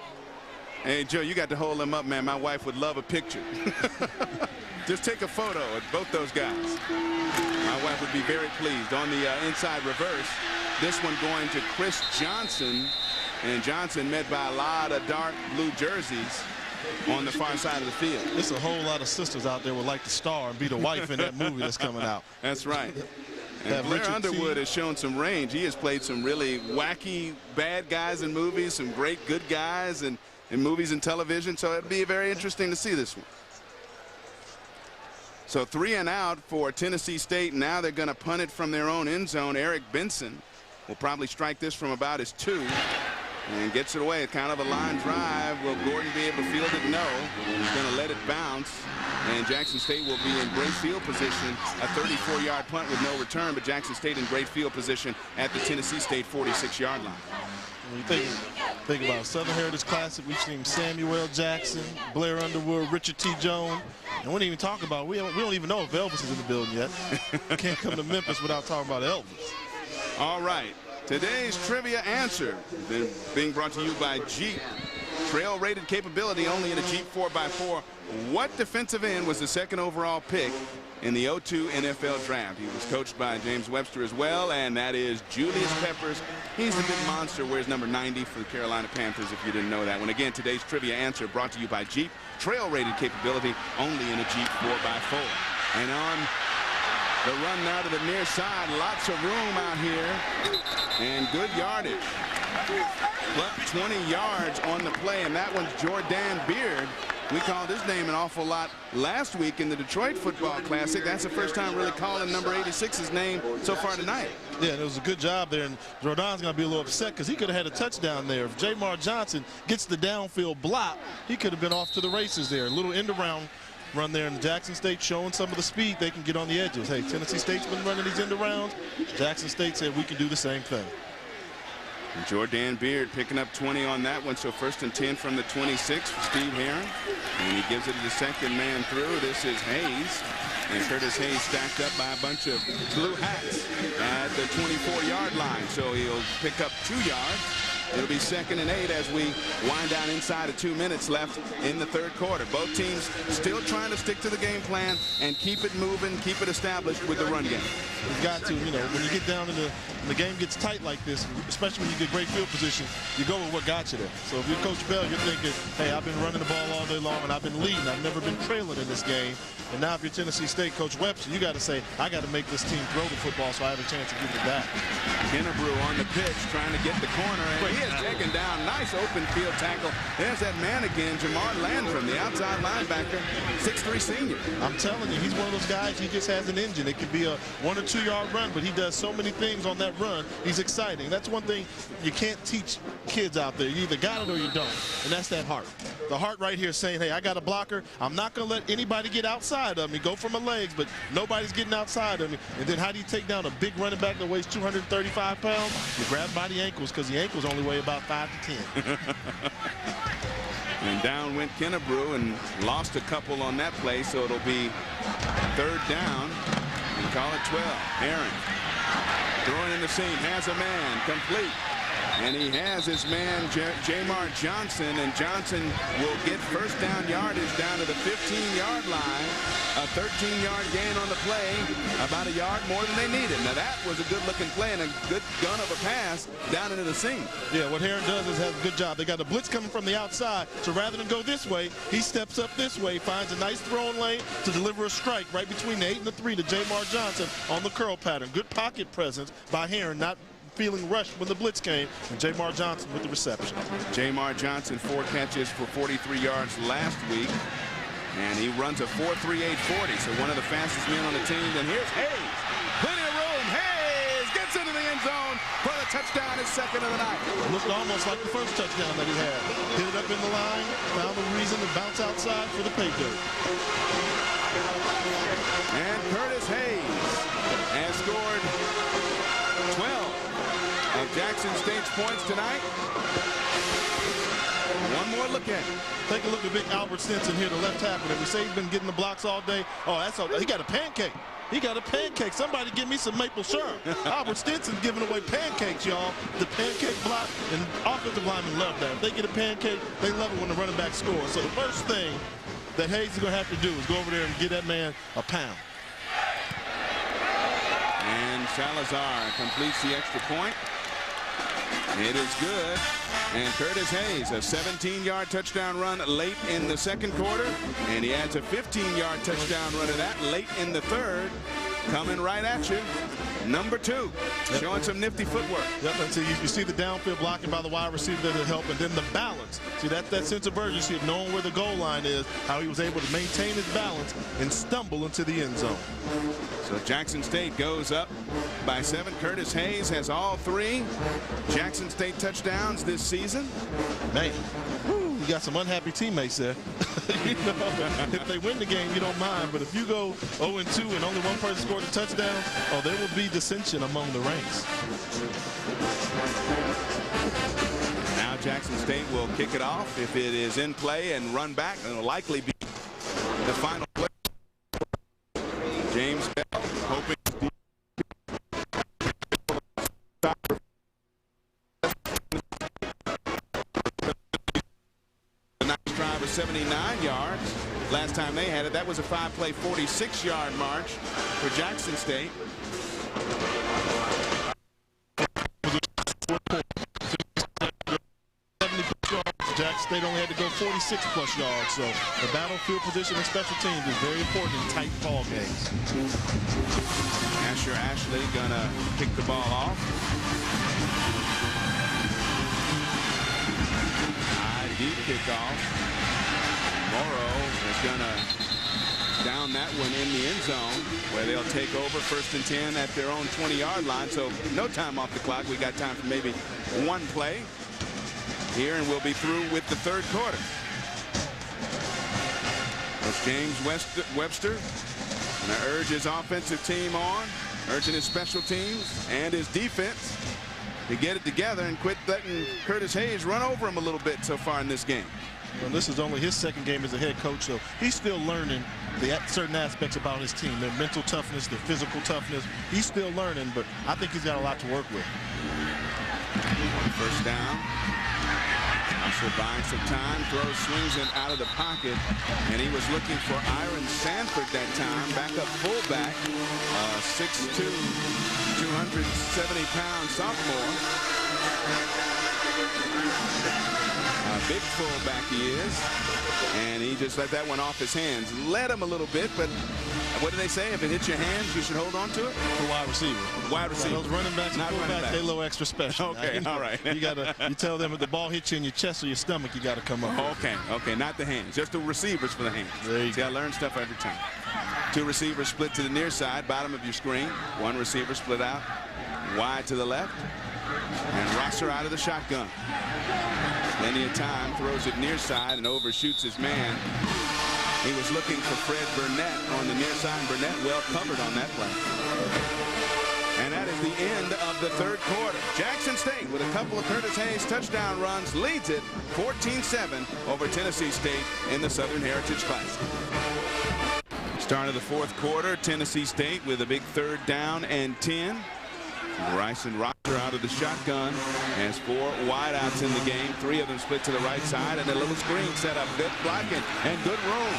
Hey, Joe, you got to hold them up, man. My wife would love a picture. Just take a photo of both those guys. My wife would be very pleased. On the inside reverse, this one going to Chris Johnson. And Johnson met by a lot of dark blue jerseys on the far side of the field. There's a whole lot of sisters out there would like to star and be the wife in that movie that's coming out. That's right. And Blair Underwood has shown some range. He has played some really wacky bad guys in movies, some great good guys in movies and television. So it'll be very interesting to see this one. So 3 and out for Tennessee State. Now they're going to punt it from their own end zone. Eric Benson will probably strike this from about his 2. And gets it away. Kind of a line drive. Will Gordon be able to field it? No. He's going to let it bounce. And Jackson State will be in great field position. A 34-yard punt with no return, but Jackson State in great field position at the Tennessee State 46-yard line. When you think about Southern Heritage Classic, we've seen Samuel Jackson, Blair Underwood, Richard T. Jones, and we didn't even talk about, we don't even know if Elvis is in the building yet. Can't come to Memphis without talking about Elvis. All right. Today's trivia answer being brought to you by Jeep. Trail rated capability only in a Jeep 4x4. What defensive end was the 2nd overall pick in the 2002 NFL Draft. He was coached by James Webster as well, and that is Julius Peppers. He's the big monster, wears number 90 for the Carolina Panthers, if you didn't know that one. Again, today's trivia answer brought to you by Jeep. Trail-rated capability only in a Jeep 4x4. And on the run now to the near side, lots of room out here, and good yardage. Plus 20 yards on the play, and that one's Jordan Beard. We called his name an awful lot last week in the Detroit Football Classic. That's the first time really calling number 86's name so far tonight. Yeah, and it was a good job there, and Jordan's going to be a little upset because he could have had a touchdown there. If Jamar Johnson gets the downfield block, he could have been off to the races there. A little end-around run there, and Jackson State showing some of the speed they can get on the edges. Hey, Tennessee State's been running these end-arounds. Jackson State said we can do the same thing. And Jordan Beard picking up 20 on that one, so 1st and 10 from the 26 for Steve Heron. And he gives it to the second man through. This is Hayes. And Curtis Hayes stacked up by a bunch of blue hats at the 24-yard line. So he'll pick up 2 yards. It'll be 2nd and 8 as we wind down inside of 2 minutes left in the 3rd quarter. Both teams still trying to stick to the game plan and keep it moving, keep it established with the run game. You've got to, you know, when you get down in the game gets tight like this, especially when you get great field position, you go with what got you there. So if you're Coach Bell, you're thinking, hey, I've been running the ball all day long and I've been leading. I've never been trailing in this game. And now if you're Tennessee State, Coach Webster, you got to say, I got to make this team throw the football so I have a chance to give it back. Kennebrew on the pitch trying to get the corner, and he is taken down. Nice open field tackle. There's that man again, Jamar Landrum, the outside linebacker, 6'3" senior. I'm telling you, he's one of those guys, he just has an engine. It could be a 1 or 2 yard run, but he does so many things on that run. He's exciting. That's one thing you can't teach kids out there. You either got it or you don't, and that's that heart. The heart right here saying, hey, I got a blocker. I'm not going to let anybody get outside of me. Go for my legs, but nobody's getting outside of me. And then how do you take down a big running back that weighs 235 pounds? You grab by the ankles, because the ankles only weigh about 5 to 10. And down went Kennebrew and lost a couple on that play, so it'll be 3rd down. And call it 12. Aaron throwing in the seam, has a man, complete. And he has his man, Jamar Johnson, and Johnson will get 1st down yardage down to the 15-yard line. A 13-yard gain on the play, about a yard more than they needed. Now that was a good-looking play and a good gun of a pass down into the seam. Yeah, what Heron does is has a good job. They got a blitz coming from the outside, so rather than go this way, he steps up this way, finds a nice throwing lane to deliver a strike right between the 8 and the 3 to Jamar Johnson on the curl pattern. Good pocket presence by Heron, not feeling rushed when the blitz came, and Jamar Johnson with the reception. Jamar Johnson, 4 catches for 43 yards last week, and he runs a 4.38 40, so one of the fastest men on the team. And here's Hayes, plenty of room. Hayes gets into the end zone for the touchdown, his 2nd of the night. It looked almost like the first touchdown that he had. Hit it up in the line, found a reason to bounce outside for the pay dirt. And Curtis Hayes has scored 12 of Jackson State's points tonight. One more look at it. Take a look at big Albert Stinson here, the left tackle. We say he's been getting the blocks all day. Oh, that's all. He got a pancake. He got a pancake. Somebody give me some maple syrup. Albert Stinson's giving away pancakes, y'all. The pancake block, and offensive linemen love that. If they get a pancake, they love it when the running back scores. So the first thing that Hayes is going to have to do is go over there and get that man a pound. And Salazar completes the extra point. It is good. And Curtis Hayes, a 17-yard touchdown run late in the 2nd quarter. And he adds a 15-yard touchdown run to that late in the 3rd. Coming right at you. Number 2, showing some nifty footwork. Yep, and so you see the downfield blocking by the wide receiver that will help, and then the balance. See, that sense of urgency of knowing where the goal line is, how he was able to maintain his balance and stumble into the end zone. So Jackson State goes up by 7. Curtis Hayes has all 3 Jackson State touchdowns this season. Man, you got some unhappy teammates there. You know, if they win the game, you don't mind. But if you go 0-2 and only one person scored a touchdown, oh, there will be dissension among the ranks. Now Jackson State will kick it off. If it is in play and run back, it'll likely be the final play. James Bell hoping the nice drive of 79 yards. last time they had it. That was a 5-play, 46-yard march for Jackson State. Jackson State only had to go 46-plus yards, so the battlefield position and special teams is very important in tight ball games. Ashley gonna kick the ball off. High, deep kickoff. Morrow is gonna down that one in the end zone, where they'll take over 1st and 10 at their own 20-yard line. So no time off the clock. We got time for maybe one play here, and we'll be through with the 3rd quarter. That's James Webster going to urge his offensive team on, urging his special teams and his defense to get it together and quit letting Curtis Hayes run over him a little bit so far in this game. Well, this is only his 2nd game as a head coach, so he's still learning certain aspects about his team, their mental toughness, their physical toughness. He's still learning, but I think he's got a lot to work with. 1st down. Russell buying some time, swings it out of the pocket, and he was looking for Iron Sanford that time, backup fullback, 6'2", 270-pound sophomore. Big fullback he is, and he just let that one off his hands. Led him a little bit, but what do they say? If it hits your hands, you should hold on to it? For wide receiver. Wide receiver. Those running backs and fullbacks, they a little extra special. Okay, all right. You tell them if the ball hits you in your chest or your stomach, you got to come up. Okay, not the hands. Just the receivers for the hands. There you go. I learn stuff every time. 2 receivers split to the near side, bottom of your screen. 1 receiver split out, wide to the left. And Rosser out of the shotgun. Plenty of time, throws it near side and overshoots his man. He was looking for Fred Burnett on the near side. Burnett well covered on that play. And that is the end of the 3rd quarter. Jackson State, with a couple of Curtis Hayes touchdown runs, leads it 14-7 over Tennessee State in the Southern Heritage Classic. Start of the 4th quarter, Tennessee State with a big 3rd down and 10. Bryson Rosser out of the shotgun has 4 wideouts in the game. 3 of them split to the right side, and a little screen set up. Good blocking and good room.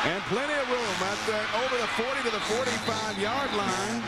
And plenty of room at over the 40 to the 45-yard line.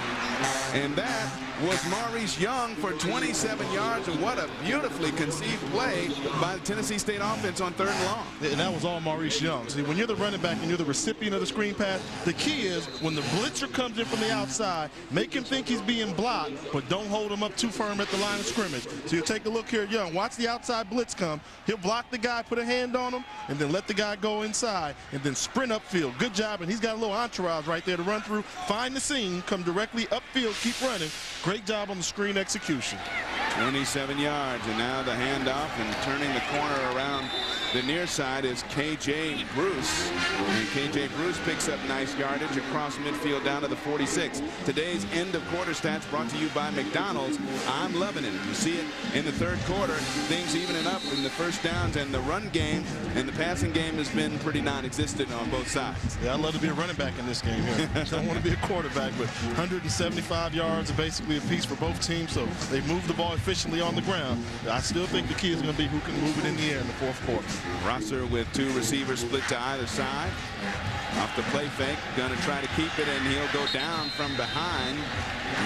And that was Maurice Young for 27 yards. And what a beautifully conceived play by the Tennessee State offense on 3rd and long. And that was all Maurice Young. See, when you're the running back and you're the recipient of the screen pass, the key is when the blitzer comes in from the outside, make him think he's being blocked, but don't hold him up too firm at the line of scrimmage. So you take a look here at Young. Watch the outside blitz come. He'll block the guy, put a hand on him, and then let the guy go inside, and then sprint upfield. Good job, and he's got a little entourage right there to run through, find the seam, come directly upfield, keep running. Great job on the screen execution. 27 yards, and now the handoff, and turning the corner around the near side is K.J. Bruce. And K.J. Bruce picks up nice yardage across midfield down to the 46. Today's end of quarter stats brought to you by McDonald's. I'm loving it. You see it in the 3rd quarter. Things evening up in the 1st downs, and the run game and the passing game has been pretty non-existent on both sides. Yeah, I'd love to be a running back in this game here. I don't want to be a quarterback, but 175 yards are basically a piece for both teams, so they move the ball efficiently on the ground. I still think the key is going to be who can move it in the air in the 4th quarter. Rosser with 2 receivers split to either side. Off the play fake, going to try to keep it, and he'll go down from behind.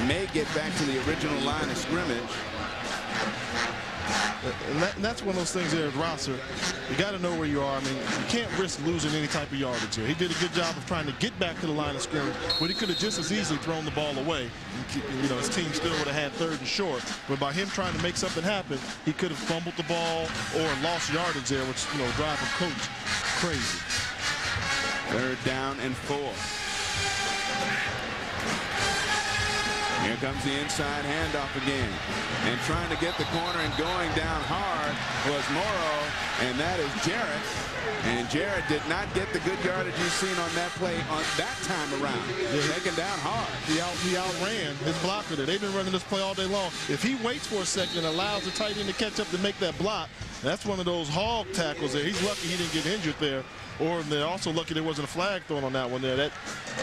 May get back to the original line of scrimmage. And that's one of those things there with Rosser. You got to know where you are. I mean, you can't risk losing any type of yardage here. He did a good job of trying to get back to the line of scrimmage, but he could have just as easily thrown the ball away. And, you know, his team still would have had 3rd and short. But by him trying to make something happen, he could have fumbled the ball or lost yardage there, which, you know, drive a coach crazy. 3rd down and 4. Here comes the inside handoff again. And trying to get the corner and going down hard was Morrow, and that is Jarrett. And Jarrett did not get the good yardage you've seen on that play on that time around. Taken down hard. He outran his blocker there. They've been running this play all day long. If he waits for a second and allows the tight end to catch up to make that block, that's one of those hog tackles there. He's lucky he didn't get injured there. Or they're also lucky there wasn't a flag thrown on that one there. That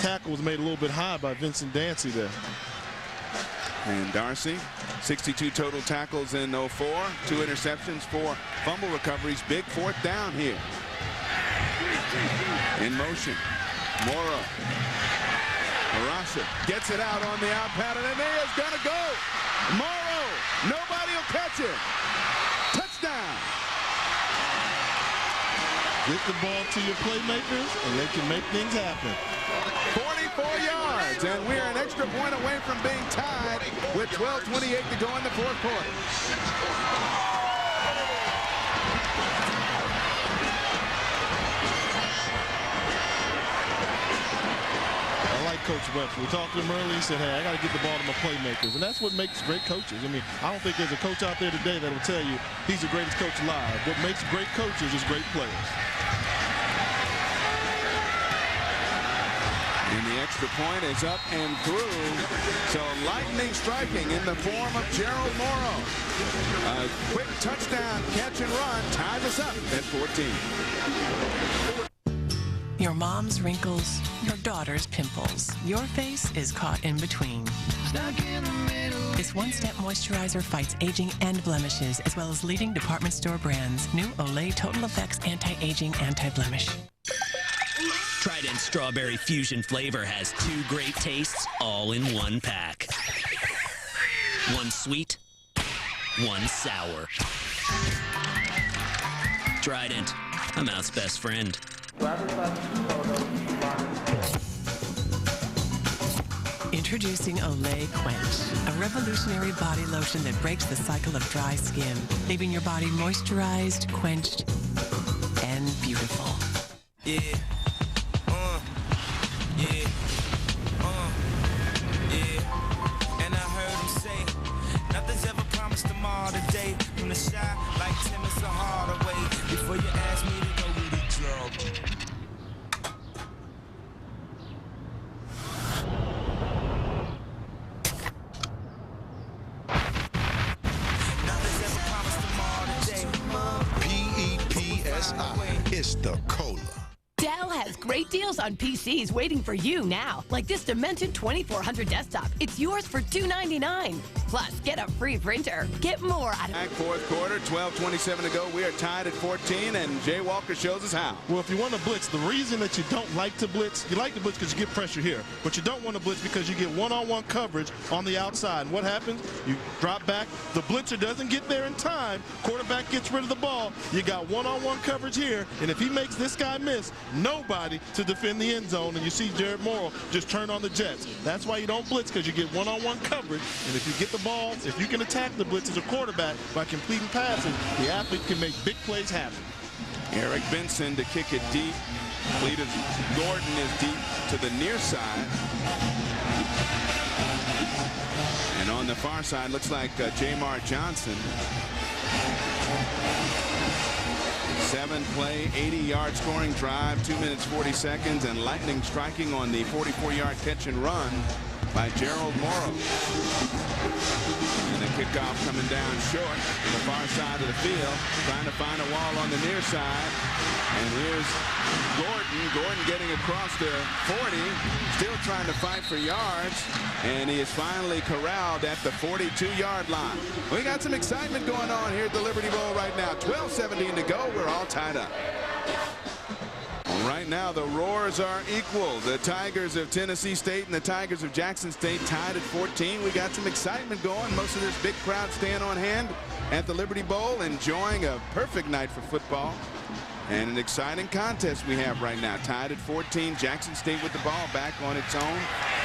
tackle was made a little bit high by Vincent Dancy there. And Darcy, 62 total tackles in 04, 2 interceptions, 4 fumble recoveries. Big 4th down here. In motion. Morrow. Marasha gets it out on the out pattern, and he is going to go. Morrow. Nobody will catch it. Touchdown. Get the ball to your playmakers, and they can make things happen. 44 yards, and we're an extra point away from being tied with 12:28 to go in the fourth quarter. Coach Webster. We talked to him earlier. He said, hey, I got to get the ball to my playmakers. And that's what makes great coaches. I mean, I don't think there's a coach out there today that will tell you he's the greatest coach alive. What makes great coaches is great players. And the extra point is up and through. So lightning striking in the form of Gerald Morrow. A quick touchdown, catch and run ties us up at 14. Your mom's wrinkles, your daughter's pimples. Your face is caught in between. This one-step moisturizer fights aging and blemishes, as well as leading department store brands. New Olay Total Effects Anti-Aging Anti-Blemish. Trident Strawberry Fusion flavor has 2 great tastes all in one pack. One sweet, one sour. Trident, a mouth's best friend. Introducing Olay Quench, a revolutionary body lotion that breaks the cycle of dry skin, leaving your body moisturized, quenched, and beautiful. Yeah. Yeah. Yeah. And I heard him say, nothing's ever promised tomorrow today. From the shot like Tim is a harder way. Before you ask me to go with the job. It's the Cola. Dell has great deals on PCs waiting for you now, like this Dimension 2400 desktop. It's yours for $299. Plus, get a free printer. Get more out of it. Fourth quarter, 12:27 to go. We are tied at 14, and Jay Walker shows us how. Well, if you want to blitz, the reason that you don't like to blitz, you like to blitz because you get pressure here, but you don't want to blitz because you get one-on-one coverage on the outside. And what happens? You drop back. The blitzer doesn't get there in time. Quarterback gets rid of the ball. You got one-on-one coverage here, and if he makes this guy miss, nobody to defend the end zone, and you see Jared Morrow just turn on the Jets. That's why you don't blitz, because you get one-on-one coverage, and if you get the ball, if you can attack the blitz as a quarterback by completing passes, the athlete can make big plays happen. Eric Benson to kick it deep. Cletus Gordon is deep to the near side. And on the far side, looks like Jamar Johnson. 7-play, 80-yard scoring drive, 2 minutes 40 seconds, and lightning striking on the 44-yard catch and run by Gerald Morrow. And the kickoff coming down short to the far side of the field, trying to find a wall on the near side. And here's Gordon. Gordon getting across the 40, still trying to fight for yards, and he is finally corralled at the 42-yard line. We got some excitement going on here at the Liberty Bowl right now. 12:17 to go. We're all tied up. Right now, the roars are equal. The Tigers of Tennessee State and the Tigers of Jackson State tied at 14. We got some excitement going. Most of this big crowd staying on hand at the Liberty Bowl, enjoying a perfect night for football. And an exciting contest we have right now. Tied at 14. Jackson State with the ball back on its own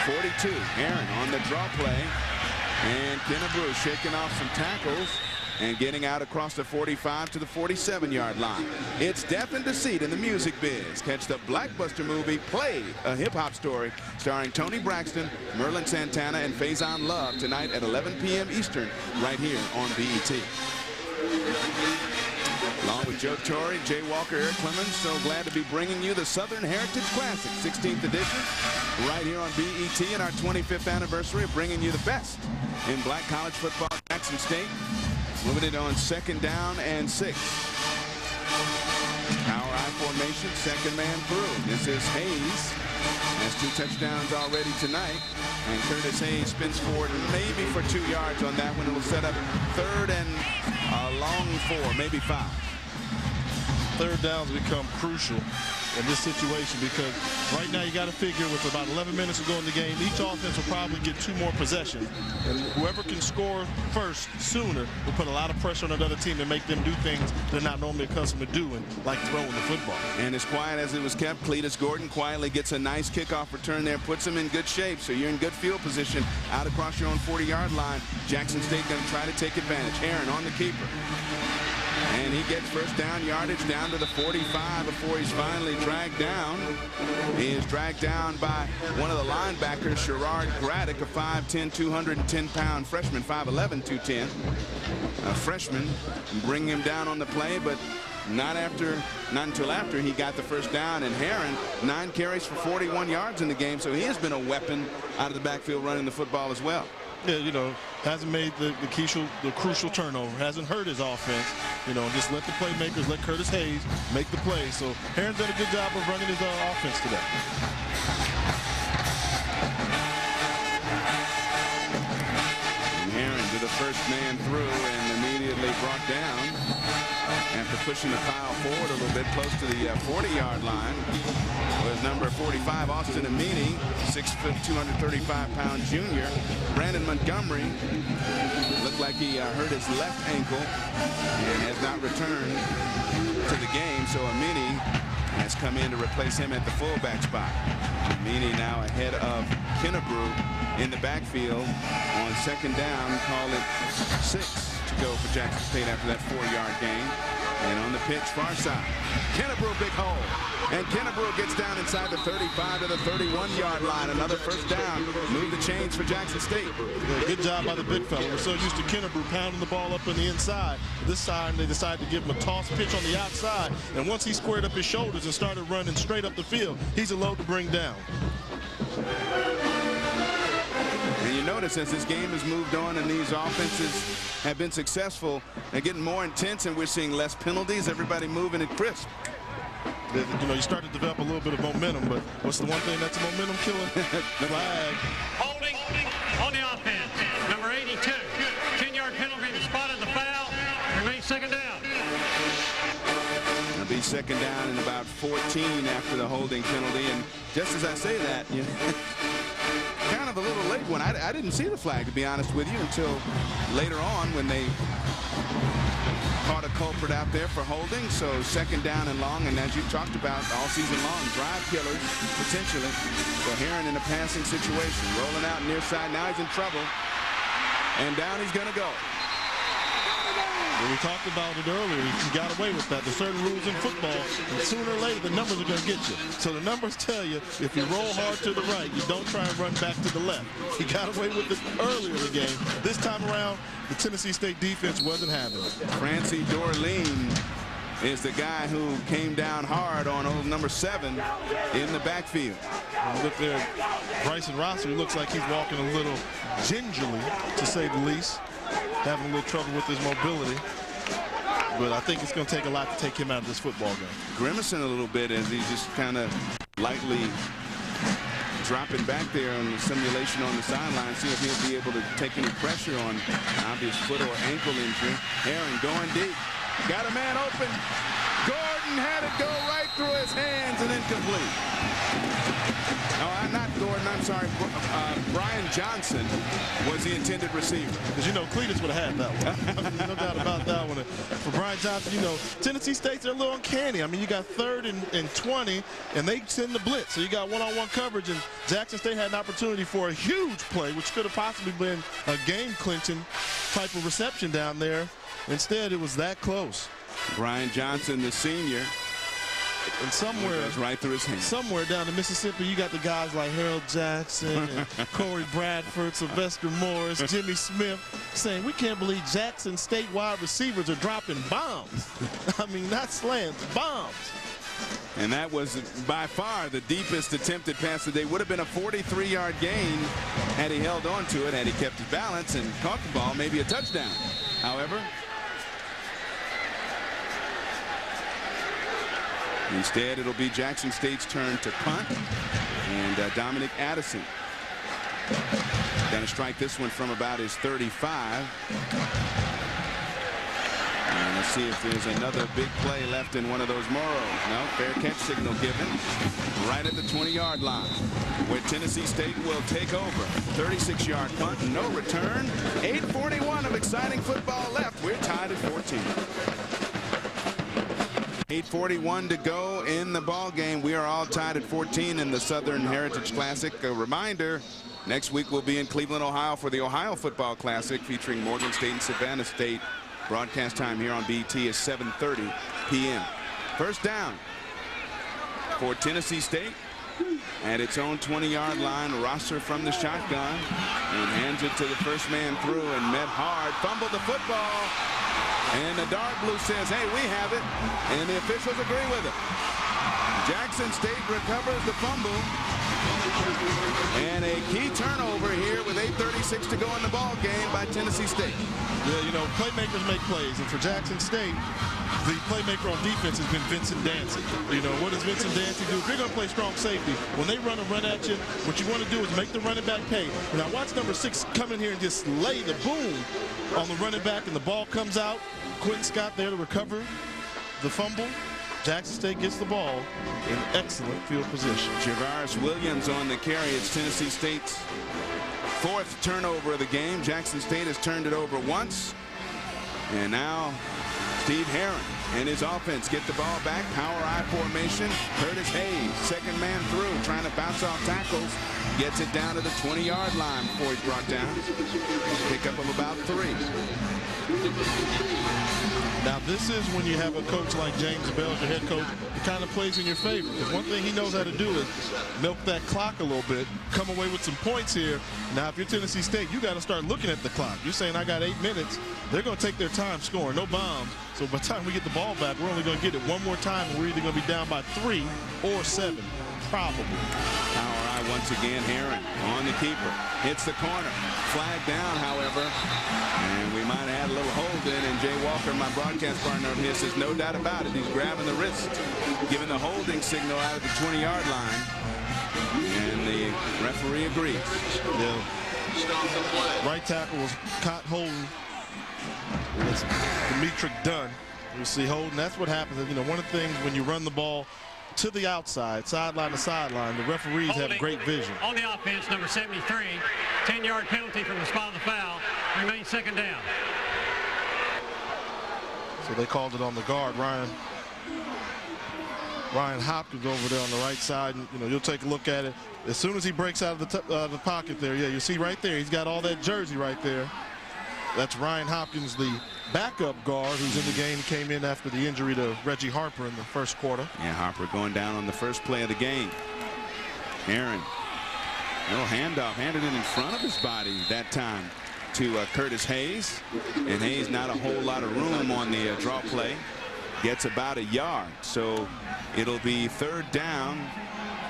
42. Aaron on the draw play. And Kennebrew shaking off some tackles and getting out across the 45 to the 47-yard line. It's Deaf and Deceit in the music biz. Catch the Blackbuster movie Played, a hip-hop story starring Tony Braxton, Merlin Santana, and Faison Love tonight at 11 p.m. Eastern right here on BET. Along with Joe Torre, Jay Walker, Eric Clemens, so glad to be bringing you the Southern Heritage Classic, 16th edition, right here on BET in our 25th anniversary of bringing you the best in black college football. Jackson State limited on 2nd down and 6. Power I formation, second man through. This is Hayes. Has 2 touchdowns already tonight. And Curtis Hayes spins forward maybe for 2 yards on that one. It'll set up 3rd and a long 4, maybe 5. 3rd downs become crucial in this situation, because right now you got to figure with about 11 minutes to go in the game, each offense will probably get 2 more possessions. And whoever can score first sooner will put a lot of pressure on another team and make them do things they're not normally accustomed to doing, like throwing the football. And as quiet as it was kept, Cletus Gordon quietly gets a nice kickoff return there, puts him in good shape. So you're in good field position out across your own 40-yard line. Jackson State going to try to take advantage. Heron on the keeper. And he gets first down yardage down to the 45 before he's finally dragged down. He is dragged down by one of the linebackers, Sherrard Braddock, a 5'10", 210-pound freshman, 5'11", 210. A freshman, bring him down on the play, but not until after he got the first down. And Heron, 9 carries for 41 yards in the game, so he has been a weapon out of the backfield running the football as well. Yeah, you know, hasn't made the crucial turnover, hasn't hurt his offense. You know, just let the playmakers, let Curtis Hayes make the play. So Heron's done a good job of running his offense today. And Heron to the first man through and immediately brought down after pushing the pile forward a little bit close to the 40-yard line. Was number 45, Austin Amini, 6', 235-pound junior. Brandon Montgomery looked like he hurt his left ankle and has not returned to the game. So Amini has come in to replace him at the fullback spot. Amini now ahead of Kennebrew in the backfield on second down. Call it 6 to go for Jackson State after that 4-yard gain. And on the pitch, far side, Kennebrew, big hole. And Kennebrew gets down inside the 35 to the 31-yard line. Another first down. Move the chains for Jackson State. Yeah, good job by the big fella. We're so used to Kennebrew pounding the ball up on the inside. This time they decided to give him a toss pitch on the outside. And once he squared up his shoulders and started running straight up the field, he's a load to bring down. And you notice as this game has moved on and these offenses have been successful, they're getting more intense and we're seeing less penalties. Everybody moving it crisp. You know, you start to develop a little bit of momentum, but what's the one thing that's a momentum killer? Flag. Holding on the offense. Number 82. 10-yard penalty. Spotted the foul. Remains second down. It'll be second down and about 14 after the holding penalty. And just as I say that, you know, kind of a little late one. I didn't see the flag, to be honest with you, until later on when they caught a culprit out there for holding. So second down and long, and as you've talked about all season long, drive killers potentially. So Heron in a passing situation, rolling out near side. Now he's in trouble, and down he's going to go. Well, we talked about it earlier. He got away with that. There's certain rules in football, and sooner or later the numbers are going to get you. So the numbers tell you if you roll hard to the right, you don't try and run back to the left. He got away with it earlier in the game. This time around, the Tennessee State defense wasn't having it. Francie Dorleen is the guy who came down hard on old number 7 in the backfield. And look there, Bryson Rosser, looks like he's walking a little gingerly, to say the least. Having a little trouble with his mobility. But I think it's going to take a lot to take him out of this football game. Grimacing a little bit as he's just kind of lightly dropping back there on the simulation on the sideline, see if he'll be able to take any pressure on an obvious foot or ankle injury. Heron going deep. Got a man open. Gordon had it go right through his hands and incomplete. No, not Gordon. I'm sorry. Brian Johnson was the intended receiver. Because, you know, Cletus would have had that one. I mean, no doubt about that one. For Brian Johnson, you know, Tennessee State's a little uncanny. I mean, you got 3rd and 20, and they send the blitz. So you got one-on-one coverage, and Jackson State had an opportunity for a huge play, which could have possibly been a game-clinching type of reception down there. Instead, it was that close. Brian Johnson, the senior. And somewhere, right through his hands. Somewhere down in Mississippi, you got the guys like Harold Jackson and Corey Bradford, Sylvester Morris, Jimmy Smith saying, we can't believe Jackson State wide receivers are dropping bombs. I mean, not slants, bombs. And that was by far the deepest attempted pass today. Would have been a 43-yard gain had he held on to it, had he kept his balance and caught the ball, maybe a touchdown. However, instead, it'll be Jackson State's turn to punt. And Dominic Addison going to strike this one from about his 35. And let's see if there's another big play left in one of those Moros. No, fair catch signal given right at the 20-yard line, where Tennessee State will take over. 36-yard punt, no return. 8:41 of exciting football left. We're tied at 14. 8:41 to go in the ball game. We are all tied at 14 in the Southern Heritage Classic. A reminder, next week we'll be in Cleveland, Ohio for the Ohio Football Classic featuring Morgan State and Savannah State. Broadcast time here on BT is 7:30 p.m. First down for Tennessee State at its own 20-yard line. Rosser from the shotgun and hands it to the first man through and met hard. Fumbled the football. And the dark blue says, hey, we have it. And the officials agree with it. Jackson State recovers the fumble. And a key turnover here with 8:36 to go in the ball game by Tennessee State. Yeah, you know, playmakers make plays. And for Jackson State, the playmaker on defense has been Vincent Dancy. You know, what does Vincent Dancy do? If you're going to play strong safety, when they run a run at you, what you want to do is make the running back pay. Now, watch number 6 come in here and just lay the boom on the running back, and the ball comes out. Quentin Scott there to recover the fumble. Jackson State gets the ball in excellent field position. Javaris Williams on the carry. It's Tennessee State's 4th turnover of the game. Jackson State has turned it over once. And now Steve Herron and his offense get the ball back. Power I formation. Curtis Hayes, second man through, trying to bounce off tackles. Gets it down to the 20-yard line before he's brought down. Pick up of about 3. Now, this is when you have a coach like James Bell, your head coach, that kind of plays in your favor. Because one thing he knows how to do is milk that clock a little bit, come away with some points here. Now, if you're Tennessee State, you got to start looking at the clock. You're saying, I got 8 minutes. They're going to take their time scoring, no bombs. So by the time we get the ball back, we're only going to get it one more time, and we're either going to be down by 3 or 7, probably. Power I once again. Herron on the keeper. Hits the corner. Flag down, however. And we might add a little hold in. And Jay Walker, my broadcast partner of his, says no doubt about it. He's grabbing the wrist, giving the holding signal out of the 20-yard line. And the referee agrees. Yeah. Right tackle was caught holding. It's Demetric Dunn. You see holding. That's what happens. You know, one of the things when you run the ball to the outside, sideline to sideline, the referees have great vision. On the offense, number 73, 10-yard penalty from the spot of the foul. Remains second down. So they called it on the guard, Ryan Hopkins over there on the right side. And, you know, you'll take a look at it. As soon as he breaks out of the pocket there, yeah, you see right there, he's got all that jersey right there. That's Ryan Hopkins, the backup guard who's in the game, came in after the injury to Reggie Harper in the first quarter. Yeah, Harper going down on the first play of the game. Aaron, little handoff, handed it in front of his body that time to Curtis Hayes. And Hayes not a whole lot of room on the draw play. Gets about a yard. So it'll be 3rd down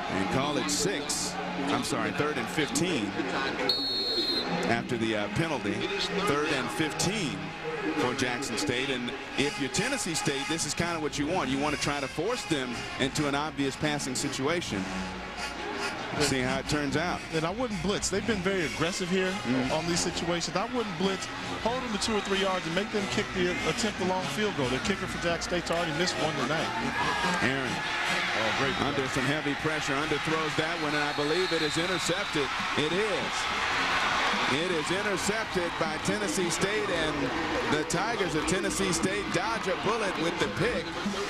and call it 6. I'm sorry, 3rd and 15. After the penalty, 3rd and 15 for Jackson State. And if you're Tennessee State, this is kind of what you want. You want to try to force them into an obvious passing situation. See how it turns out. And I wouldn't blitz. They've been very aggressive here on these situations. I wouldn't blitz. Hold them to 2 or 3 yards and make them kick attempt the long field goal. The kicker for Jackson State's already missed one tonight. Aaron, great under some heavy pressure, underthrows that one, and I believe it is intercepted. It is. It is intercepted by Tennessee State, and the Tigers of Tennessee State dodge a bullet with the pick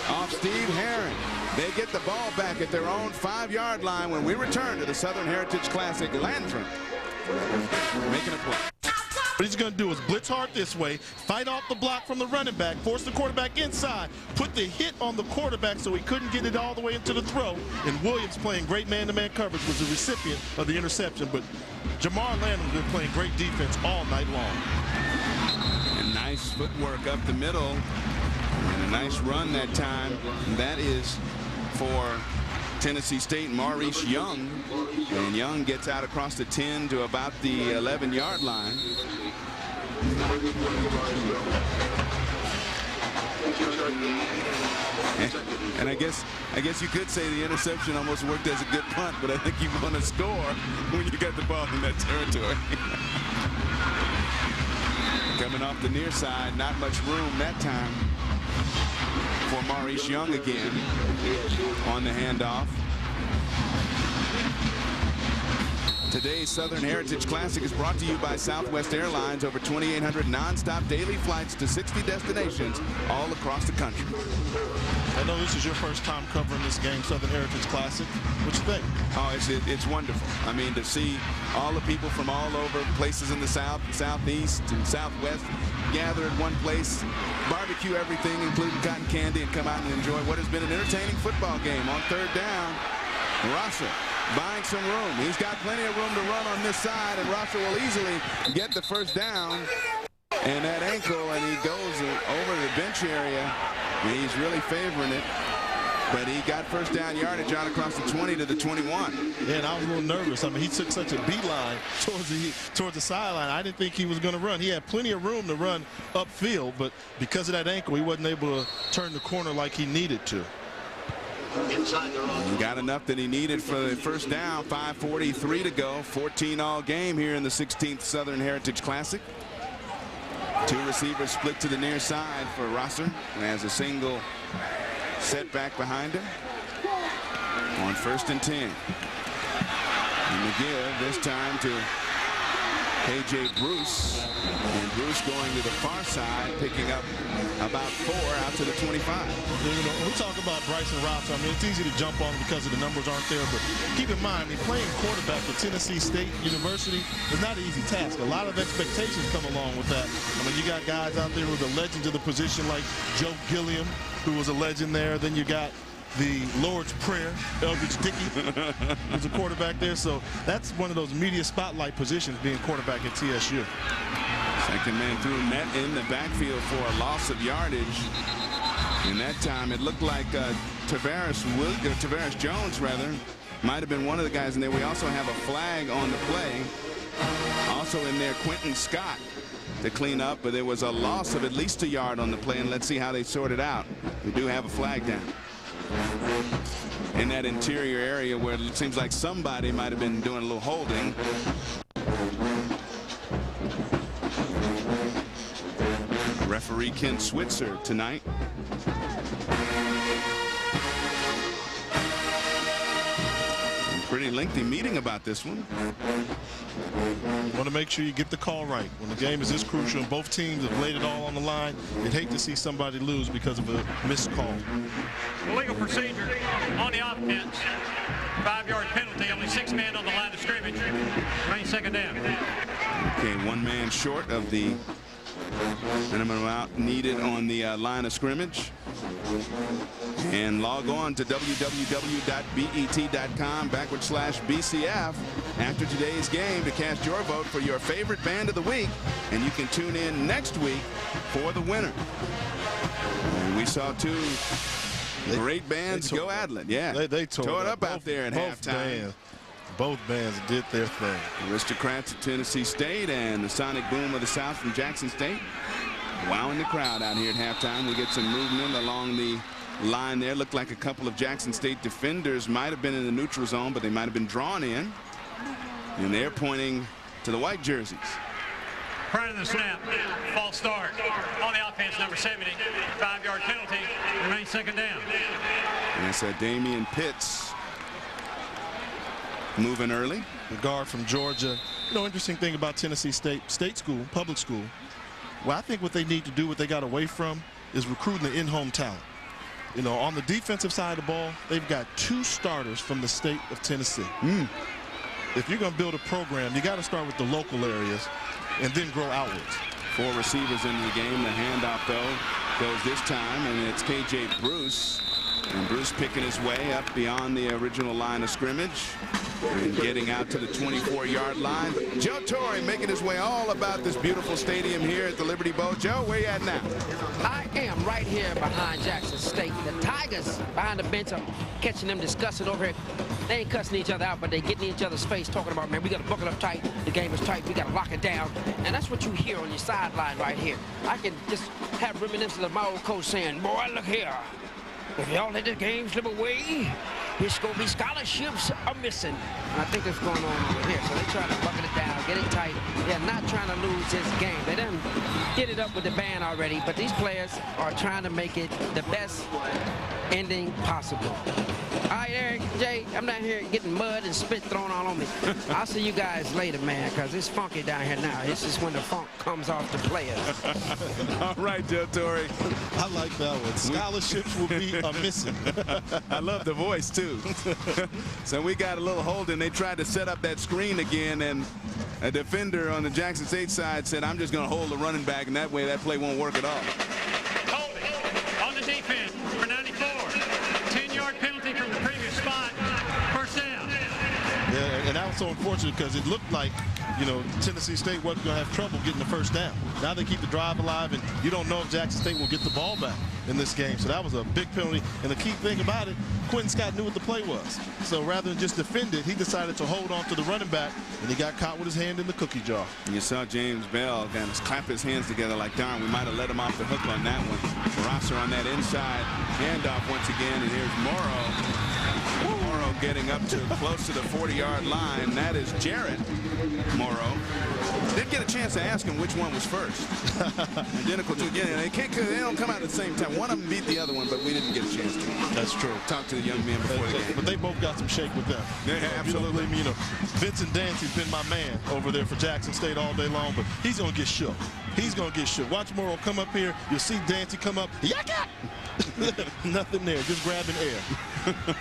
off Steve Herron. They get the ball back at their own 5-yard line when we return to the Southern Heritage Classic. Landrum making a play. What he's going to do is blitz hard this way, fight off the block from the running back, force the quarterback inside, put the hit on the quarterback so he couldn't get it all the way into the throw. And Williams, playing great man-to-man coverage, was the recipient of the interception. But Jamar Landon's been playing great defense all night long. And nice footwork up the middle. And a nice run that time. And that is for Tennessee State, Maurice Young. And Young gets out across the 10 to about the 11-yard line. And I guess you could say the interception almost worked as a good punt, but I think you want to score when you got the ball in that territory. Coming off the near side, not much room that time for Maurice Young again on the handoff. Today's Southern Heritage Classic is brought to you by Southwest Airlines. Over 2,800 nonstop daily flights to 60 destinations all across the country. I know this is your first time covering this game, Southern Heritage Classic. What you think? Oh, it's wonderful. I mean, to see all the people from all over places in the South, Southeast, and Southwest gather at one place, barbecue everything, including cotton candy, and come out and enjoy what has been an entertaining football game. On third down, Rosser buying some room. He's got plenty of room to run on this side, and Rosser will easily get the first down. And that ankle, and he goes over to the bench area. And he's really favoring it. But he got first down yardage out across the 20 to the 21. Yeah, and I was a little nervous. I mean, he took such a beeline towards the sideline. I didn't think he was going to run. He had plenty of room to run upfield, but because of that ankle, he wasn't able to turn the corner like he needed to. He got enough that he needed for the first down. 5:43 to go. 14 all game here in the 16th Southern Heritage Classic. Two receivers split to the near side for Rosser, and has a single setback behind him on 1st and 10. And McGill this time to KJ Bruce, and Bruce going to the far side, picking up about 4 out to the 25. You know, when we talk about Bryson Rosser, I mean, it's easy to jump on because of the numbers aren't there, but keep in mind, I mean, playing quarterback at Tennessee State University is not an easy task. A lot of expectations come along with that. I mean, you got guys out there who are the legends of the position like Joe Gilliam, who was a legend there. Then you got the Lord's Prayer, Eldridge Dickey, who's a quarterback there. So that's one of those media spotlight positions, being quarterback at TSU. Second man through, met in the backfield for a loss of yardage. In that time, it looked like Tavares Jones, rather, might have been one of the guys in there. We also have a flag on the play. Also in there, Quentin Scott to clean up, but there was a loss of at least a yard on the play, and let's see how they sort it out. We do have a flag down in that interior area where it seems like somebody might have been doing a little holding. Referee Ken Switzer tonight. Pretty lengthy meeting about this one. Want to make sure you get the call right. When the game is this crucial and both teams have laid it all on the line, you'd hate to see somebody lose because of a missed call. Illegal procedure on the offense. 5-yard penalty. Only 6 men on the line of scrimmage. Remains second down. Okay, 1 man short of the minimum amount needed on the line of scrimmage. And log on to www.bet.com/BCF after today's game to cast your vote for your favorite band of the week, and you can tune in next week for the winner. And we saw 2 great bands go at it. Yeah, they tore it up out there at halftime. Both bands did their thing. Aristocrats of Tennessee State and the Sonic Boom of the South from Jackson State, wowing the crowd out here at halftime. We get some movement along the line there. Looked like a couple of Jackson State defenders might have been in the neutral zone, but they might have been drawn in. And they're pointing to the white jerseys. Prior to the snap, false start on the offense, number 70. 5-yard penalty. Remains second down. And it's Damian Pitts moving early. The guard from Georgia. You know, interesting thing about Tennessee State school, public school. Well, I think what they need to do, what they got away from, is recruiting the in-home talent. You know, on the defensive side of the ball, they've got 2 starters from the state of Tennessee. If you're going to build a program, you got to start with the local areas and then grow outwards. 4 receivers into the game. The handoff, though, goes this time, and it's KJ Bruce. And Bruce picking his way up beyond the original line of scrimmage and getting out to the 24-yard line. Joe Torre making his way all about this beautiful stadium here at the Liberty Bowl. Joe, where you at now? I am right here behind Jackson State. The Tigers behind the bench are catching them discussing over here. They ain't cussing each other out, but they getting in each other's face talking about, man, we got to buckle up tight. The game is tight. We got to lock it down. And that's what you hear on your sideline right here. I can just have reminiscences of my old coach saying, boy, look here. If y'all let the game slip away, it's going to be scholarships are missing. And I think that's going on over here. So they're trying to bucket it down. get it tight. They're not trying to lose this game. They didn't get it up with the band already, but these players are trying to make it the best ending possible. All right, Eric, Jay, I'm down here getting mud and spit thrown all on me. I'll see you guys later, man, because it's funky down here now. This is when the funk comes off the players. All right, Joe Torre. I like that one. Scholarships will be a missing. I love the voice, too. So we got a little holding. They tried to set up that screen again, and a defender on the Jackson State side said, I'm just going to hold the running back, and that way that play won't work at all. Hold it on the defense for 94. 10-yard penalty from the previous spot. First down. Yeah, and that was so unfortunate because it looked like, you know, Tennessee State wasn't going to have trouble getting the first down. Now they keep the drive alive, and you don't know if Jackson State will get the ball back in this game. So that was a big penalty. And the key thing about it, Quentin Scott knew what the play was. So rather than just defend it, he decided to hold on to the running back, and he got caught with his hand in the cookie jar. You saw James Bell kind of clap his hands together like, darn, we might have let him off the hook on that one. Rosser on that inside handoff once again, and here's Morrow. Morrow getting up to close to the 40-yard line. That is Jarrett Morrow. Didn't get a chance to ask him which one was first. Identical to, yeah, they don't come out at the same time. One of them beat the other one, but we didn't get a chance to. That's true. Talk to the young man before the game. But they both got some shake with them. Yeah, absolutely. You know, Vincent Dancy's been my man over there for Jackson State all day long, but he's going to get shook. He's going to get shook. Watch Morrow come up here. You'll see Dancy come up. Yaka! Nothing there, just grabbing air.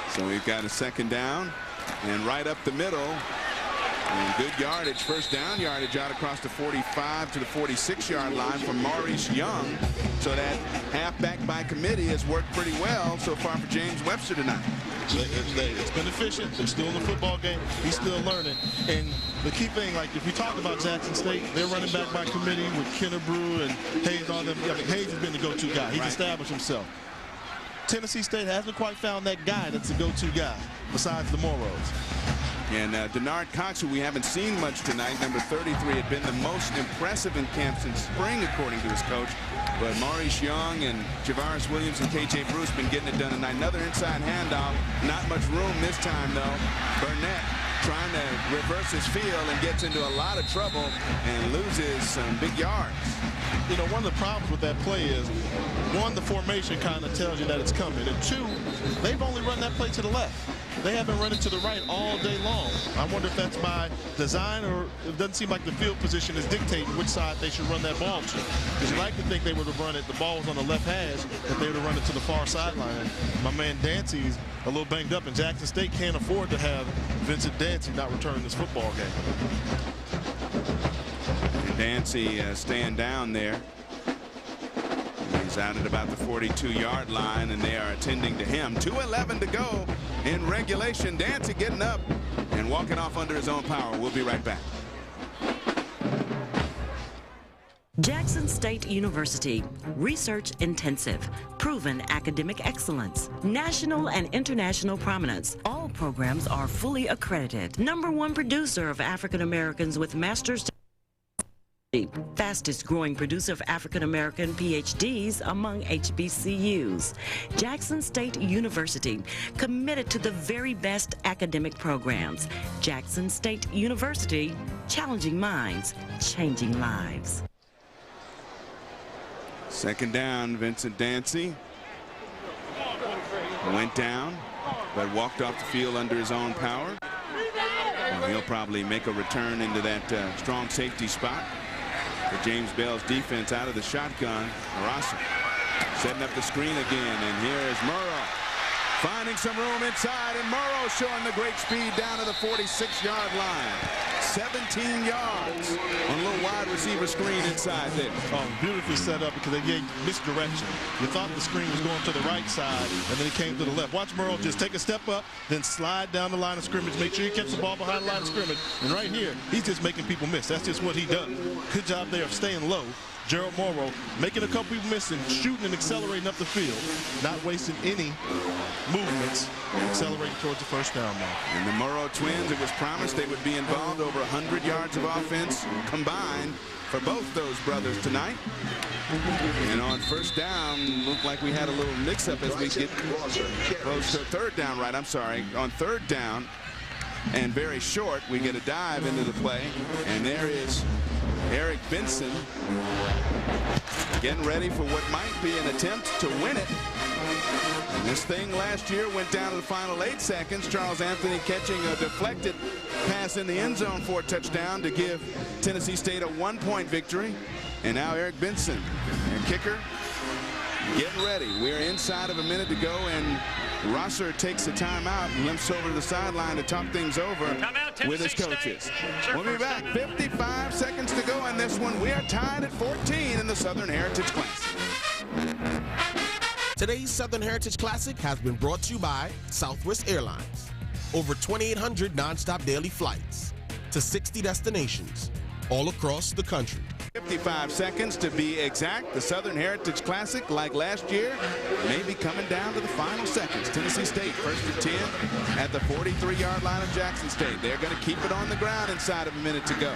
So we've got a second down, and right up the middle. And good yardage, first down yardage out across the 45 to the 46-yard line from Maurice Young. So that halfback by committee has worked pretty well so far for James Webster tonight. It's been efficient. They're still in the football game. He's still learning. And the key thing, like if you talk about Jackson State, they're running back by committee with Kennebrew and Hayes on them. I mean, Hayes has been the go-to guy. He's established himself. Tennessee State hasn't quite found that guy that's the go-to guy besides the Morrows. And Denard Cox, who we haven't seen much tonight, number 33, had been the most impressive in camp since spring, according to his coach. But Maurice Young and Javaris Williams and K.J. Bruce been getting it done tonight. Another inside handoff. Not much room this time, though. Burnett trying to reverse his field and gets into a lot of trouble and loses some big yards. You know, one of the problems with that play is, one, the formation kind of tells you that it's coming. And two, they've only run that play to the left. They haven't run it to the right all day long. I wonder if that's by design, or it doesn't seem like the field position is dictating which side they should run that ball to. Because you like to think they would have run it, the ball was on the left hash, that they would have run it to the far sideline. My man Dancy's a little banged up, and Jackson State can't afford to have Vincent Dancy not returning this football game. And Dancy staying down there. He's out at about the 42-yard line, and they are attending to him. 2:11 to go in regulation. Dancy getting up and walking off under his own power. We'll be right back. Jackson State University, research intensive, proven academic excellence, national and international prominence. All programs are fully accredited. #1 producer of African Americans with master's degree. Fastest growing producer of African American PhDs among HBCUs. Jackson State University, committed to the very best academic programs. Jackson State University, challenging minds, changing lives. Second down, Vincent Dancy went down, but walked off the field under his own power. Well, he'll probably make a return into that strong safety spot. For James Bell's defense out of the shotgun. Arasa setting up the screen again, and here is Morrow finding some room inside, and Morrow showing the great speed down to the 46-yard line. 17 yards on a little wide receiver screen inside there. Oh, beautifully set up because they gave misdirection. You thought the screen was going to the right side, and then it came to the left. Watch Morrow just take a step up, then slide down the line of scrimmage. Make sure he catches the ball behind the line of scrimmage. And right here, he's just making people miss. That's just what he does. Good job there of staying low. Gerald Morrow making a couple people miss and shooting and accelerating up the field, not wasting any movements, accelerating towards the first down mark. And the Morrow twins, it was promised they would be involved. Over 100 yards of offense combined for both those brothers tonight. And on first down, looked like we had a little mix-up as we get close to third down, right? I'm sorry. On third down, and very short. We get a dive into the play, and there is Eric Benson getting ready for what might be an attempt to win it. And this thing last year went down to the final 8 seconds. Charles Anthony catching a deflected pass in the end zone for a touchdown to give Tennessee State a 1-point victory. And now Eric Benson, their kicker, getting ready. We're inside of a minute to go, and Rosser takes a timeout and limps over to the sideline to talk things over with his coaches. We'll be back. 55 seconds to go in this one. We are tied at 14 in the Southern Heritage Classic. Today's Southern Heritage Classic has been brought to you by Southwest Airlines. Over 2,800 nonstop daily flights to 60 destinations all across the country. 55 seconds to be exact. The Southern Heritage Classic, like last year, may be coming down to the final seconds. Tennessee State first and 10 at the 43-yard line of Jackson State. They're going to keep it on the ground inside of a minute to go.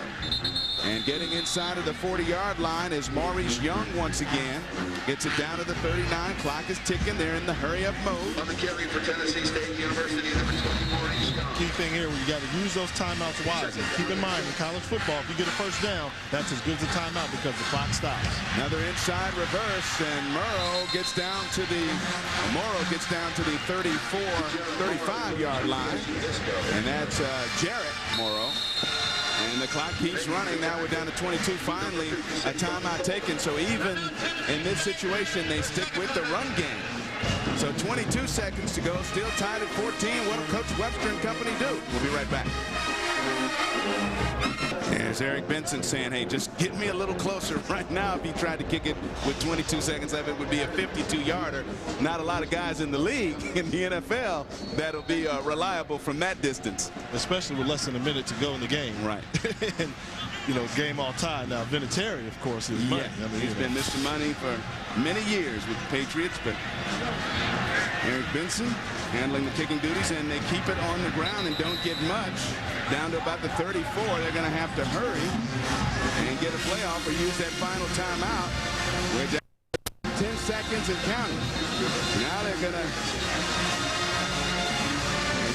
And getting inside of the 40-yard line is Maurice Young once again. Gets it down to the 39. Clock is ticking. They're in the hurry-up mode. On the carry for Tennessee State University, number 24. Key thing here, you got to use those timeouts wisely. Keep in mind, in college football, if you get a first down, that's as good as a timeout because the clock stops. Another inside reverse, and Morrow gets down to the 35-yard line, and that's Jarrett Morrow. And the clock keeps running. Now we're down to 22. Finally, a timeout taken. So even in this situation, they stick with the run game. So 22 seconds to go. Still tied at 14. What will Coach Webster and company do? We'll be right back. There's Eric Benson saying, hey, just get me a little closer. Right now, if he tried to kick it with 22 seconds left, it would be a 52-yarder. Not a lot of guys in the league, in the NFL, that'll be reliable from that distance. Especially with less than a minute to go in the game. Right. And, you know, game all tied. Now, Vinatieri, of course, is money. Yeah, I mean, he's been Mr. Money for many years with the Patriots, but Eric Benson handling the kicking duties, and they keep it on the ground and don't get much. Down to about the 34. They're going to have to hurry and get a playoff or use that final timeout. We're down 10 seconds and counting. Now they're going to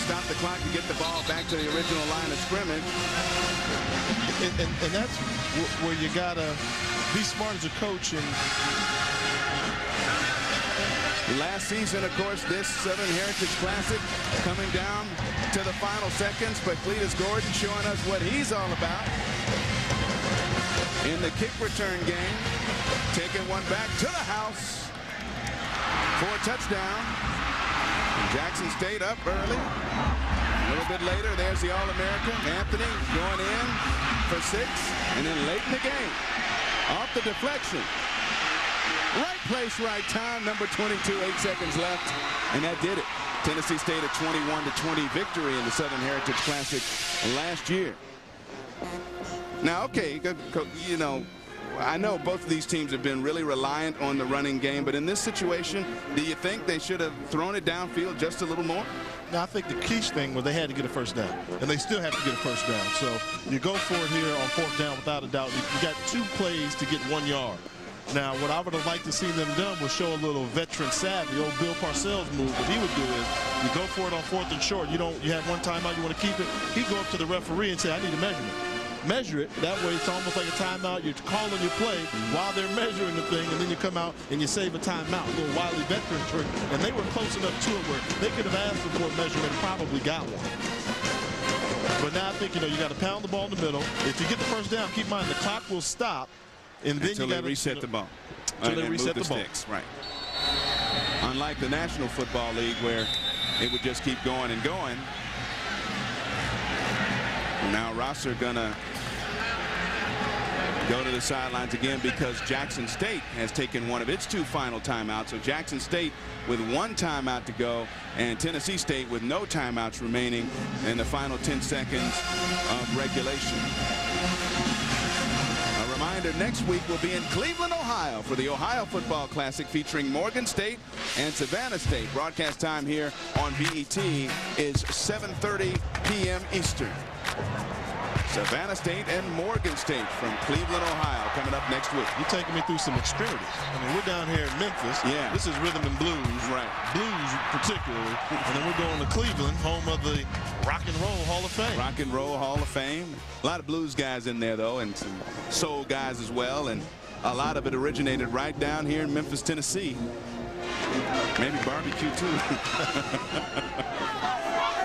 stop the clock to get the ball back to the original line of scrimmage. And that's where you got to be smart as a coach. And last season, of course, this Southern Heritage Classic coming down to the final seconds, but Cletus Gordon showing us what he's all about in the kick return game, taking one back to the house for a touchdown. Jackson State up early. A little bit later, there's the All-American Anthony going in for 6, and then late in the game, off the deflection. Right place, right time, number 22, 8 seconds left, and that did it. Tennessee State a 21-20 victory in the Southern Heritage Classic last year. Now, okay, you know, I know both of these teams have been really reliant on the running game, but in this situation, do you think they should have thrown it downfield just a little more? Now, I think the key thing was they had to get a first down, and they still have to get a first down. So you go for it here on 4th down without a doubt. You got 2 plays to get 1 yard. Now, what I would have liked to see them done was show a little veteran savvy. Old Bill Parcells move. What he would do is you go for it on 4th and short. You have one timeout, you want to keep it. He'd go up to the referee and say, I need a measurement. Measure it. That way it's almost like a timeout. You're calling your play while they're measuring the thing, and then you come out and you save a timeout. A little wily veteran trick. And they were close enough to it where they could have asked for a measurement and probably got one. But now I think, you know, you got to pound the ball in the middle. If you get the first down, keep in mind the clock will stop. And then until you got to reset the ball. Until they reset the ball. Sticks, right. Unlike the National Football League where it would just keep going and going. Now Rosser gonna go to the sidelines again because Jackson State has taken one of its 2 final timeouts. So Jackson State with 1 timeout to go, and Tennessee State with no timeouts remaining in the final 10 seconds of regulation. Reminder, next week we'll be in Cleveland, Ohio for the Ohio Football Classic featuring Morgan State and Savannah State. Broadcast time here on BET is 7:30 p.m. Eastern. Savannah State and Morgan State from Cleveland, Ohio, coming up next week. You're taking me through some extremities. I mean, we're down here in Memphis. Yeah. This is rhythm and blues. Right. Blues particularly. And then we're going to Cleveland, home of the Rock and Roll Hall of Fame. Rock and Roll Hall of Fame. A lot of blues guys in there, though, and some soul guys as well. And a lot of it originated right down here in Memphis, Tennessee. Maybe barbecue, too.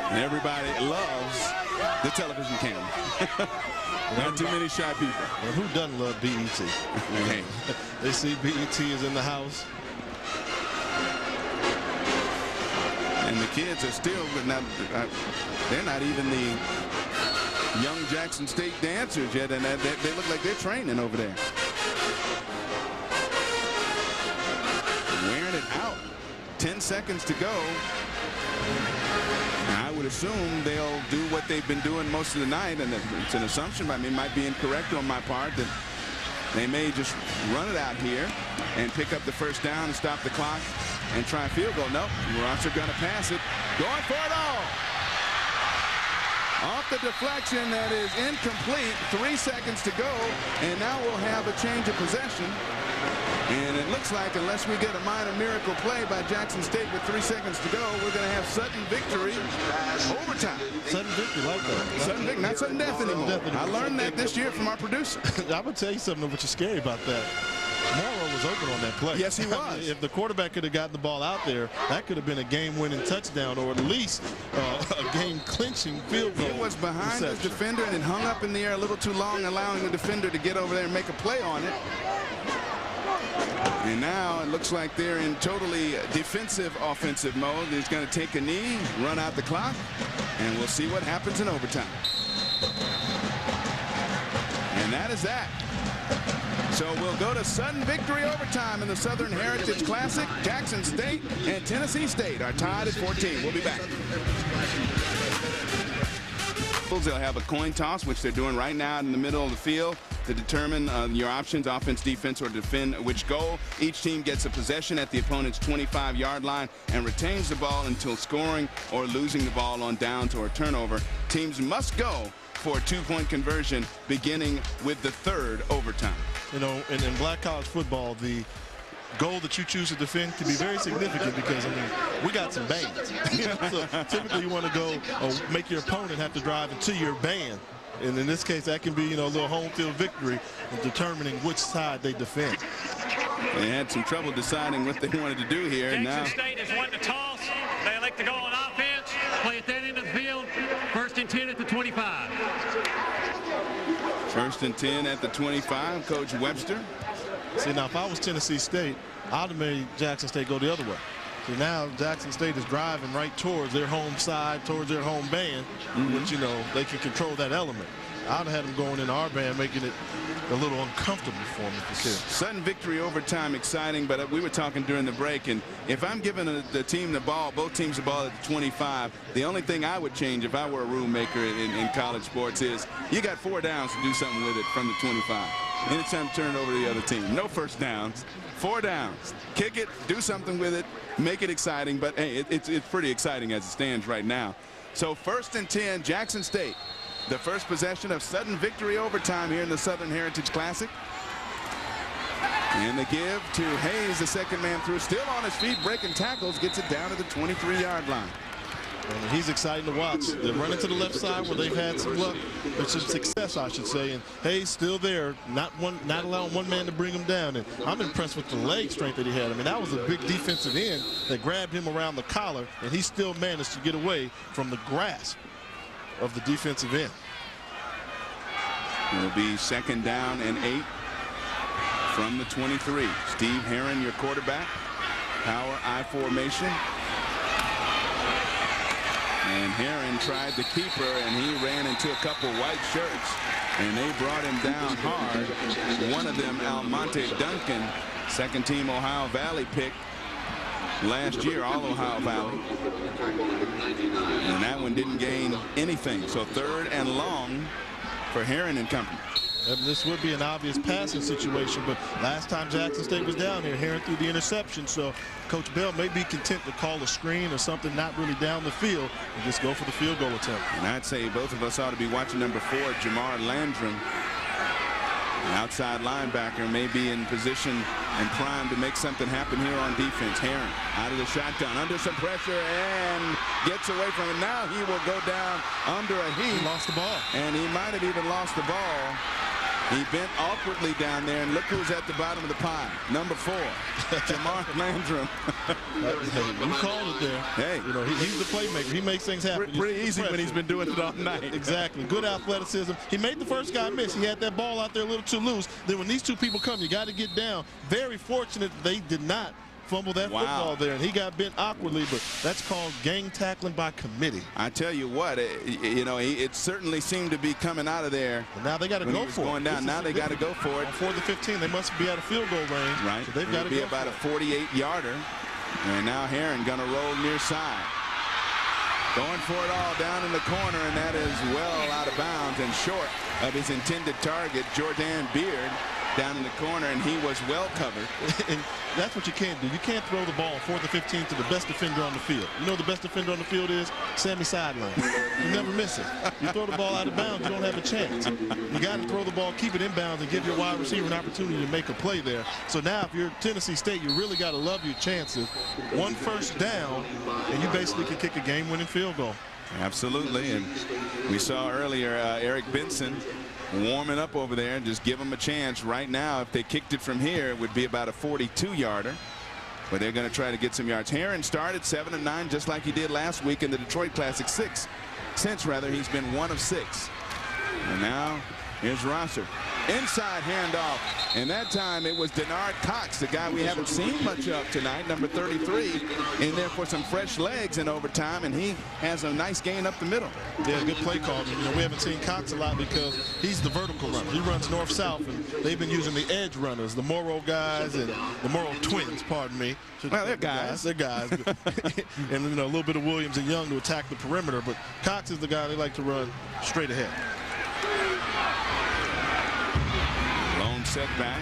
And everybody loves the television camera. Not too many shy people. Well, who doesn't love BET? Hey. They see BET is in the house. And the kids are still not, they're not even the young Jackson State dancers yet, and they look like they're training over there. Wearing it out. 10 seconds to go. I would assume they'll do what they've been doing most of the night, and it's an assumption by me, might be incorrect on my part, that they may just run it out here and pick up the first down and stop the clock and try a field goal. Nope, Ross are going to pass it. Going for it all. Off the deflection, that is incomplete. 3 seconds to go, and now we'll have a change of possession. And it looks like, unless we get a minor miracle play by Jackson State with 3 seconds to go, we're going to have sudden victory overtime. Sudden victory, like that. Sudden victory, not sudden death anymore. I learned that this year from our producer. I'm going to tell you something which is scary about that. Morrow was open on that play. Yes, he was. I mean, if the quarterback could have gotten the ball out there, that could have been a game-winning touchdown, or at least a game-clinching field goal. He was behind his defender and it hung up in the air a little too long, allowing the defender to get over there and make a play on it. And now it looks like they're in totally defensive offensive mode. He's going to take a knee, run out the clock, and we'll see what happens in overtime. And that is that. So we'll go to sudden victory overtime in the Southern Heritage Classic. Jackson State and Tennessee State are tied at 14. We'll be back. They'll have a coin toss, which they're doing right now in the middle of the field, to determine your options, offense, defense, or defend which goal. Each team gets a possession at the opponent's 25-yard line and retains the ball until scoring or losing the ball on downs or a turnover. Teams must go for a two-point conversion beginning with the third overtime. You know, in black college football, the goal that you choose to defend can be very significant because, I mean, we got some bands. So typically you want to go make your opponent have to drive into your band. And in this case, that can be, you know, a little home field victory in determining which side they defend. They had some trouble deciding what they wanted to do here. Jackson Now State has won the toss. They elect to go on offense, play at that end of the field. 1st and 10 at the 25. 1st and 10 at the 25, Coach Webster. See, now if I was Tennessee State, I'd have made Jackson State go the other way. So now Jackson State is driving right towards their home side, towards their home band, which, you know, they can control that element. I'd have had them going into our band, making it a little uncomfortable for me to see. Sudden victory overtime, exciting, but we were talking during the break, and if I'm giving the team the ball, both teams the ball at the 25, the only thing I would change if I were a rule maker in college sports is you got 4 downs to do something with it from the 25. Anytime to turn it over to the other team. No first downs, 4 downs. Kick it, do something with it, make it exciting, but hey, it's pretty exciting as it stands right now. So 1st and 10, Jackson State. The first possession of sudden victory overtime here in the Southern Heritage Classic. And the give to Hayes, the second man through, still on his feet, breaking tackles, gets it down to the 23-yard line. And he's exciting to watch. They're running to the left side where they've had some luck, or some success, I should say. And Hayes still there, not allowing one man to bring him down. And I'm impressed with the leg strength that he had. I mean, that was a big defensive end that grabbed him around the collar, and he still managed to get away from the grasp of the defensive end. It'll be 2nd down and 8 from the 23. Steve Herron, your quarterback. Power I formation. And Herron tried the keeper, and he ran into a couple white shirts, and they brought him down hard. One of them, Almonte Duncan, second-team Ohio Valley pick last year, all Ohio Valley. And that one didn't gain anything. So 3rd and long for Herron and company. And this would be an obvious passing situation, but last time Jackson State was down here, Herron threw the interception, so Coach Bell may be content to call a screen or something not really down the field and just go for the field goal attempt. And I'd say both of us ought to be watching number 4, Jamar Landrum. The outside linebacker may be in position and primed to make something happen here on defense. Herron out of the shotgun, under some pressure, and gets away from it. Now he will go down under a heat. He lost the ball. And he might have even lost the ball. He bent awkwardly down there, and look who's at the bottom of the pile. Number 4, Jamar Landrum. You called it there. Hey, you know, he's the playmaker. He makes things happen. Pretty easy when he's been doing it all night. Exactly. Good athleticism. He made the first guy miss. He had that ball out there a little too loose. Then when these two people come, you got to get down. Very fortunate they did not fumble that football there, and he got bent awkwardly, but that's called gang tackling by committee. I tell you what, you know, it certainly seemed to be coming out of there. And now they got to go for it. Going down. Now they got to go for it. For the 15, they must be at a field goal range. Right. So they've got to be about a 48-yarder. And now Herron going to roll near side. Going for it all down in the corner, and that is well out of bounds and short of his intended target, Jordan Beard, down in the corner, and he was well covered. And that's what you can't do. You can't throw the ball 4th and 15 to the best defender on the field. You know the best defender on the field is? Sammy Sideline. You never miss it. You throw the ball out of bounds, you don't have a chance. You got to throw the ball, keep it in bounds, and give your wide receiver an opportunity to make a play there. So now if you're Tennessee State, you really got to love your chances. 1 first down, and you basically can kick a game-winning field goal. Absolutely, and we saw earlier Eric Benson warming up over there, and just give them a chance. Right now, if they kicked it from here, it would be about a 42-yarder. But they're going to try to get some yards. Herron started 7-9, just like he did last week in the Detroit Classic. Since he's been 1 of 6. And now here's Rosser. Inside handoff, and that time it was Denard Cox, the guy we haven't seen much of tonight, number 33, in there for some fresh legs in overtime, and he has a nice gain up the middle. Yeah, good play call. You know, we haven't seen Cox a lot because he's the vertical runner. He runs north-south, and they've been using the edge runners, the Morrow guys and the Morrow twins, pardon me. Well, they're guys. They're guys. And, you know, a little bit of Williams and Young to attack the perimeter, but Cox is the guy they like to run straight ahead. Setback,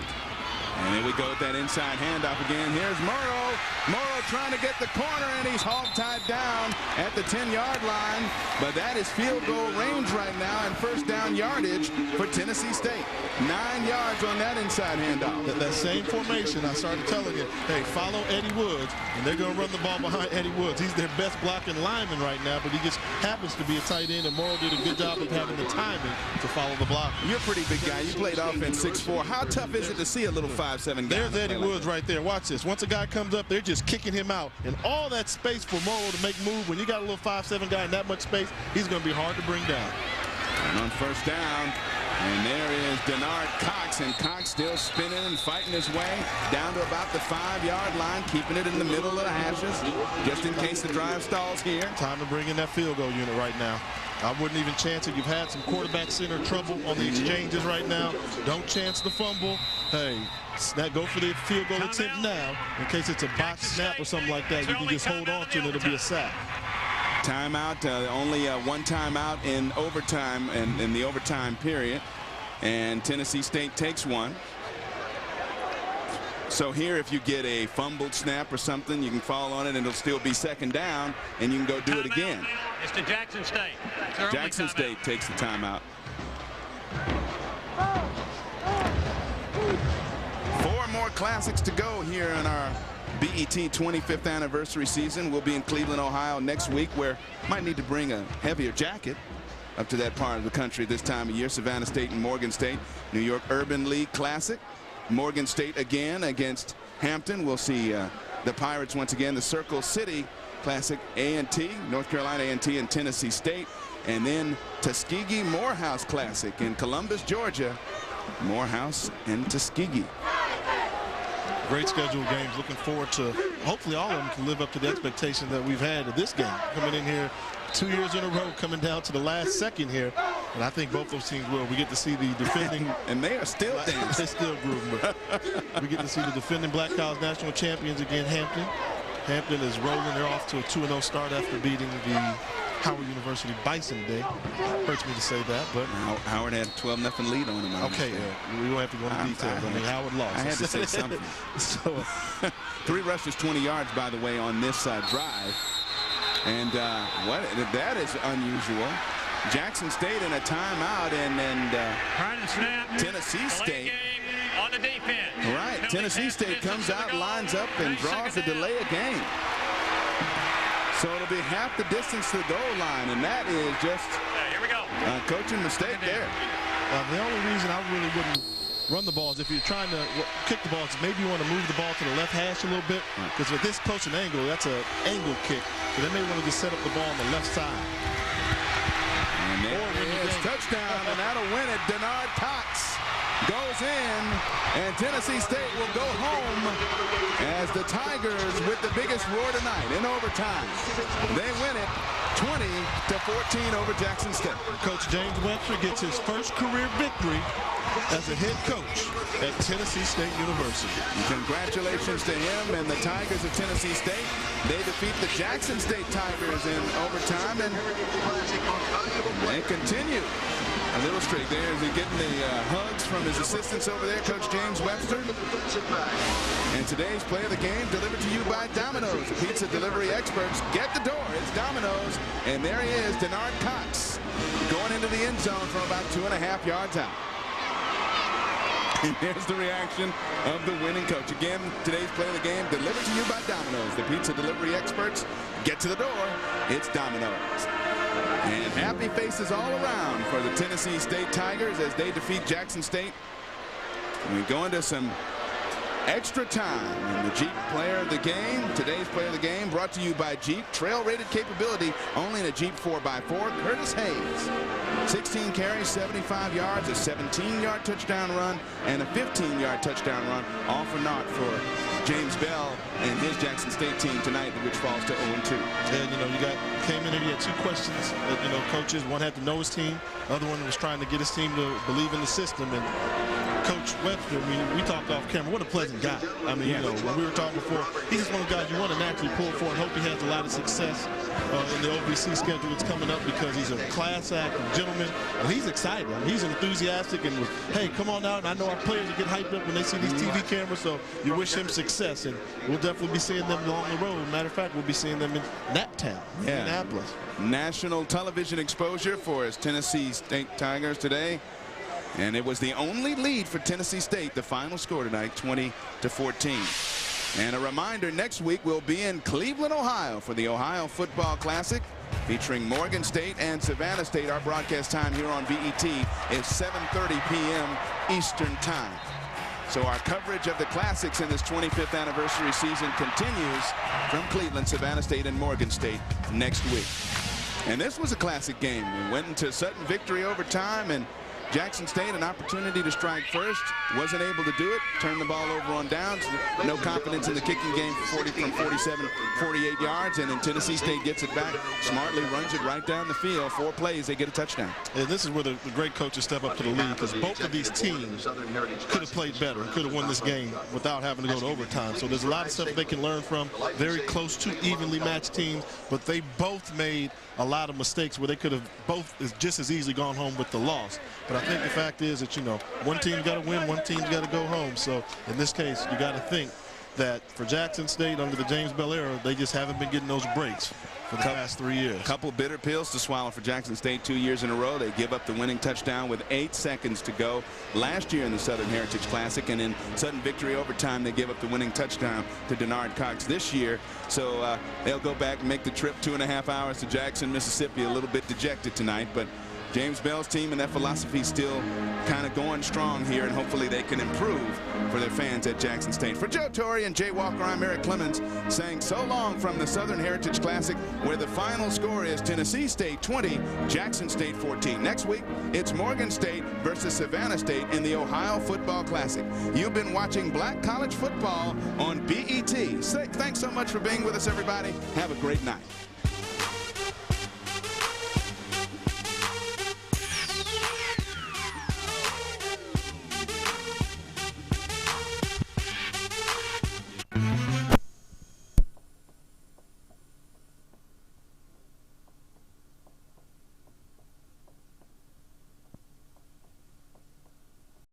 and here we go with that inside handoff again. Here's Morrow. Morrow trying to get the corner, and he's hog-tied down at the 10-yard line. But that is field goal range right now, and first down yardage for Tennessee State. 9 yards on that inside handoff. That same formation, I started telling you, hey, follow Eddie Woods, and they're going to run the ball behind Eddie Woods. He's their best blocking lineman right now, but he just happens to be a tight end, and Morrow did a good job of having the timing to follow the block. You're a pretty big guy. You played offense 6'4". How tough is it to see a little 5'7" guy? There's Eddie Woods right there. Watch this. Once a guy comes up, they're just kicking him out. And all that space for Morrow to make move, when you got a little 5'7" guy in that much space, he's going to be hard to bring down. And on first down, and there is Denard Cox, and Cox still spinning and fighting his way down to about the 5-yard line, keeping it in the middle of the hashes, just in case the drive stalls here. Time to bring in that field goal unit right now. I wouldn't even chance it. You've had some quarterback center trouble on the exchanges right now. Don't chance the fumble. Hey, go for the field goal attempt now. In case it's a box snap or something like that, you can just hold on to it and it'll be a sack. Timeout, only one timeout in overtime and in the overtime period, and Tennessee State takes one. So here, if you get a fumbled snap or something, you can fall on it and it'll still be second down, and you can go do it again. It's to Jackson State. Jackson State takes the timeout. 4 more classics to go here in our BET 25th anniversary season. We'll be in Cleveland, Ohio next week, where might need to bring a heavier jacket up to that part of the country this time of year. Savannah State and Morgan State. New York Urban League Classic. Morgan State again against Hampton. We'll see the Pirates once again. The Circle City Classic, A&T, North Carolina A&T and Tennessee State. And then Tuskegee Morehouse Classic in Columbus, Georgia. Morehouse and Tuskegee. Great scheduled games. Looking forward to, hopefully all of them can live up to the expectations that we've had of this game. Coming in here 2 years in a row, coming down to the last second here. And I think both those teams will. We get to see the defending. And they are still dancing. They're still grooving. We get to see the defending Black College national champions again, Hampton. Hampton is rolling. They're off to a 2-0 start after beating the Howard University Bison today. Hurts me to say that, but Howard had a 12-0 lead on him. Okay, we don't have to go into details. I mean, Howard lost. I had to say something. So, 3 rushes, 20 yards, by the way, on this drive. And that is unusual. Jackson State in a timeout, and Tennessee State on the defense. Right, Tennessee State comes out, lines up, and draws a delay of game. So it'll be half the distance to the goal line, and that is just a coaching mistake there. The only reason I really wouldn't run the ball is if you're trying to kick the ball, maybe you want to move the ball to the left hash a little bit, because with this coaching angle, that's an angle kick. So they may want to just set up the ball on the left side. And there is touchdown, and that'll win it. Denard Cox goes in, and Tennessee State will go home as the Tigers with the biggest roar tonight in overtime. They win it 20-14 over Jackson State. Coach James Webster gets his first career victory as a head coach at Tennessee State University. And congratulations to him and the Tigers of Tennessee State. They defeat the Jackson State Tigers in overtime, and they continue a little streak there as he's getting the hugs from his assistants over there, Coach James Webster. And today's play of the game delivered to you by Domino's, pizza delivery experts. Get the door, it's Domino's. And there he is, Denard Cox, going into the end zone from about 2.5 yards out. And here's the reaction of the winning coach. Again, today's play of the game delivered to you by Domino's, the pizza delivery experts. Get to the door, it's Domino's. And happy faces all around for the Tennessee State Tigers as they defeat Jackson State. And we go into some extra time in the Jeep player of the game. Today's player of the game brought to you by Jeep. Trail rated capability only in a Jeep 4x4. Curtis Hayes, 16 carries, 75 yards, a 17-yard touchdown run, and a 15-yard touchdown run, all for naught for James Bell and his Jackson State team tonight, which falls to 0-2. And, came in and he had 2 questions that, coaches. One had to know his team. The other one was trying to get his team to believe in the system. And Coach Webster, I mean, we talked off camera. What a pleasant guy. I mean, when we were talking before, he's just one of the guys you want to naturally pull for and hope he has a lot of success in the OVC schedule that's coming up, because he's a class act, a gentleman, and he's excited. I mean, he's enthusiastic and, hey, come on out. And I know our players will get hyped up when they see these TV cameras, so you wish him success. And we'll definitely be seeing them along the road. Matter of fact, we'll be seeing them in Naptown, Indianapolis. National television exposure for his Tennessee State Tigers today. And it was the only lead for Tennessee State. The final score tonight, 20-14. And a reminder, next week we'll be in Cleveland, Ohio for the Ohio Football Classic, featuring Morgan State and Savannah State. Our broadcast time here on BET is 7:30 p.m. Eastern Time. So our coverage of the Classics in this 25th anniversary season continues from Cleveland, Savannah State, and Morgan State next week. And this was a classic game. We went into sudden victory over time, and Jackson State, an opportunity to strike first, wasn't able to do it. Turned the ball over on downs. No confidence in the kicking game from 47, 48 yards. And then Tennessee State gets it back, smartly runs it right down the field. 4 plays, they get a touchdown. And this is where the great coaches step up to the lead, because both of these teams could have played better, could have won this game without having to go to overtime. So there's a lot of stuff they can learn from. Very close to evenly matched teams, but they both made a lot of mistakes where they could have both just as easily gone home with the loss. But I think the fact is that, one team's got to win, one team's got to go home. So in this case, you got to think that for Jackson State under the James Bell era, they just haven't been getting those breaks for the past 3 years. A couple bitter pills to swallow for Jackson State 2 years in a row. They give up the winning touchdown with 8 seconds to go last year in the Southern Heritage Classic, and in sudden victory overtime, they give up the winning touchdown to Denard Cox this year. So they'll go back and make the trip 2.5 hours to Jackson, Mississippi, a little bit dejected tonight, but James Bell's team and that philosophy still kind of going strong here, and hopefully they can improve for their fans at Jackson State. For Joe Torre and Jay Walker, I'm Eric Clemens saying so long from the Southern Heritage Classic, where the final score is Tennessee State 20, Jackson State 14. Next week, it's Morgan State versus Savannah State in the Ohio Football Classic. You've been watching Black College Football on BET. Thanks so much for being with us, everybody. Have a great night.